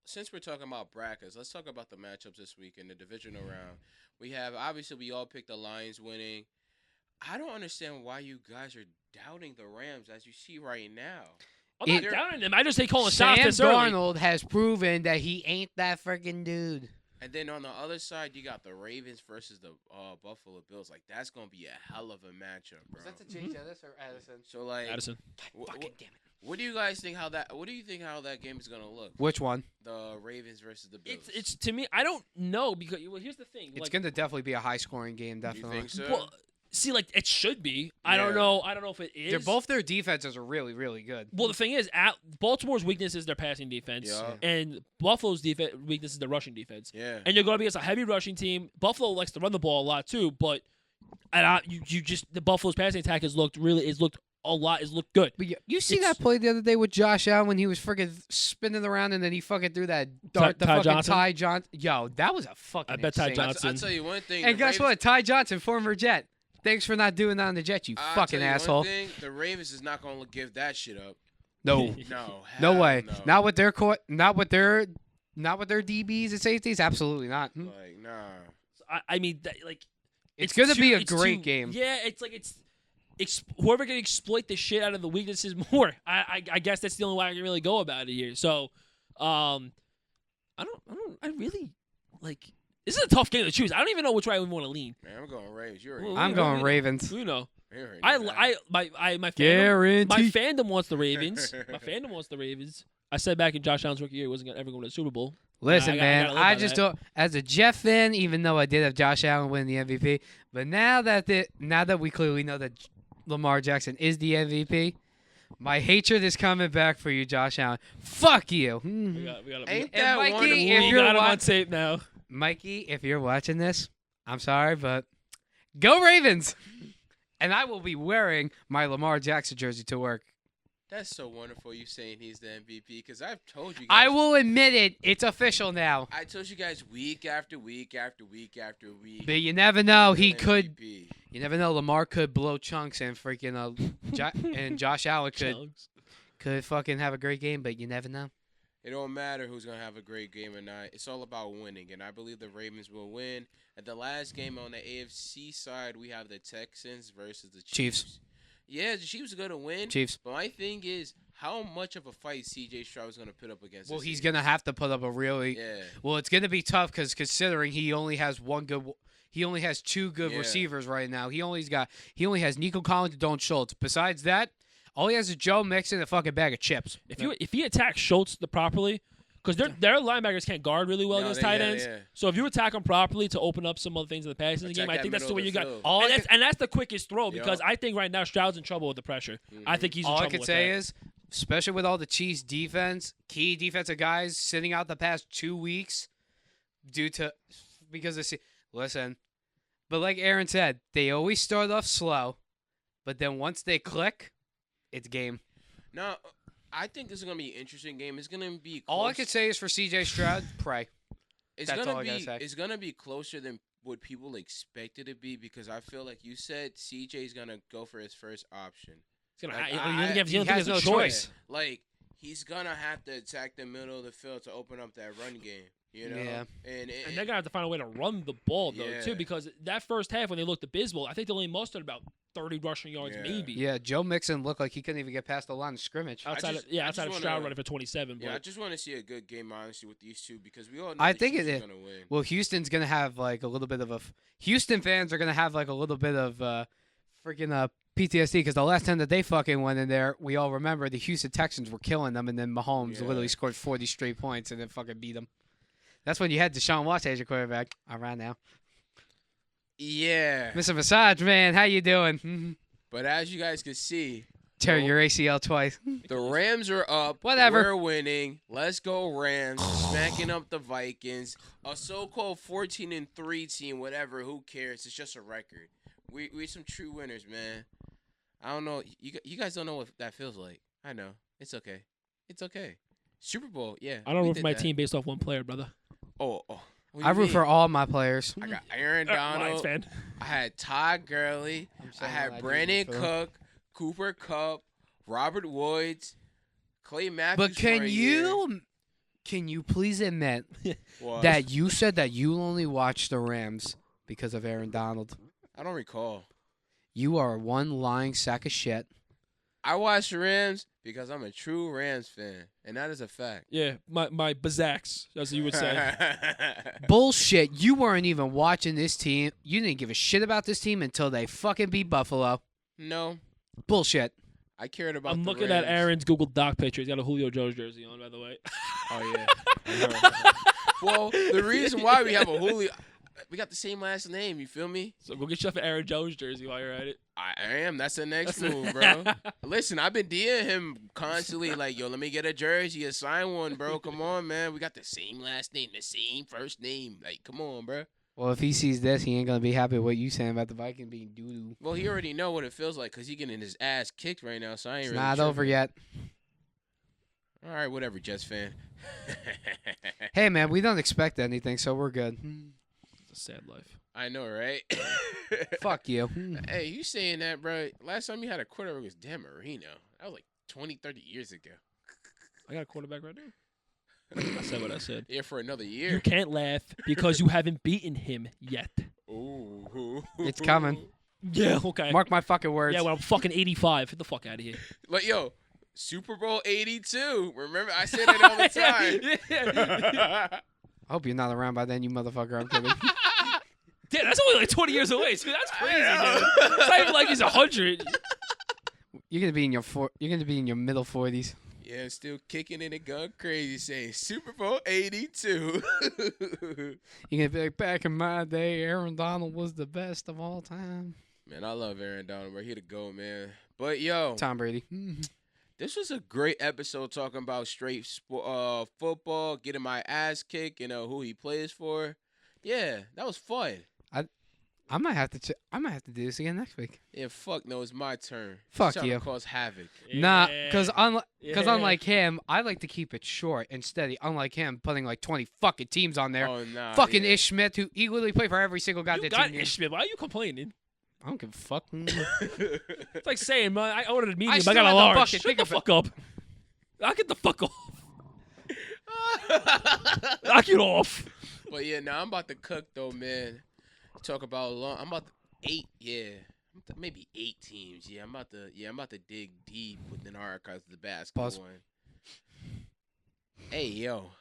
since we're talking about brackets, let's talk about the matchups this week in the divisional round. We have obviously we all picked the Lions winning. I don't understand why you guys are doubting the Rams as you see right now. I'm not They're- down them. I just hate calling Sam shots this early. Darnold has proven that he ain't that freaking dude. And then on the other side, you got the Ravens versus the Buffalo Bills. Like that's gonna be a hell of a matchup, bro. Jay Jettis or Addison? So like, Addison. Fucking damn it. what do you guys think? What do you think how that game is gonna look? Which one? The Ravens versus the Bills. It's to me. I don't know because here's the thing. It's Like, going to definitely be a high-scoring game, you definitely. think so? well, see, like it should be. I don't Yeah. know. I don't know if it is. Their defenses are really, really good. Well, the thing is, Baltimore's weakness is their passing defense, Yeah. and Buffalo's weakness is their rushing defense. Yeah. And you're going to be against a heavy rushing team. Buffalo likes to run the ball a lot too, but the Buffalo's passing attack has looked good. But you see It's- that play the other day with Josh Allen when he was freaking spinning around and then he fucking threw that dart to Ty fucking Johnson? Ty Johnson. Yo, that was a fucking I bet Ty insane. Johnson- I'll tell you one thing. And the guess Ravens- what? Ty Johnson, former Jet. Thanks for not doing that on the Jet, you I'll fucking tell you asshole. One thing, the Ravens is not gonna give that shit up. No. No. No hell way. No. Not with their not with their DBs and safeties. Absolutely not. Like nah. I mean, It's gonna be a it's great game. Yeah, it's whoever can exploit the shit out of the weaknesses more. I guess that's the only way I can really go about it here. So, I really like. This is a tough game to choose. I don't even know which way I would want to lean. Man, I'm going Ravens. You already Well, know. I'm going Ravens. You know, You already my know that. Guarantee. fandom wants the Ravens. My fandom wants the Ravens. I said back in Josh Allen's rookie year, he wasn't ever going to the Super Bowl. Listen, I man, gotta live I by just that. don't. As a Jeff fan, even though I did have Josh Allen win the MVP, but now that we clearly know that Lamar Jackson is the MVP, My hatred is coming back for you, Josh Allen. Fuck you. We got Ain't And that Mikey, wonderful? if we you're got him wa- on tape now. Mikey, if you're watching this, I'm sorry, but go Ravens. And I will be wearing my Lamar Jackson jersey to work. That's so wonderful you saying he's the MVP because I've told you guys. I will admit it. It's official now. I told you guys week after week after week after week. But you never know. He MVP. could. You never know. Lamar could blow chunks and freaking and Josh Allen could fucking have a great game. But you never know. It don't matter who's gonna have a great game or not. It's all about winning, and I believe the Ravens will win. At the last game on the AFC side, we have the Texans versus the Chiefs. Yeah, the Chiefs are gonna win. Chiefs. But my thing is, how much of a fight C.J. Stroud is gonna put up against? Well, this he's team? gonna have to put up a really. Yeah. Well, it's gonna be tough because considering he only has two good Yeah. receivers right now. He only has Nico Collins and Don Schultz. Besides that, all he has is Joe Mixon and a fucking bag of chips. If he attacks Schultz properly, because their linebackers can't guard really well No, against they- tight yeah, ends. yeah. So if you attack them properly to open up some other things in the passing Attack game, I that think that's the middle way of you the got. field. All I And that's the quickest throw because Yup. I think right now Stroud's in trouble with the pressure. I think he's in All I trouble can with say that. is, especially with all the Chiefs defense, key defensive guys sitting out the past 2 weeks because listen, but like Aaron said, they always start off slow, but then once they click, it's game. No, I think this is gonna be an interesting game. It's gonna be. All I close. can say is for CJ Stroud, pray. It's That's gonna all I gotta be. say. It's gonna be closer than what people expect it to be because I feel like you said CJ's gonna go for his first option. He's gonna, Like, you I- don't think he he has has no no choice. choice. Like he's gonna have to attack the middle of the field to open up that run game. You know. Yeah. And And they're gonna have to find a way to run the ball though Yeah. too, because that first half when they looked abysmal, I think they only mustered about 30 rushing yards Yeah. maybe. Yeah, Joe Mixon looked like he couldn't even get past the line of scrimmage. Outside just- of yeah, I outside just of Stroud wanna- running for 27. Yeah, I But just want to see a good game, honestly, with these two because we all know I the think Chiefs it are is- gonna win. Well, Houston's gonna have like a little bit of Houston fans are gonna have like a little bit of freaking PTSD because the last time that they fucking went in there, we all remember the Houston Texans were killing them, and then Mahomes Yeah. literally scored 40 straight points and then fucking beat them. That's when you had Deshaun Watson as your quarterback. All right now, Yeah. Mr. Massage Man, how you doing? But as you guys can see, Tear Well- your ACL twice. the Rams are up. Whatever. We're winning. Let's go Rams. Smacking up the Vikings. A so-called 14-3 team, whatever. Who cares? It's just a record. We're some true winners, man. I don't know. You guys don't know what that feels like. I know. It's okay. It's okay. Super Bowl, yeah. I don't we root for did my that. team based off one player, brother. Oh. What do I you root mean? for all my players. I got Aaron Lions Donald. fan. I had Todd Gurley. I'm I saying had do Brandon root for them. Cook, Cooper Kupp, Robert Woods, Clay Matthews. But for a year. can you please admit What? that you said that you only watched the Rams because of Aaron Donald? I don't recall. You are one lying sack of shit. I watched the Rams because I'm a true Rams fan, and that is a fact. Yeah, my Bazax, as you would say. Bullshit. You weren't even watching this team. You didn't give a shit about this team until they fucking beat Buffalo. No, Bullshit. I cared about. I'm the looking at Rams. Aaron's Google Doc picture. He's got a Julio Jones jersey on, by the way. Oh yeah. Well, the reason why we have a Julio, we got the same last name. You feel me? So go get yourself an Aaron Jones jersey while you're at it. I am. That's the next That's move, bro. Listen, I've been DMing him constantly, like, yo, let me get a jersey, assign one, bro. Come on, man. We got the same last name, the same first name. Like, come on, bro. Well, if he sees this, he ain't gonna be happy with what you saying about the Vikings being doo doo. Well, he already know what it feels like because he getting his ass kicked right now, so I ain't It's really not over tripping. yet. All right, whatever, Jets fan. Hey man, we don't expect anything, so we're good. It's a sad life. I know, right? Fuck you. Hey, you saying that, bro? Last time you had a quarterback was Dan Marino. That was like 20, 30 years ago. I got a quarterback right now. I said what I said. Yeah, for another You year. can't laugh because you haven't beaten him yet. Ooh. It's coming. Yeah, okay. Mark my fucking words. Yeah, when I'm fucking 85. Get the fuck out of here. Like, yo, Super Bowl 82. Remember, I say that all the time. Yeah. I hope you're not around by then, you motherfucker. I'm kidding. Damn, that's only like 20 years away, dude. That's crazy, dude. It's not even like he's 100. You're gonna be in your you're gonna be in your middle 40s. Yeah, still kicking it and going crazy, saying Super Bowl 82. You're gonna be like, back in my day, Aaron Donald was the best of all time. Man, I love Aaron Donald, bro. He the GOAT, man. But, yo, Tom Brady. This was a great episode talking about football, getting my ass kicked, who he plays for. Yeah, that was fun. I might have to. I might have to do this again next week. Yeah, fuck no, it's my turn. Fuck Trying to you. cause havoc. Nah, because Yeah. unlike him, I like to keep it short and steady. Unlike him, putting like 20 fucking teams on there. Oh, nah. Fucking yeah. Ish Smith, who equally play for every single You goddamn got team. Ish Smith. Why are you complaining? I don't give a fuck. It's like saying, man, I ordered a medium. I still got a had the large. bucket. Shut Think the of it. fuck up. Knock it the fuck off. Knock it off. But yeah, now I'm about to cook though, man. Talk about I'm about to maybe 8 teams. I'm about to dig deep within our archives of the basketball Pause. one. Hey yo.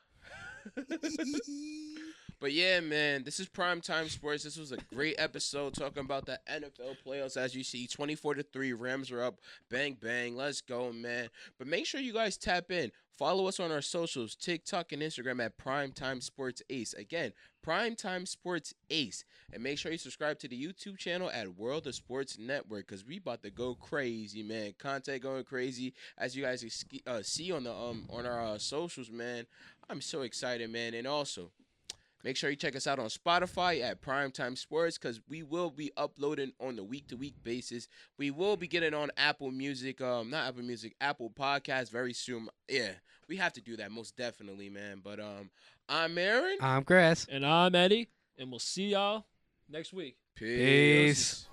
But yeah, man, this is Primetime Sports. This was a great episode talking about the NFL playoffs. As you see, 24-3, Rams are up. Bang, bang. Let's go, man. But make sure you guys tap in. Follow us on our socials, TikTok and Instagram at Primetime Sports Ace. Again, Primetime Sports Ace. And make sure you subscribe to the YouTube channel at World of Sports Network, because we about to go crazy, man. Content going crazy, as you guys see on the on our socials, man. I'm so excited, man. And also, make sure you check us out on Spotify at Primetime Sports, because we will be uploading on the week-to-week basis. We will be getting on Apple Music, Apple Podcasts very soon. Yeah, we have to do that most definitely, man. But I'm Aaron. I'm Chris. And I'm Eddie. And we'll see y'all next week. Peace.